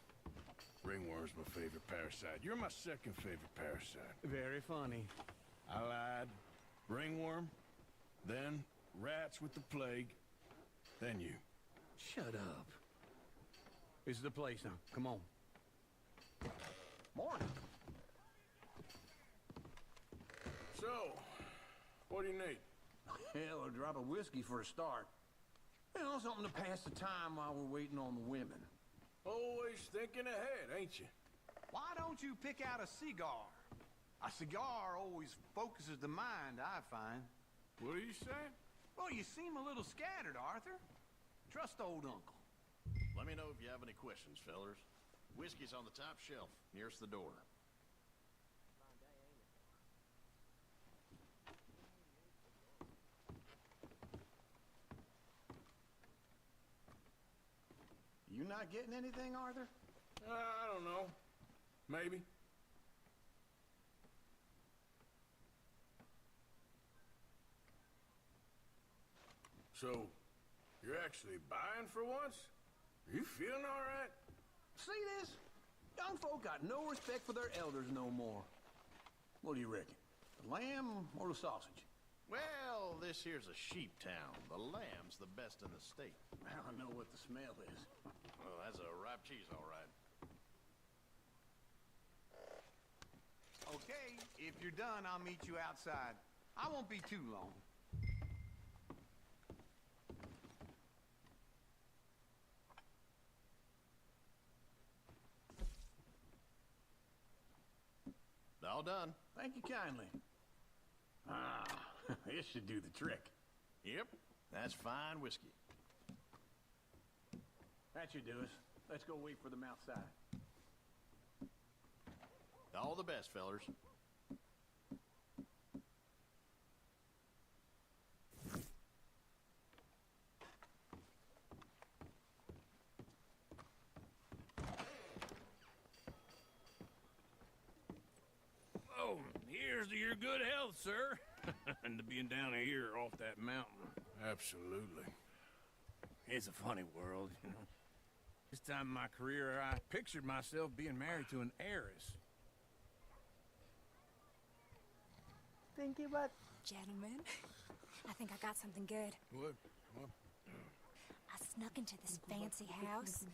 Speaker 11: Ringworm's my favorite parasite. You're my second favorite parasite.
Speaker 12: Very funny.
Speaker 11: I lied. Ringworm, then rats with the plague, then you.
Speaker 12: Shut up. This is the place now. Come on. Morning.
Speaker 11: So, what do you need?
Speaker 12: Hell, a drop of whiskey for a start. You know, something to pass the time while we're waiting on the women.
Speaker 11: Always thinking ahead, ain't you?
Speaker 17: Why don't you pick out a cigar? A cigar always focuses the mind, I find.
Speaker 11: What are you saying?
Speaker 17: Well, you seem a little scattered, Arthur. Trust old Uncle.
Speaker 18: Let me know if you have any questions, fellers. Whiskey's on the top shelf, nearest the door.
Speaker 12: You not getting anything, Arthur?
Speaker 11: I don't know. Maybe. So, you're actually buying for once? Are you feeling all right?
Speaker 12: See this? Young folk got no respect for their elders no more. What do you reckon? The lamb or the sausage?
Speaker 18: Well, this here's a sheep town. The lamb's the best in the state.
Speaker 12: I don't know what the smell is.
Speaker 18: Well, that's a ripe cheese, all right.
Speaker 17: Okay, if you're done, I'll meet you outside. I won't be too long.
Speaker 18: All done.
Speaker 12: Thank you kindly. Ah, this should do the trick.
Speaker 18: Yep, that's fine whiskey.
Speaker 12: That should do us. Let's go wait for them outside.
Speaker 18: All the best, fellers.
Speaker 4: Oh, here's to your good health, sir. And to being down here off that mountain.
Speaker 11: Absolutely.
Speaker 4: It's a funny world, you know. This time in my career, I pictured myself being married to an heiress.
Speaker 1: Thank you, but...
Speaker 15: Gentlemen, I think I got something good.
Speaker 11: What?
Speaker 15: I snuck into this fancy house.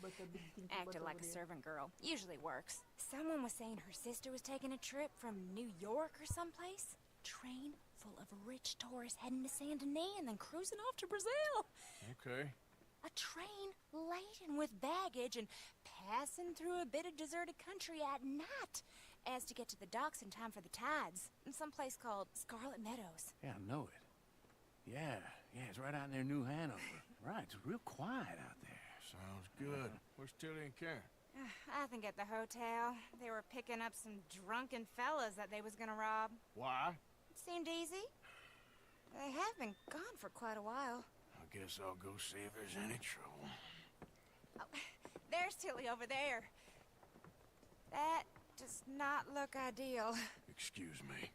Speaker 15: Acted like a servant girl. Usually works. Someone was saying her sister was taking a trip from New York or someplace. Train full of rich tourists heading to Saint Denis and then cruising off to Brazil.
Speaker 11: Okay.
Speaker 15: A train laden with baggage and passing through a bit of deserted country at night as to get to the docks in time for the tides in some place called Scarlet Meadows.
Speaker 11: Yeah, I know it. Yeah, it's right out near New Hanover. Right, it's real quiet out there.
Speaker 5: Sounds good. Where's Tilly and Karen?
Speaker 15: I think at the hotel. They were picking up some drunken fellas that they was gonna rob.
Speaker 5: Why?
Speaker 15: It seemed easy. They have been gone for quite a while.
Speaker 11: I guess I'll go see if there's any trouble.
Speaker 15: Oh, there's Tilly over there. That does not look ideal.
Speaker 11: Excuse me.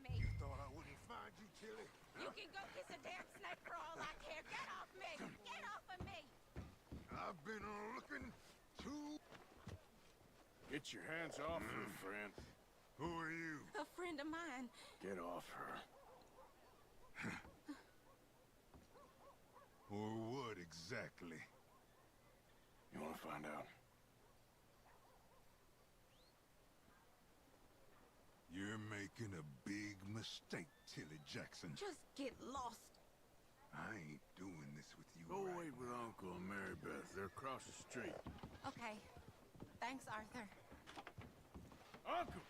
Speaker 15: Me.
Speaker 6: Thought I wouldn't find you, Tilly.
Speaker 9: You can go kiss a damn snake for all I care. Get off me! Get off of me!
Speaker 6: I've been looking too...
Speaker 11: Get your hands off her, friend.
Speaker 6: Who are you?
Speaker 9: A friend of mine.
Speaker 11: Get off her.
Speaker 6: Or what exactly?
Speaker 11: You want to find out?
Speaker 6: You're making a big mistake, Tilly Jackson.
Speaker 9: Just get lost.
Speaker 6: I ain't doing this with you.
Speaker 11: Go
Speaker 6: right
Speaker 11: wait with Uncle and Mary Beth. They're across the street.
Speaker 9: Okay. Thanks, Arthur.
Speaker 11: Uncle!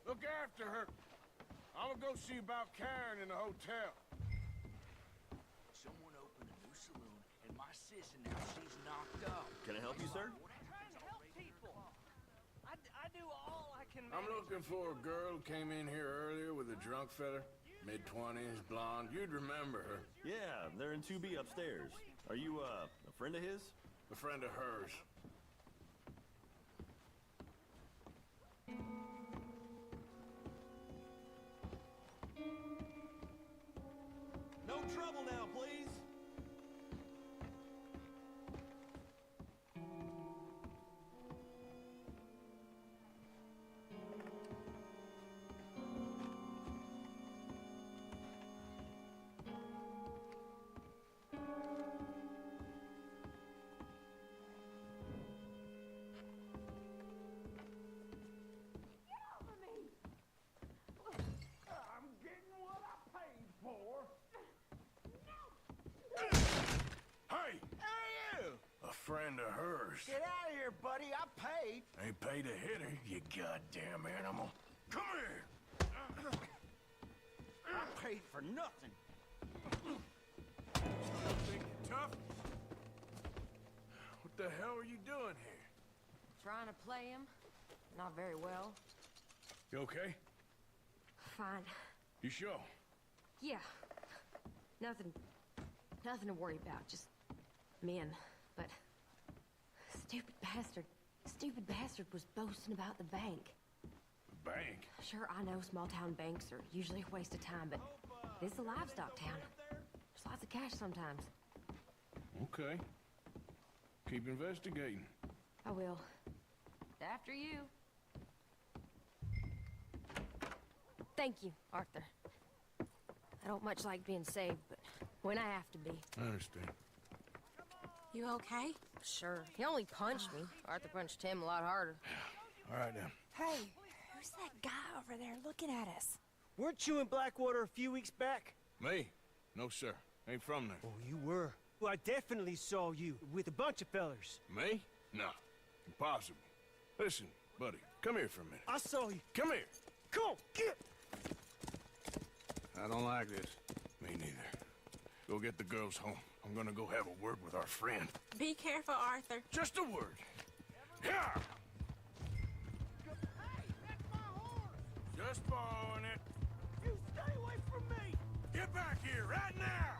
Speaker 11: Look after her. I'm gonna go see about Karen in the hotel.
Speaker 12: Someone opened a new saloon, and my sis, and now she's knocked up.
Speaker 18: Can I help you, sir?
Speaker 10: Trying to help people. I do all I can
Speaker 11: I'm
Speaker 10: manage.
Speaker 11: looking for a girl who came in here earlier with a drunk fella. Mid-20s, blonde. You'd remember her.
Speaker 18: Yeah, they're in 2B upstairs. Are you, a friend of his?
Speaker 11: A friend of hers.
Speaker 18: No trouble now, please.
Speaker 4: I'm getting what I paid for.
Speaker 11: Hey!
Speaker 7: Hey, you!
Speaker 11: A friend of hers.
Speaker 7: Get out of here, buddy. I paid.
Speaker 11: Ain't paid to hit her, you goddamn animal. Come here!
Speaker 7: I paid for nothing.
Speaker 11: Think you're tough? What the hell are you doing here?
Speaker 19: Trying to play him. Not very well.
Speaker 11: You okay?
Speaker 19: Fine.
Speaker 11: You sure?
Speaker 19: Yeah. Nothing to worry about. Just men. But stupid bastard was boasting about the bank.
Speaker 11: The bank?
Speaker 19: Sure, I know small town banks are usually a waste of time, but this is a livestock town. There's lots of cash sometimes.
Speaker 11: Okay. Keep investigating.
Speaker 19: I will. After you. Thank you, Arthur. I don't much like being saved, but when I have to be.
Speaker 11: I understand.
Speaker 19: You okay? Sure. He only punched me. Arthur punched him a lot harder.
Speaker 11: All right, then.
Speaker 3: Hey, who's that guy over there looking at us?
Speaker 10: Weren't you in Blackwater a few weeks back?
Speaker 11: Me? No, sir. Ain't from there.
Speaker 10: Oh, you were. Well, I definitely saw you with a bunch of fellers.
Speaker 11: Me? No. Impossible. Listen, buddy, come here for a minute.
Speaker 10: I saw you.
Speaker 11: Come here.
Speaker 10: Come on, get!
Speaker 11: I don't like this. Me neither. Go get the girls home. I'm gonna go have a word with our friend.
Speaker 9: Be careful, Arthur.
Speaker 11: Just a word. Yeah!
Speaker 4: Hey, that's my horse!
Speaker 11: Just borrowing it.
Speaker 4: You stay away from me!
Speaker 11: Get back here right now!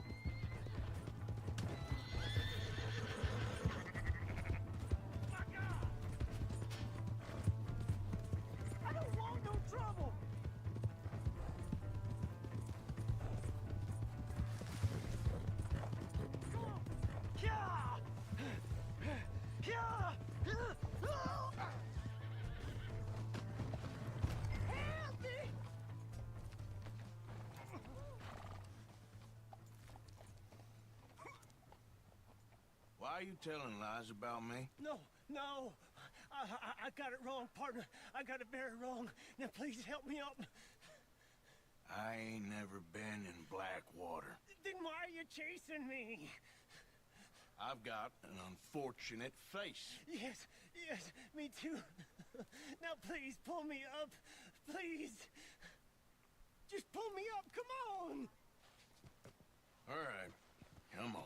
Speaker 4: I don't want no trouble! Come on! Yeah! Yeah! Help me!
Speaker 11: Why are you telling lies about me?
Speaker 10: No. I got it wrong, partner. I got it very wrong. Now, please help me up.
Speaker 11: I ain't never been in Blackwater.
Speaker 10: Then why are you chasing me?
Speaker 13: I've got an unfortunate face.
Speaker 10: Yes, me too. Now please pull me up. Please. Just pull me up, come on.
Speaker 13: All right, come on.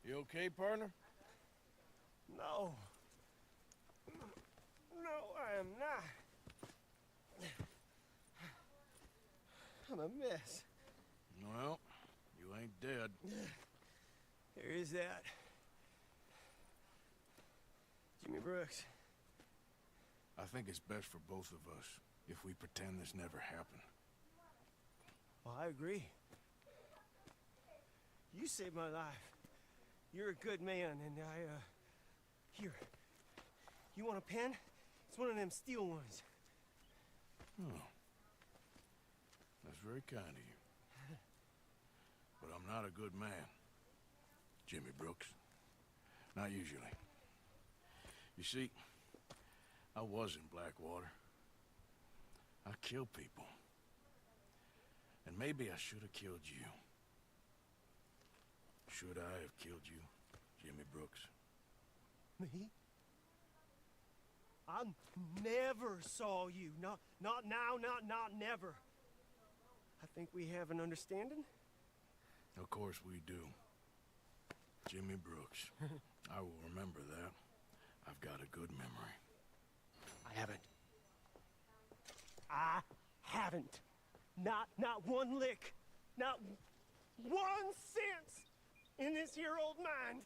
Speaker 11: You okay, partner?
Speaker 10: No. No, I am not. I'm a mess.
Speaker 11: Well, you ain't dead.
Speaker 10: There is that. Jimmy Brooks.
Speaker 11: I think it's best for both of us if we pretend this never happened.
Speaker 10: Well, I agree. You saved my life. You're a good man, and here. You want a pen? It's one of them steel ones.
Speaker 11: Oh. That's very kind of you. But I'm not a good man, Jimmy Brooks. Not usually. You see, I was in Blackwater. I killed people. And maybe I should have killed you. Should I have killed you, Jimmy Brooks?
Speaker 10: Me? I never saw you. Not now, not never. I think we have an understanding?
Speaker 11: Of course we do. Jimmy Brooks. I will remember that. I've got a good memory.
Speaker 10: I haven't. Not one lick. Not 1 cent in this here old mind.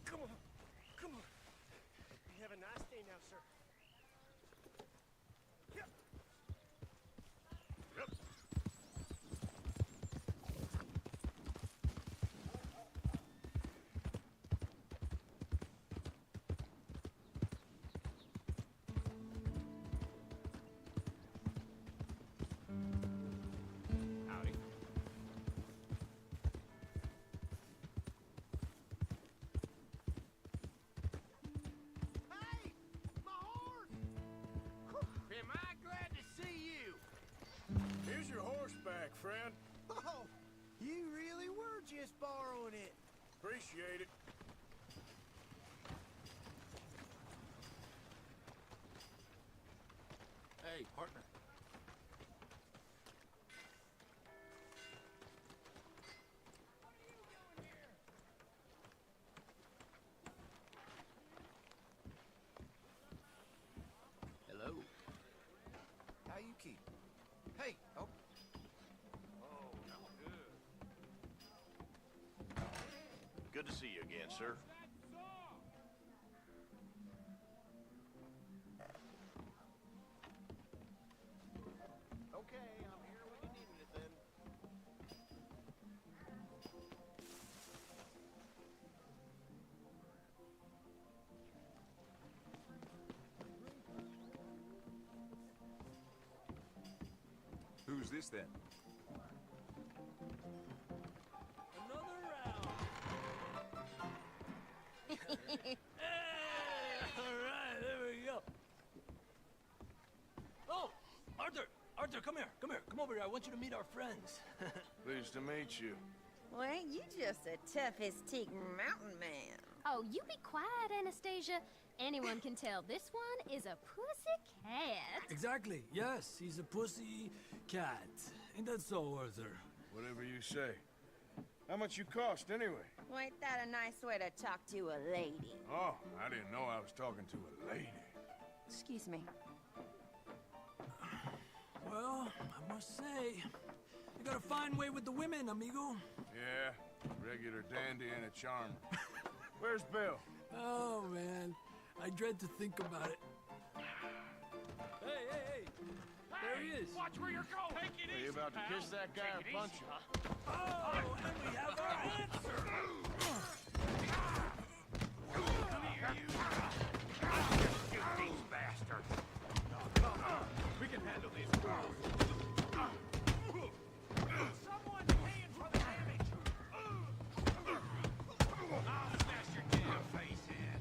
Speaker 10: Come on. You have a nice day now, sir. Yep.
Speaker 4: Howdy.
Speaker 10: Hey! My horse!
Speaker 13: Am I glad to see you?
Speaker 11: Here's your horseback, friend.
Speaker 10: Oh, you really were just borrowing it.
Speaker 11: Appreciate it.
Speaker 18: Hey, partner. Hello.
Speaker 7: How you keep? Hey, oh.
Speaker 18: Good to see you again, sir. Okay, I'm here when you need me then.
Speaker 17: Who's this then?
Speaker 10: Another round. Hey! All right, there we go.
Speaker 4: Oh, Arthur, come here. Come over here. I want you to meet our friends.
Speaker 11: Pleased to meet you.
Speaker 9: Well, ain't you just a tough as teak mountain man?
Speaker 19: Oh, you be quiet, Anastasia. Anyone can tell this one is a pussy cat.
Speaker 10: Exactly. Yes, he's a pussy cat. Ain't that so, Arthur?
Speaker 11: Whatever you say. How much you cost, anyway?
Speaker 9: Well, ain't that a nice way to talk to a lady?
Speaker 11: Oh, I didn't know I was talking to a lady.
Speaker 9: Excuse me.
Speaker 10: Well, I must say, you got a fine way with the women, amigo.
Speaker 11: Yeah, regular dandy and a charmer. Where's Bill?
Speaker 10: Oh, man. I dread to think about it. Hey! There he is.
Speaker 4: Watch where you're going. Take it
Speaker 11: Are
Speaker 4: easy,
Speaker 11: you about to
Speaker 4: pal.
Speaker 11: kiss that guy or
Speaker 4: Take it
Speaker 11: punch
Speaker 4: easy,
Speaker 11: him?
Speaker 4: huh?
Speaker 10: Oh, and we have our answer.
Speaker 4: Come here, you. I'll just shoot these bastards. Come on. We can handle these.
Speaker 10: Someone's paying for the damage.
Speaker 4: I'll smash your damn face in.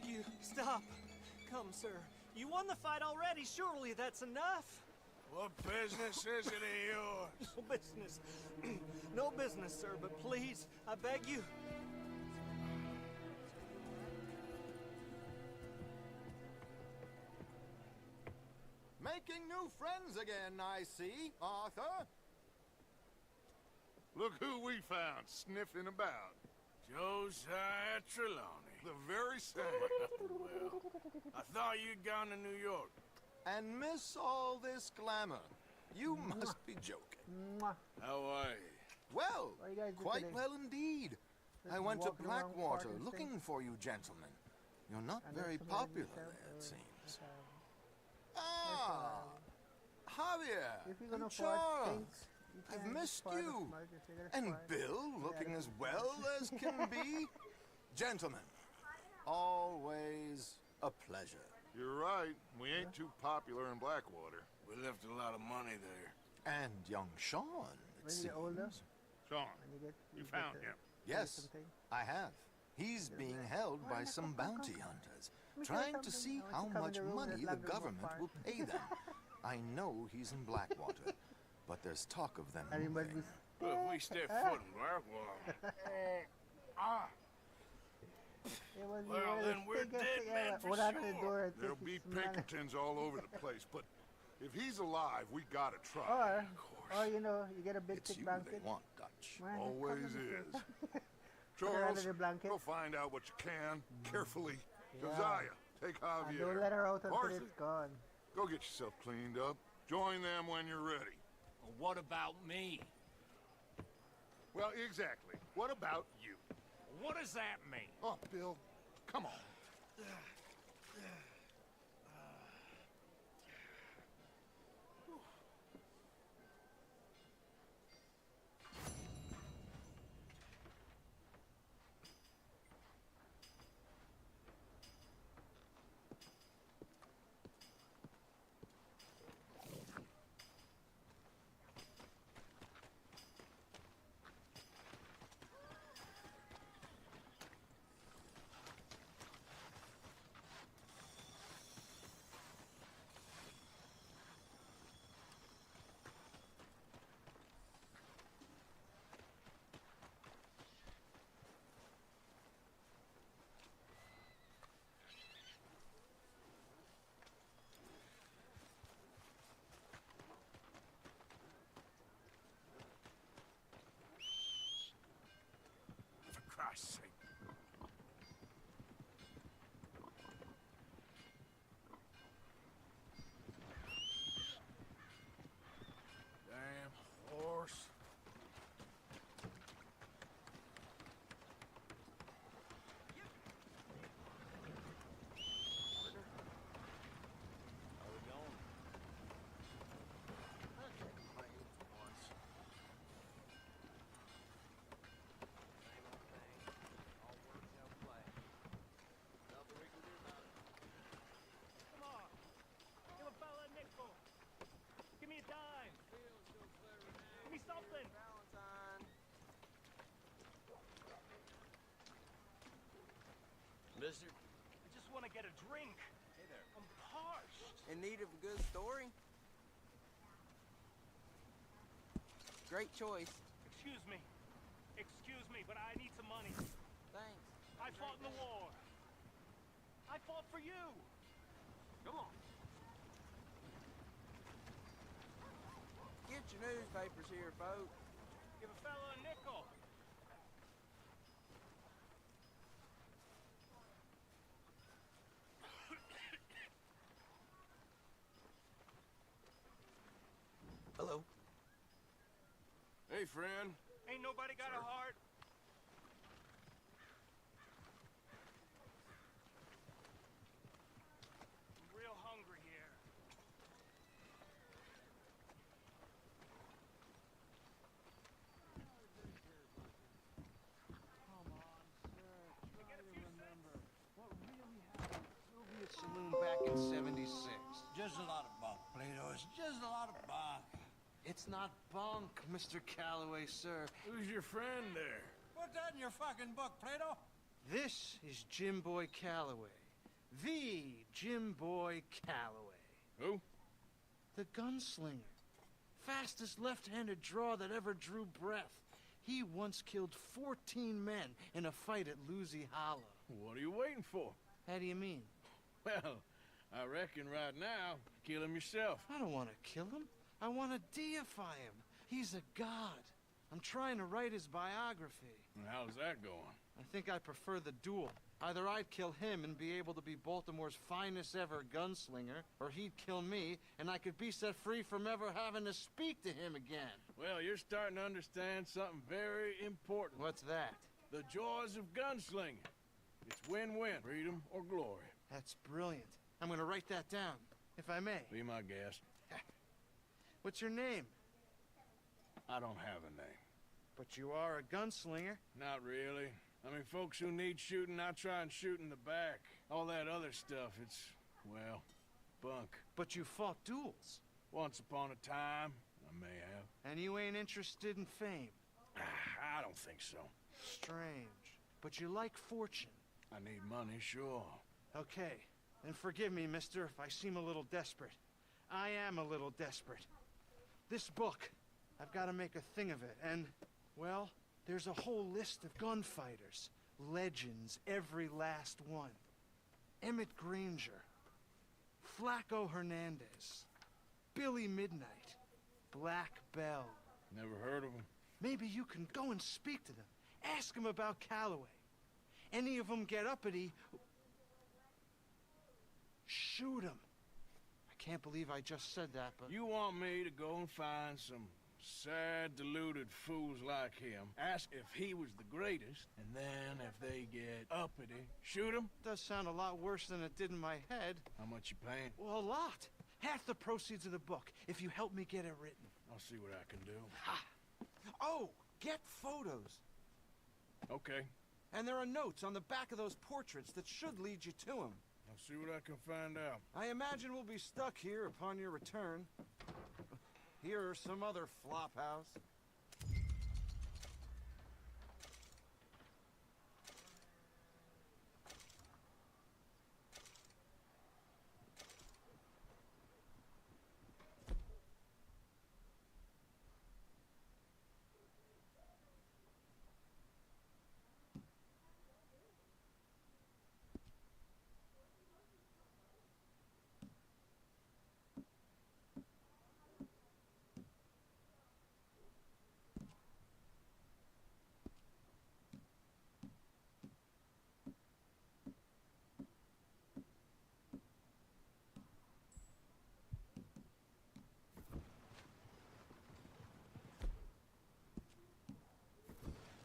Speaker 10: beg you, stop. Come, sir. You won the fight already. Surely that's enough.
Speaker 11: What business is it of yours?
Speaker 10: No business. No business, sir, but please, I beg you.
Speaker 20: Making new friends again, I see, Arthur.
Speaker 6: Look who we found sniffing about.
Speaker 11: Josiah Trelawney.
Speaker 6: The very same.
Speaker 11: Well, I thought you'd gone to New York.
Speaker 20: And miss all this glamour. You must be joking.
Speaker 1: Mwah.
Speaker 11: How are you?
Speaker 20: Well,
Speaker 1: What are you guys doing
Speaker 20: quite
Speaker 1: today?
Speaker 20: well indeed.
Speaker 1: Just
Speaker 20: I went to
Speaker 1: walking around
Speaker 20: Blackwater
Speaker 1: parking
Speaker 20: looking
Speaker 1: thing?
Speaker 20: for you gentlemen. You're not
Speaker 1: And
Speaker 20: very
Speaker 1: that's somebody
Speaker 20: popular
Speaker 1: yourself,
Speaker 20: there, it
Speaker 1: or
Speaker 20: seems.
Speaker 1: like,
Speaker 20: Ah, Javier
Speaker 1: if you're
Speaker 20: and
Speaker 1: gonna fart
Speaker 20: Charles.
Speaker 1: things, you
Speaker 20: I've
Speaker 1: can
Speaker 20: missed
Speaker 1: fart or
Speaker 20: you.
Speaker 1: smoke if you're gonna
Speaker 20: And
Speaker 1: fart.
Speaker 20: Bill, looking as well as can be. Gentlemen, always a pleasure.
Speaker 6: You're right. We ain't too popular in Blackwater.
Speaker 11: We left a lot of money there.
Speaker 20: And young Sean, it
Speaker 1: When you get older,
Speaker 20: seems.
Speaker 6: Sean,
Speaker 1: when you get
Speaker 6: you
Speaker 1: get
Speaker 6: found
Speaker 1: to
Speaker 6: him.
Speaker 1: say
Speaker 20: Yes,
Speaker 1: something.
Speaker 20: I have. He's being held by some bounty hunters, trying to see how much money the government will pay them. I know he's in Blackwater, but there's talk of them
Speaker 1: And he must
Speaker 20: moving.
Speaker 1: be
Speaker 11: Well, if we step foot in Blackwater.
Speaker 1: It was
Speaker 11: Well,
Speaker 1: one of
Speaker 11: then
Speaker 1: the
Speaker 11: we're
Speaker 1: biggest
Speaker 11: dead
Speaker 1: thing
Speaker 11: men
Speaker 1: ever.
Speaker 11: for
Speaker 1: Went out the
Speaker 11: sure.
Speaker 1: door and
Speaker 6: There'll
Speaker 1: took
Speaker 6: be
Speaker 1: his money.
Speaker 6: Pinkertons all over the place, but if he's alive, we gotta try.
Speaker 1: Or you know, you get a big
Speaker 20: It's
Speaker 1: thick
Speaker 20: you
Speaker 1: blanket.
Speaker 20: they want, Dutch.
Speaker 1: Man, just
Speaker 6: Always
Speaker 1: cover the
Speaker 6: is.
Speaker 1: thing. Put it under
Speaker 6: Charles,
Speaker 1: the blanket.
Speaker 6: go find out what you can, carefully.
Speaker 1: Yeah.
Speaker 6: Josiah, take
Speaker 1: And
Speaker 6: Javier.
Speaker 1: don't let her out until
Speaker 6: Marcy,
Speaker 1: it's gone.
Speaker 6: go get yourself cleaned up. Join them when you're ready.
Speaker 4: Well, what about me?
Speaker 6: Well, exactly. What about you?
Speaker 4: What does that mean?
Speaker 6: Oh, Bill, come on.
Speaker 11: For Christ's sake. Damn horse.
Speaker 4: Come on. Give a fella a nickel. Give me a dime. Give me something.
Speaker 21: Mister,
Speaker 4: I just want to get a drink.
Speaker 21: Hey there.
Speaker 4: I'm parched.
Speaker 21: In need of a good story? Great choice.
Speaker 4: Excuse me. Excuse me, but I need some money.
Speaker 21: Thanks.
Speaker 4: I fought in the war. I fought for you. Come on.
Speaker 21: Get your newspapers here, folks.
Speaker 4: Give a fella a nickel.
Speaker 21: Hello.
Speaker 11: Hey, friend.
Speaker 4: Ain't nobody got a heart. I'm real hungry here.
Speaker 17: Come on, sir. Try to remember what really happened at Soviet Saloon back in '76.
Speaker 7: Just a lot of bunk, Plato. It's just a lot of bunk.
Speaker 17: It's not bunk, Mr. Calloway, sir.
Speaker 11: Who's your friend there?
Speaker 7: Put that in your fucking book, Plato.
Speaker 17: This is Jim Boy Calloway.
Speaker 14: The Jim Boy Calloway.
Speaker 11: Who?
Speaker 14: The gunslinger. Fastest left-handed draw that ever drew breath. He once killed 14 men in a fight at Lucy Hollow.
Speaker 11: What are you waiting for?
Speaker 14: How do you mean?
Speaker 11: Well, I reckon right now, kill him yourself.
Speaker 14: I don't want to kill him. I want to deify him. He's a god. I'm trying to write his biography.
Speaker 11: And how's that going?
Speaker 14: I think I prefer the duel. Either I'd kill him and be able to be Baltimore's finest ever gunslinger, or he'd kill me, and I could be set free from ever having to speak to him again.
Speaker 11: Well, you're starting to understand something very important.
Speaker 14: What's that?
Speaker 11: The joys of gunslinging. It's win-win, freedom or glory.
Speaker 14: That's brilliant. I'm gonna write that down, if I may.
Speaker 11: Be my guest.
Speaker 14: What's your name?
Speaker 11: I don't have a name.
Speaker 14: But you are a gunslinger.
Speaker 11: Not really. I mean, folks who need shooting, I try and shoot in the back. All that other stuff, it's, well, bunk.
Speaker 14: But you fought duels.
Speaker 11: Once upon a time, I may have.
Speaker 14: And you ain't interested in fame.
Speaker 11: I don't think so.
Speaker 14: Strange. But you like fortune.
Speaker 11: I need money, sure.
Speaker 14: Okay. Then forgive me, mister, if I seem a little desperate. I am a little desperate. This book, I've got to make a thing of it, and, well, there's a whole list of gunfighters. Legends, every last one. Emmett Granger. Flaco Hernandez. Billy Midnight. Black Bell.
Speaker 11: Never heard of them.
Speaker 14: Maybe you can go and speak to them. Ask them about Calloway. Any of them get uppity, shoot them. I can't believe I just said that, but...
Speaker 11: You want me to go and find some sad, deluded fools like him, ask if he was the greatest, and then if they get uppity, shoot him?
Speaker 14: Does sound a lot worse than it did in my head.
Speaker 11: How much you paying?
Speaker 14: Well, a lot. Half the proceeds of the book, if you help me get it written.
Speaker 11: I'll see what I can do.
Speaker 14: Ha! Oh, get photos.
Speaker 11: Okay.
Speaker 14: And there are notes on the back of those portraits that should lead you to him.
Speaker 11: I'll see what I can find out.
Speaker 14: I imagine we'll be stuck here upon your return. Here or some other flop house.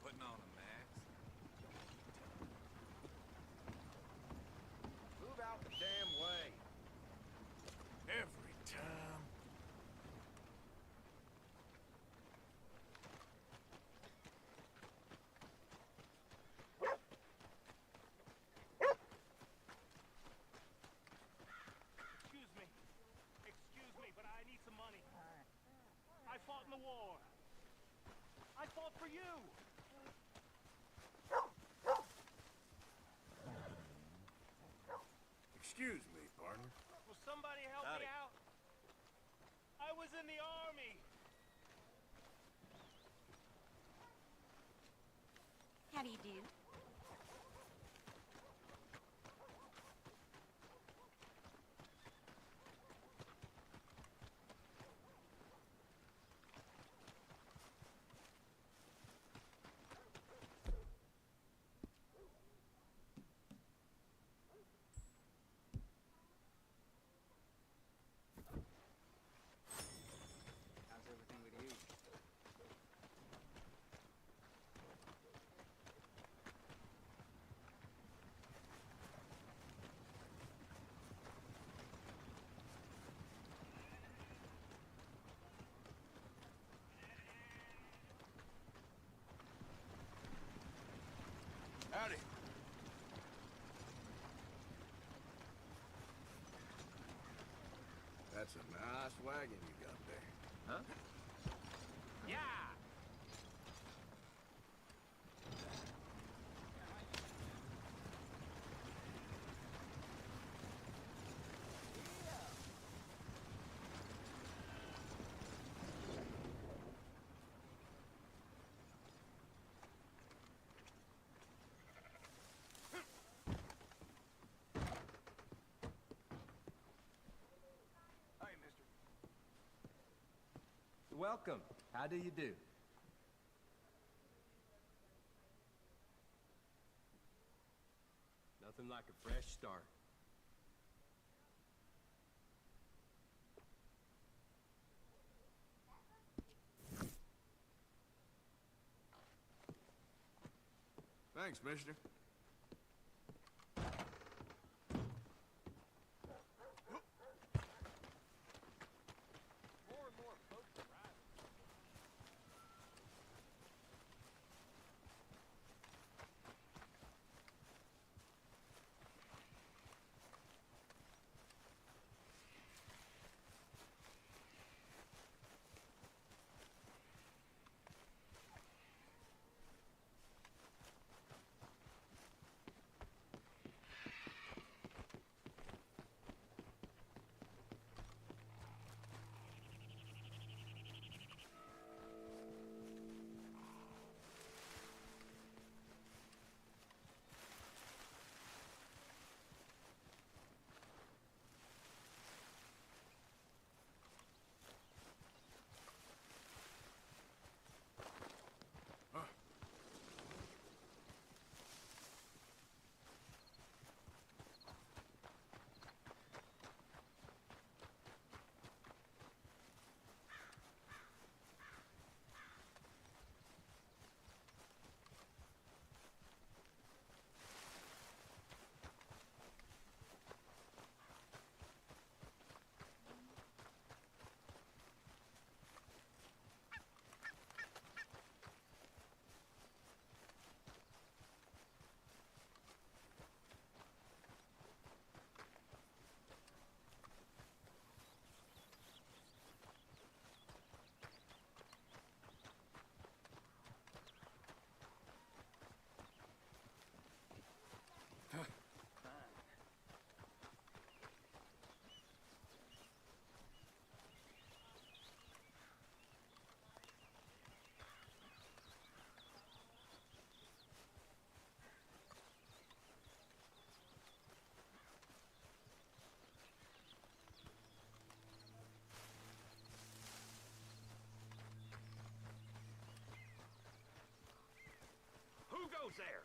Speaker 12: Putting on a mask.
Speaker 18: Move out the damn way.
Speaker 11: Every time.
Speaker 4: Excuse me, but I need some money. I fought in the war. I fought for you.
Speaker 11: Excuse me, partner.
Speaker 4: Will somebody help me out? I was in the army.
Speaker 9: How do you do?
Speaker 21: How's everything with you?
Speaker 11: Howdy. That's a nice wagon you got there.
Speaker 21: Huh?
Speaker 4: Yeah.
Speaker 2: Welcome. How do you do? Nothing like a fresh start.
Speaker 11: Thanks, mister.
Speaker 4: Who goes there?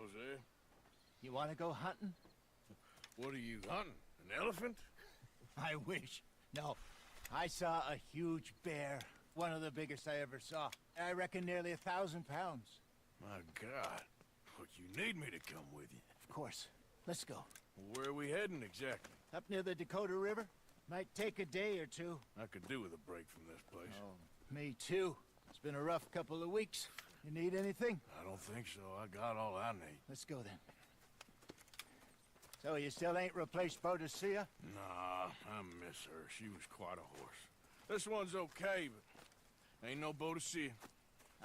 Speaker 11: Jose,
Speaker 7: You want to go hunting?
Speaker 11: what are you hunting? An elephant?
Speaker 7: I wish. No. I saw a huge bear. One of the biggest I ever saw. I reckon nearly 1,000 pounds.
Speaker 11: My God. Look, you need me to come with you.
Speaker 7: Of course. Let's go.
Speaker 11: Where are we heading exactly?
Speaker 7: Up near the Dakota River. Might take a day or two.
Speaker 11: I could do with a break from this place.
Speaker 7: Oh, me too. It's been a rough couple of weeks. You need anything?
Speaker 11: I don't think so. I got all I need.
Speaker 7: Let's go then. So you still ain't replaced Boadicea?
Speaker 11: Nah, I miss her. She was quite a horse. This one's okay, but ain't no Boadicea.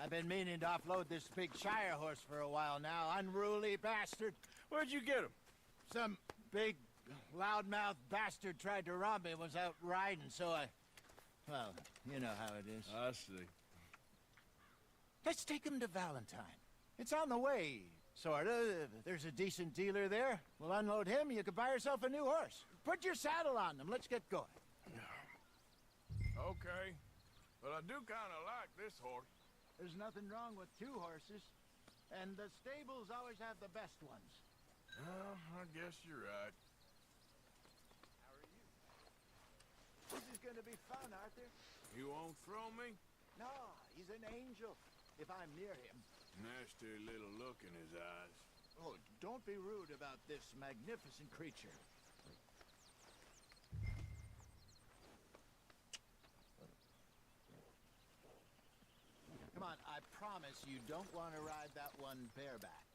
Speaker 7: I've been meaning to offload this big Shire horse for a while now. Unruly bastard.
Speaker 11: Where'd you get him?
Speaker 7: Some big, loudmouth bastard tried to rob me and was out riding, so I... Well, you know how it is.
Speaker 11: I see.
Speaker 7: Let's take him to Valentine. It's on the way, sorta. If there's a decent dealer there, we'll unload him, you can buy yourself a new horse. Put your saddle on them, let's get going.
Speaker 11: Okay, but I do kind of like this horse.
Speaker 7: There's nothing wrong with two horses, and the stables always have the best ones.
Speaker 11: Well, I guess you're right.
Speaker 7: How are you? This is gonna be fun, Arthur.
Speaker 11: You won't throw me?
Speaker 7: No, he's an angel, if I'm near him.
Speaker 11: Nasty little look in his eyes.
Speaker 7: Oh, don't be rude about this magnificent creature. Come on, I promise you don't want to ride that one bareback.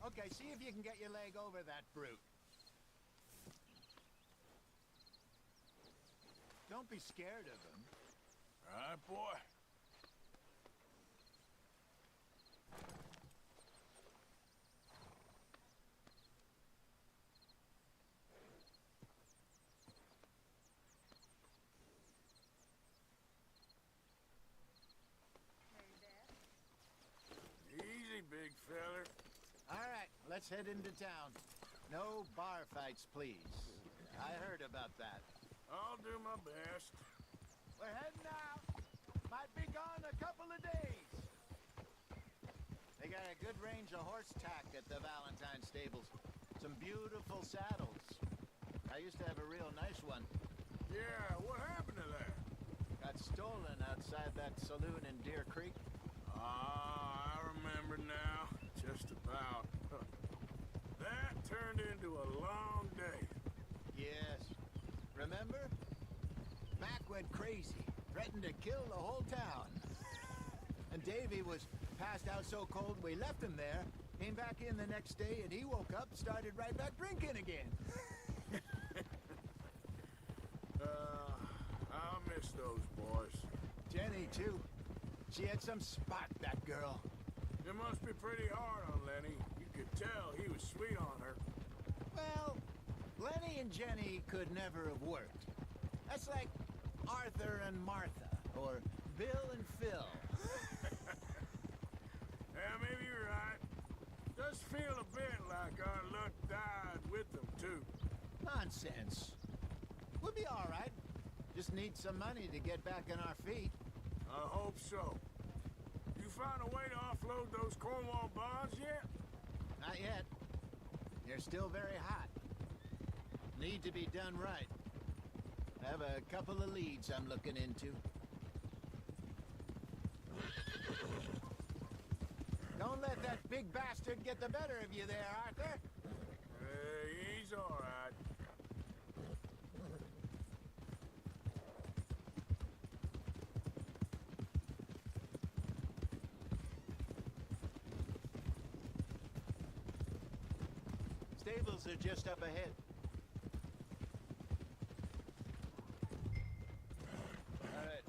Speaker 7: Okay, see if you can get your leg over that brute. Don't be scared of him.
Speaker 11: All right, boy. Easy, big feller.
Speaker 7: All right, let's head into town. No bar fights, please. I heard about that.
Speaker 11: I'll do my best.
Speaker 7: We're heading out. Might be gone a couple of days. They got a good range of horse tack at the Valentine stables. Some beautiful saddles. I used to have a real nice one.
Speaker 11: Yeah, what happened to that?
Speaker 7: Got stolen outside that saloon in Deer Creek.
Speaker 11: Ah, I remember now. Just about. That turned into a long day.
Speaker 7: Yes. Remember? Mac went crazy. Threatened to kill the whole town. And Davy was passed out so cold we left him there. Came back in the next day and he woke up, started right back drinking again.
Speaker 11: I'll miss those boys.
Speaker 7: Jenny, too. She had some spot, that girl.
Speaker 11: It must be pretty hard on Lenny. You could tell he was sweet on her.
Speaker 7: Well, Lenny and Jenny could never have worked. That's like Arthur and Martha, or Bill and Phil.
Speaker 11: Yeah, maybe you're right. Does feel a bit like our luck died with them, too.
Speaker 7: Nonsense. We'll be all right. Just need some money to get back on our feet.
Speaker 11: I hope so. You found a way to offload those Cornwall bonds yet?
Speaker 7: Not yet. They're still very hot. Need to be done right. I have a couple of leads I'm looking into. Don't let that big bastard get the better of you there, Arthur.
Speaker 11: He's all right.
Speaker 7: Stables are just up ahead. All right.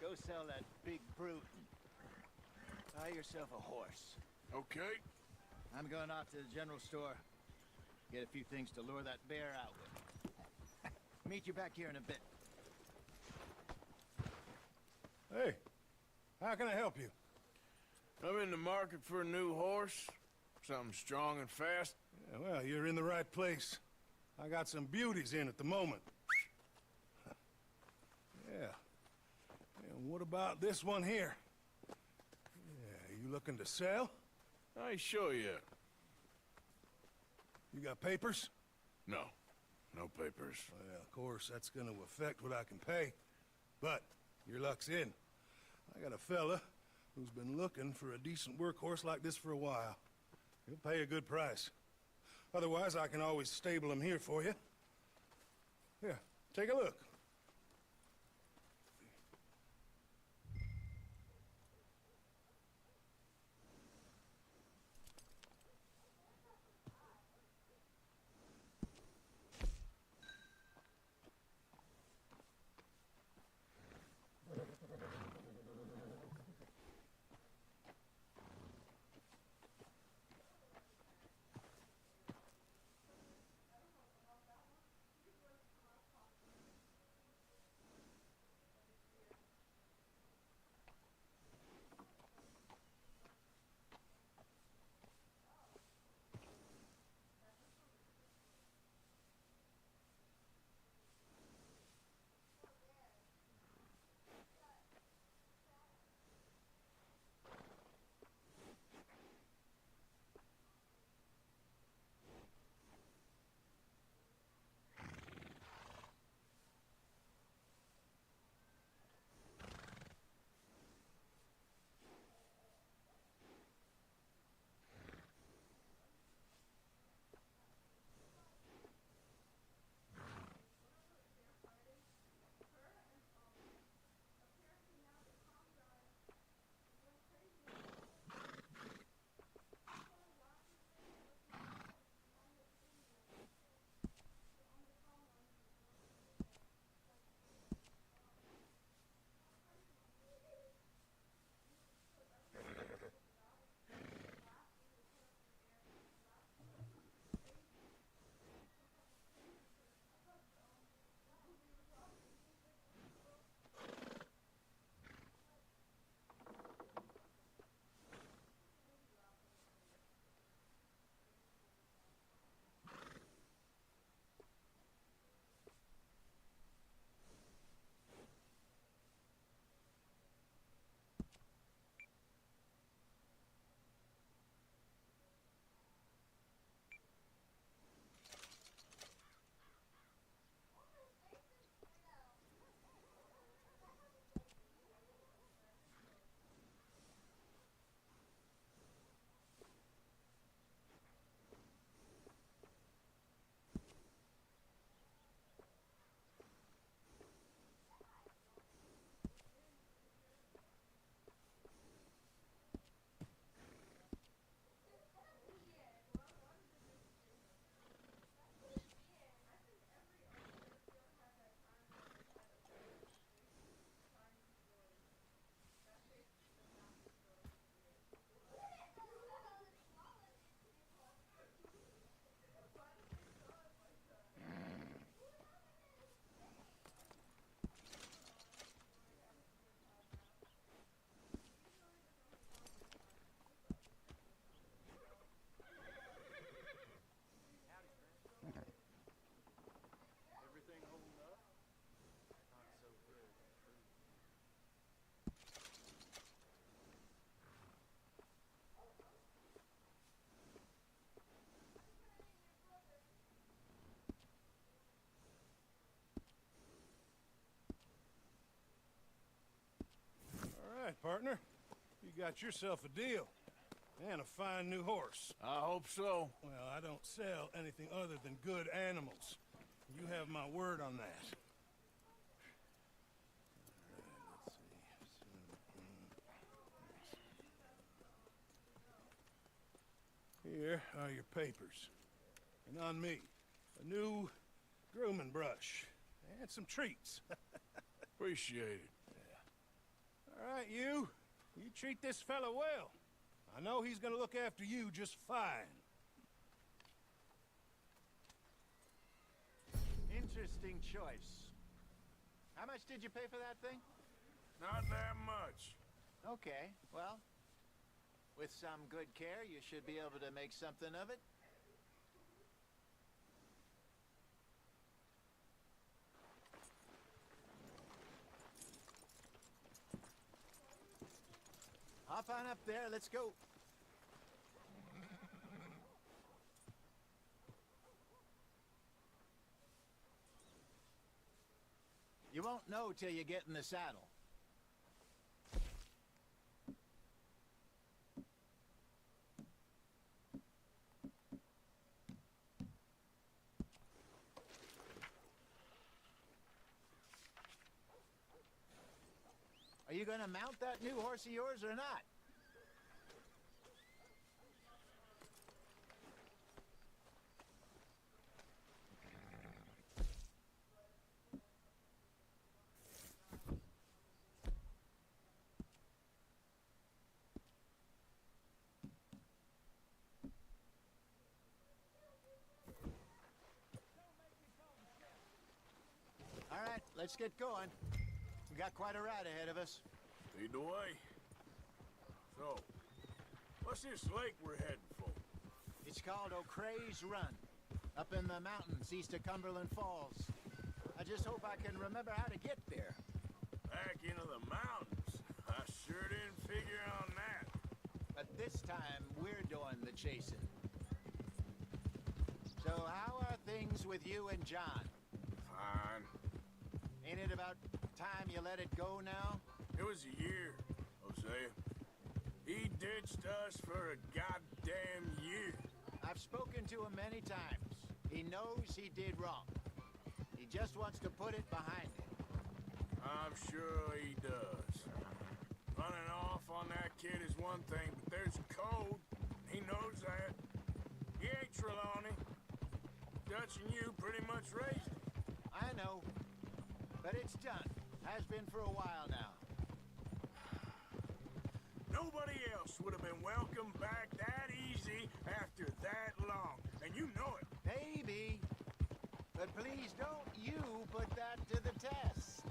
Speaker 7: Go sell that big brute. Buy yourself a horse.
Speaker 11: Okay.
Speaker 7: I'm going off to the general store. Get a few things to lure that bear out with. Meet you back here in a bit.
Speaker 13: Hey, how can I help you?
Speaker 11: I'm in the market for a new horse. Something strong and fast.
Speaker 13: Yeah, well, you're in the right place. I got some beauties in at the moment. Yeah. And what about this one here? Yeah, you looking to sell?
Speaker 11: I ain't sure yet.
Speaker 13: You got papers?
Speaker 11: No. No papers.
Speaker 13: Well, of course, that's gonna affect what I can pay. But your luck's in. I got a fella who's been looking for a decent workhorse like this for a while. He'll pay a good price. Otherwise, I can always stable him here for you. Here, take a look. partner. You got yourself a deal. And a fine new horse.
Speaker 11: I hope so.
Speaker 13: Well, I don't sell anything other than good animals. You have my word on that. All right, let's see. Here are your papers. And on me, a new grooming brush. And some treats.
Speaker 11: Appreciate it.
Speaker 13: Yeah. All right, you. You treat this fella well. I know he's gonna look after you just fine.
Speaker 7: Interesting choice. How much did you pay for that thing?
Speaker 11: Not that much.
Speaker 7: Okay, well, with some good care, you should be able to make something of it. Hop on up there, let's go. You won't know till you get in the saddle. Are you gonna mount that new horse of yours or not? All right, let's get going. We got quite a ride ahead of us.
Speaker 11: Lead the way. So, what's this lake we're heading for?
Speaker 7: It's called O'Creagh's Run, up in the mountains east of Cumberland Falls. I just hope I can remember how to get there.
Speaker 11: Back into the mountains? I sure didn't figure on that.
Speaker 7: But this time, we're doing the chasing. So how are things with you and John?
Speaker 11: Fine.
Speaker 7: Ain't it about time you let it go now?
Speaker 11: It was a year, Hosea. He ditched us for a goddamn year.
Speaker 7: I've spoken to him many times. He knows he did wrong. He just wants to put it behind him.
Speaker 11: I'm sure he does. Running off on that kid is one thing, but there's code. He knows that. He ain't Trelawney. Dutch and you pretty much raised him.
Speaker 7: I know. But it's done. Has been for a while now.
Speaker 11: Nobody else would have been welcomed back that easy after that long. And you know it.
Speaker 7: Maybe. But please don't you put that to the test.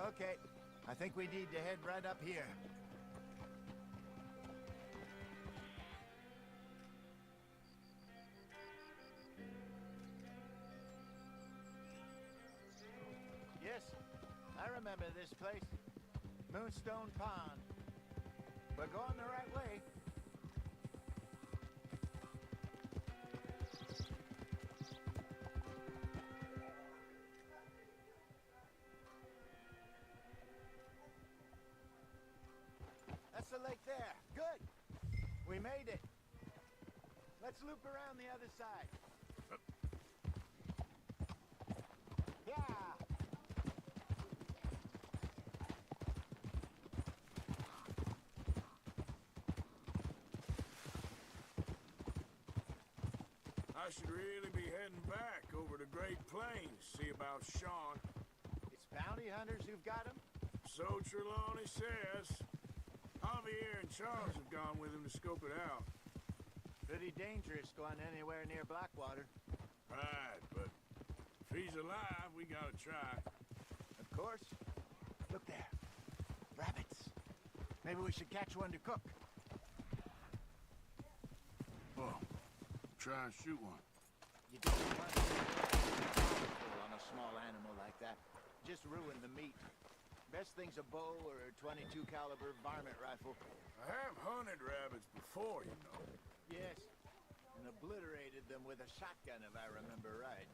Speaker 7: Okay, I think we need to head right up here. Yes, I remember this place. Moonstone Pond. We're going the right way. That's the lake there. Good. We made it. Let's loop around the other side. Yeah.
Speaker 11: I should really be heading back over the Great Plains, see about Sean.
Speaker 7: It's bounty hunters who've got him?
Speaker 11: So Trelawney says. Javier and Charles have gone with him to scope it out.
Speaker 7: Pretty dangerous going anywhere near Blackwater.
Speaker 11: Right, but if he's alive, we gotta try.
Speaker 7: Of course. Look there. Rabbits. Maybe we should catch one to cook.
Speaker 11: Oh, try and shoot one.
Speaker 7: You don't want to. Unless thing's a bow or a 22 caliber varmint rifle.
Speaker 11: I have hunted rabbits before, you know.
Speaker 7: Yes, and obliterated them with a shotgun, if I remember right.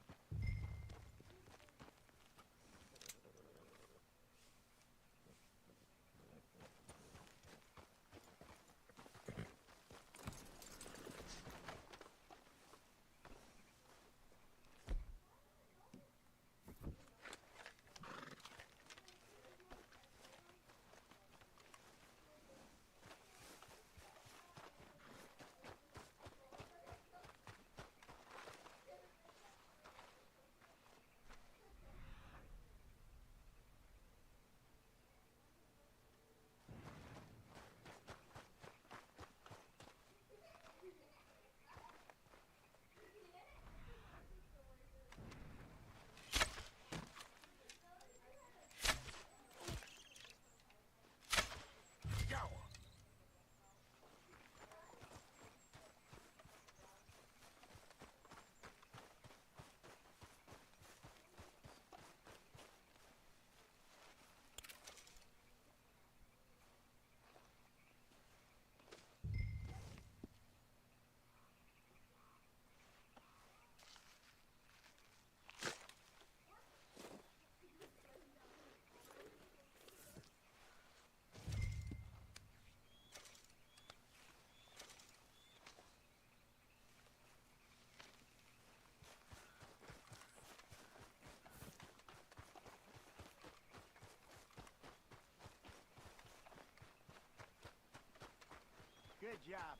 Speaker 7: Good job.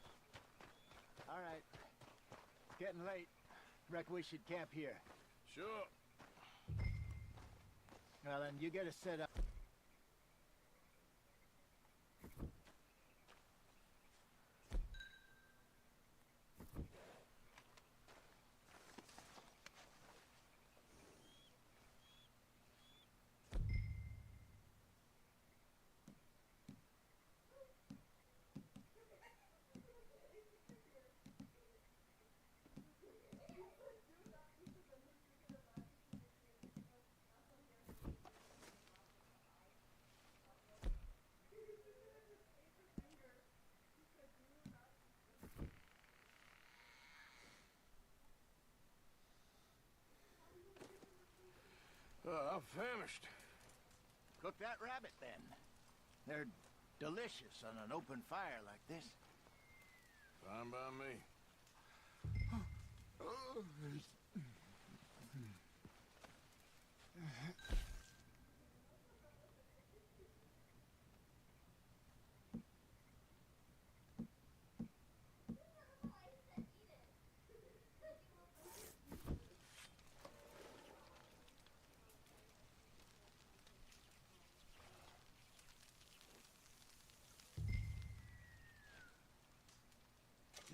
Speaker 7: All right. It's getting late. Reckon we should camp here.
Speaker 11: Sure.
Speaker 7: Well, then you get us set up.
Speaker 11: I'm famished.
Speaker 7: Cook that rabbit, then. They're delicious on an open fire like this.
Speaker 11: Fine by me.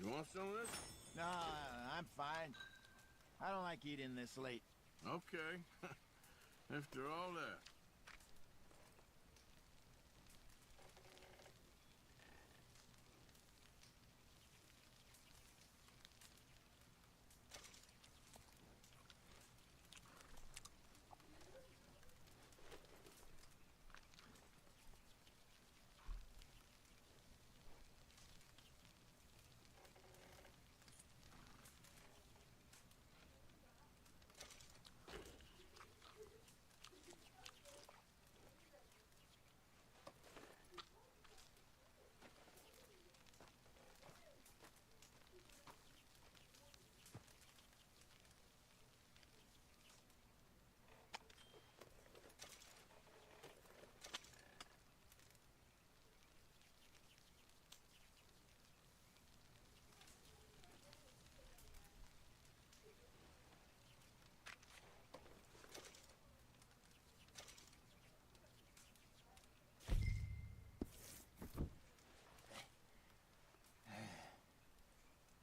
Speaker 11: You want some of this?
Speaker 7: No, I'm fine. I don't like eating this late.
Speaker 11: Okay. After all that.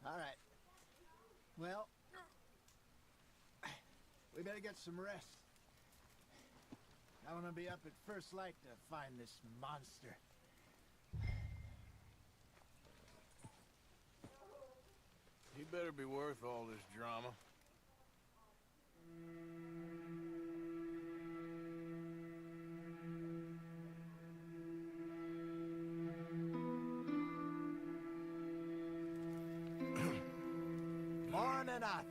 Speaker 7: All right. Well, we better get some rest. I want to be up at first light to find this monster.
Speaker 11: He better be worth all this drama.
Speaker 7: then, Arthur.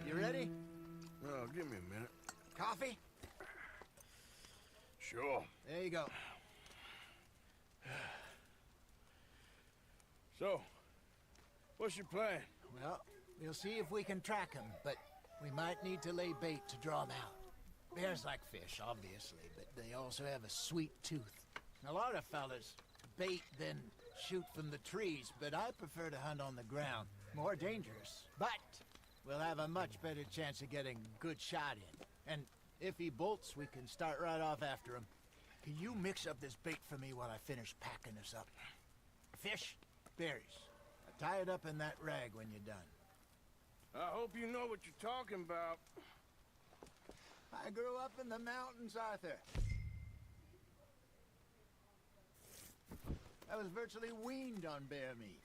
Speaker 7: You ready?
Speaker 11: Well, give me a minute.
Speaker 7: Coffee?
Speaker 11: Sure.
Speaker 7: There you go.
Speaker 11: So, what's your plan?
Speaker 7: Well, we'll see if we can track them, but we might need to lay bait to draw them out. Bears like fish, obviously, but they also have a sweet tooth. A lot of fellas bait then shoot from the trees, but I prefer to hunt on the ground. More dangerous, but we'll have a much better chance of getting a good shot in. And if he bolts, we can start right off after him. Can you mix up this bait for me while I finish packing this up? Fish, berries. Tie it up in that rag when you're done.
Speaker 11: I hope you know what you're talking about.
Speaker 7: I grew up in the mountains, Arthur. I was virtually weaned on bear meat.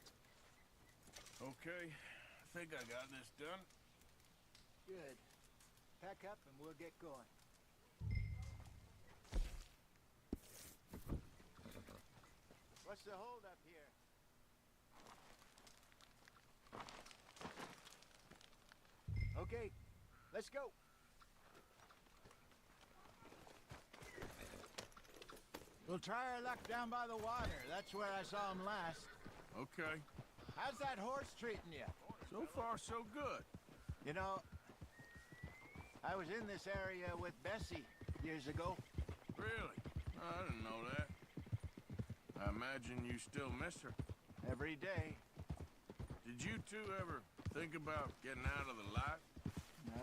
Speaker 11: Okay, I think I got this done.
Speaker 7: Good. Pack up and we'll get going. What's the holdup here? Okay, let's go. We'll try our luck down by the water. That's where I saw him last.
Speaker 11: Okay.
Speaker 7: How's that horse treating you?
Speaker 11: So far, so good.
Speaker 7: You know, I was in this area with Bessie years ago.
Speaker 11: Really? I didn't know that. I imagine you still miss her.
Speaker 7: Every day.
Speaker 11: Did you two ever think about getting out of the life?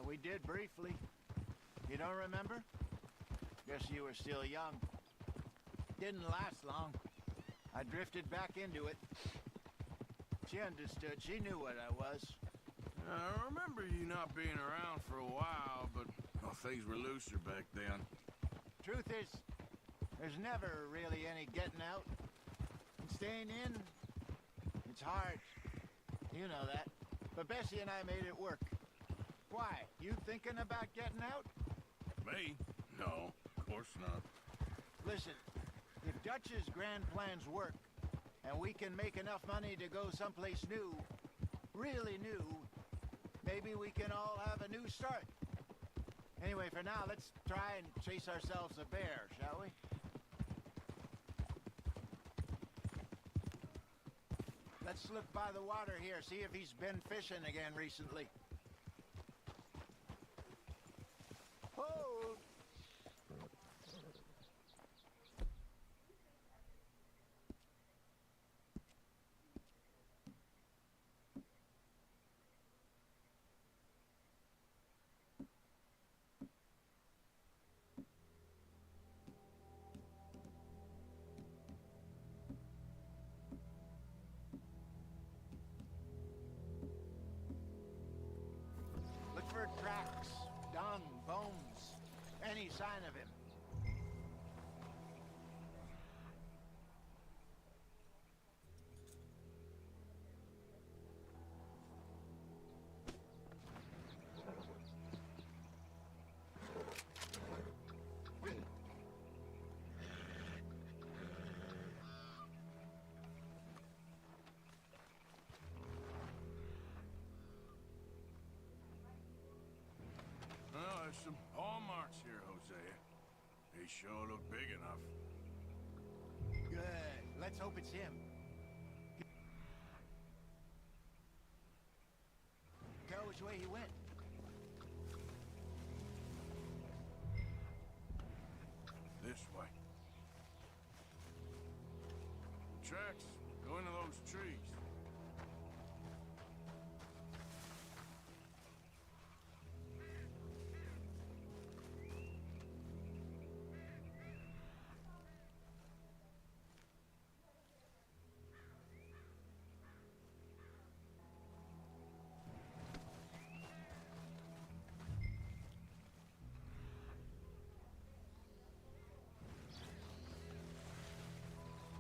Speaker 7: We did briefly. You don't remember? Guess you were still young. Didn't last long. I drifted back into it. She understood. She knew what I was.
Speaker 11: I remember you not being around for a while, but well, things were looser back then.
Speaker 7: Truth is, there's never really any getting out. And staying in, it's hard. You know that. But Bessie and I made it work. Why? You thinking about getting out?
Speaker 11: Me? No, of course not.
Speaker 7: Listen, if Dutch's grand plans work, and we can make enough money to go someplace new, really new, maybe we can all have a new start. Anyway, for now, let's try and chase ourselves a bear, shall we? Let's look by the water here, see if he's been fishing again recently. Hold! Look for tracks, dung, bones, any sign of him.
Speaker 11: Well, there's some paw marks here, Hosea. They sure look big enough.
Speaker 7: Good. Let's hope it's him. Tell which way he went.
Speaker 11: This way. Tracks go into those trees.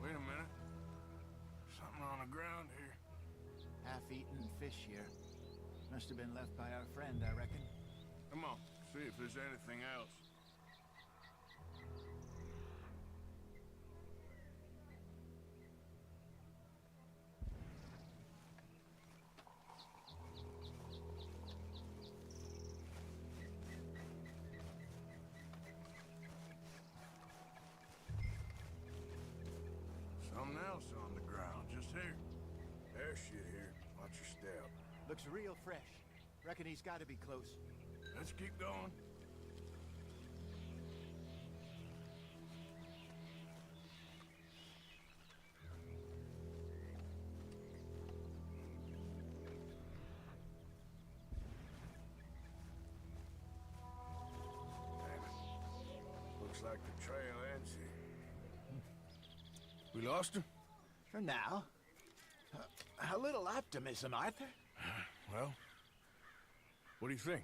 Speaker 11: Wait a minute. Something on the ground here.
Speaker 7: Half-eaten fish here. Must have been left by our friend, I reckon.
Speaker 11: Come on, see if there's anything else. There's shit here. Watch your step.
Speaker 7: Looks real fresh. Reckon he's got to be close.
Speaker 11: Let's keep going. Damn it. Looks like the trail ends here.
Speaker 13: We lost him?
Speaker 7: For now. A little optimism, Arthur.
Speaker 13: Well, what do you think?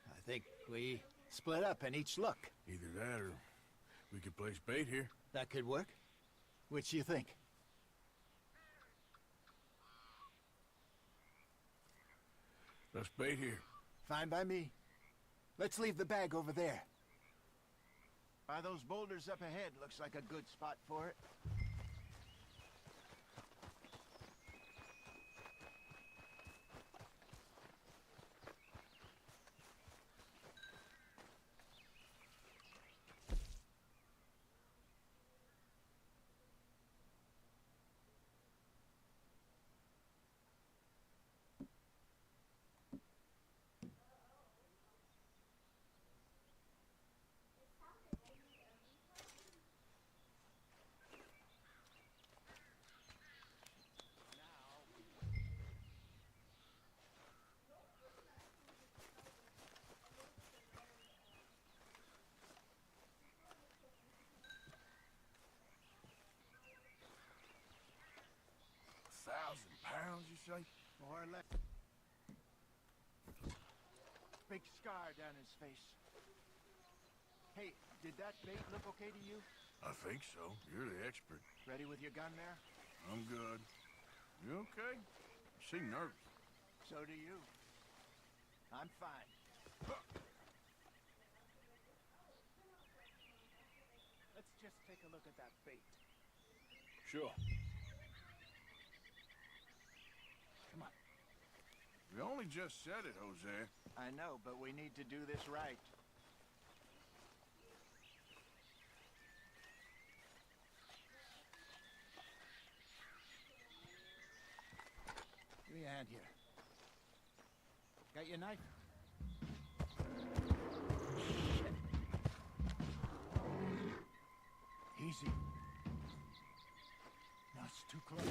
Speaker 7: I think we split up and each look.
Speaker 13: Either that or we could place bait here.
Speaker 7: That could work. Which you think?
Speaker 13: Let's bait here.
Speaker 7: Fine by me. Let's leave the bag over there. By those boulders up ahead, looks like a good spot for it.
Speaker 13: £1,000, you say?
Speaker 7: More or less. Big scar down his face. Hey, did that bait look okay to you?
Speaker 13: I think so. You're the expert.
Speaker 7: Ready with your gun there?
Speaker 13: I'm good. You okay? You seem nervous.
Speaker 7: So do you. I'm fine. Let's just take a look at that bait.
Speaker 13: Sure.
Speaker 7: Come on.
Speaker 13: We only just said it, Jose.
Speaker 7: I know, but we need to do this right. Give me a hand here. Got your knife? Shit. Easy. No, it's too close.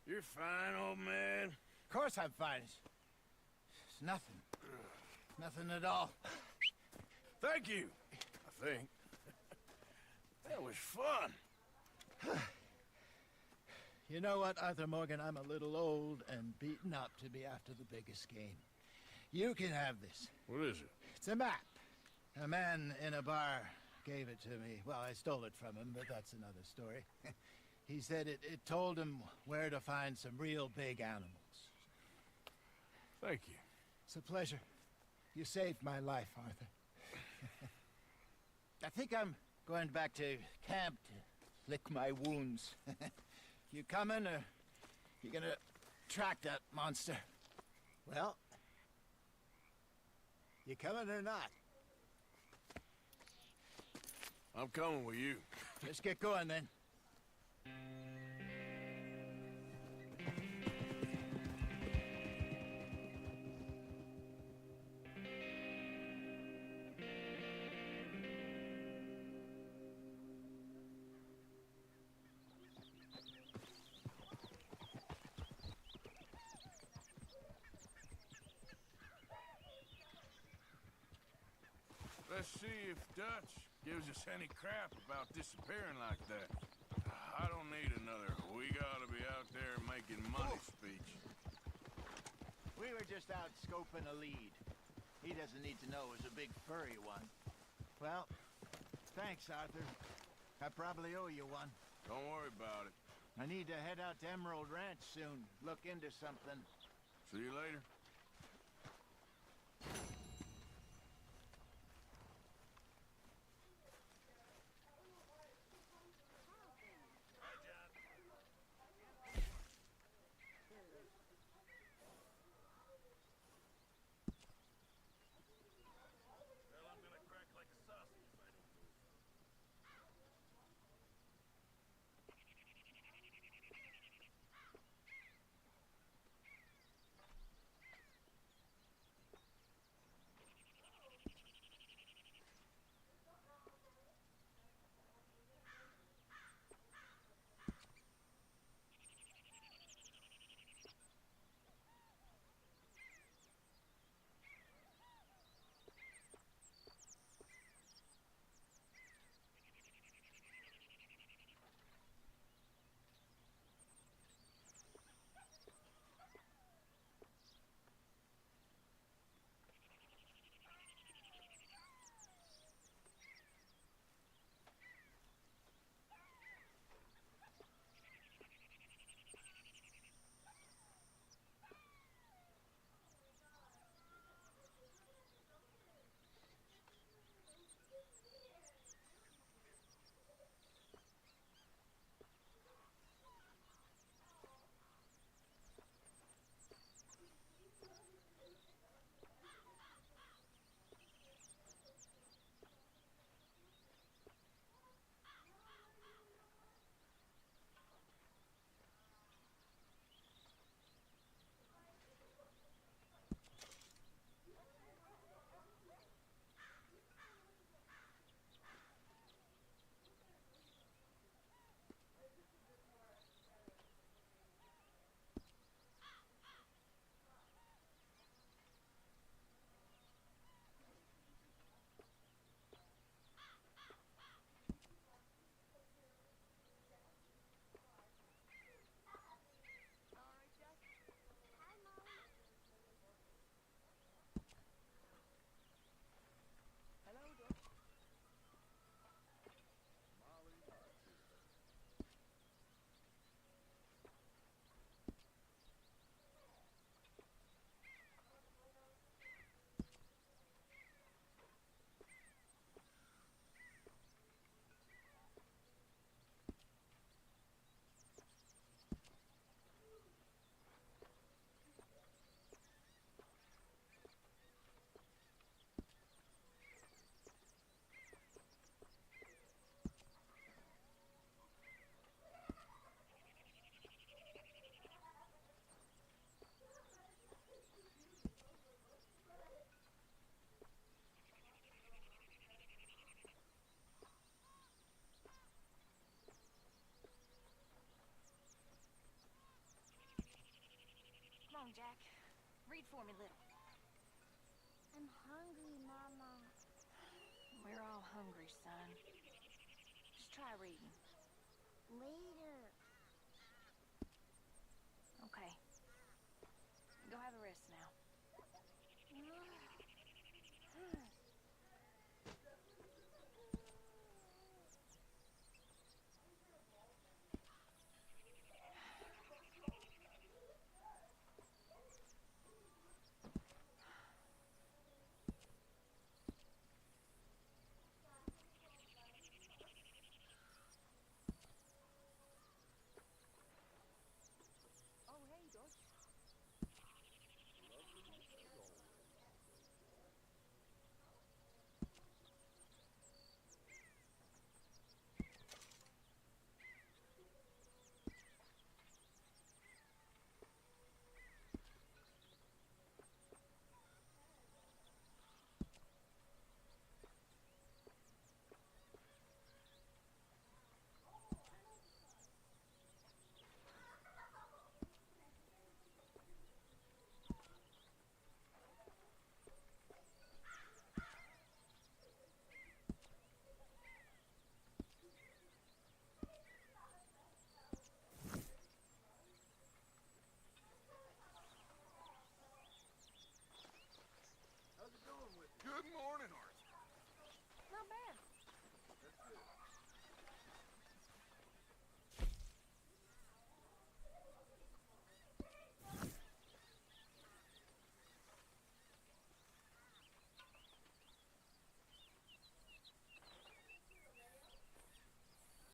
Speaker 13: You're fine, old man.
Speaker 7: Of course I'm fine. It's nothing. Nothing at all.
Speaker 13: Thank you, I think. That was fun.
Speaker 7: You know what, Arthur Morgan? I'm a little old and beaten up to be after the biggest game. You can have this.
Speaker 13: What is it?
Speaker 7: It's a map. A man in a bar gave it to me. Well, I stole it from him, but that's another story. He said it told him where to find some real big animals.
Speaker 13: Thank you.
Speaker 7: It's a pleasure. You saved my life, Arthur. I think I'm going back to camp to lick my wounds. You coming, or you gonna track that monster? Well, you coming or not?
Speaker 13: I'm coming with you.
Speaker 7: Let's get going, then.
Speaker 11: Let's see if Dutch gives us any crap about disappearing like that. I don't need another "we gotta be out there making money" speech.
Speaker 7: We were just out scoping a lead. He doesn't need to know it was a big furry one. Well, thanks, Arthur. I probably owe you one.
Speaker 11: Don't worry about it.
Speaker 7: I need to head out to Emerald Ranch soon. Look into something.
Speaker 11: See you later.
Speaker 15: Come on, Jack. Read for me, little.
Speaker 8: I'm hungry, Mama.
Speaker 15: We're all hungry, son. Just try reading.
Speaker 8: Later.
Speaker 15: Okay. Go have a rest now.
Speaker 6: Good morning.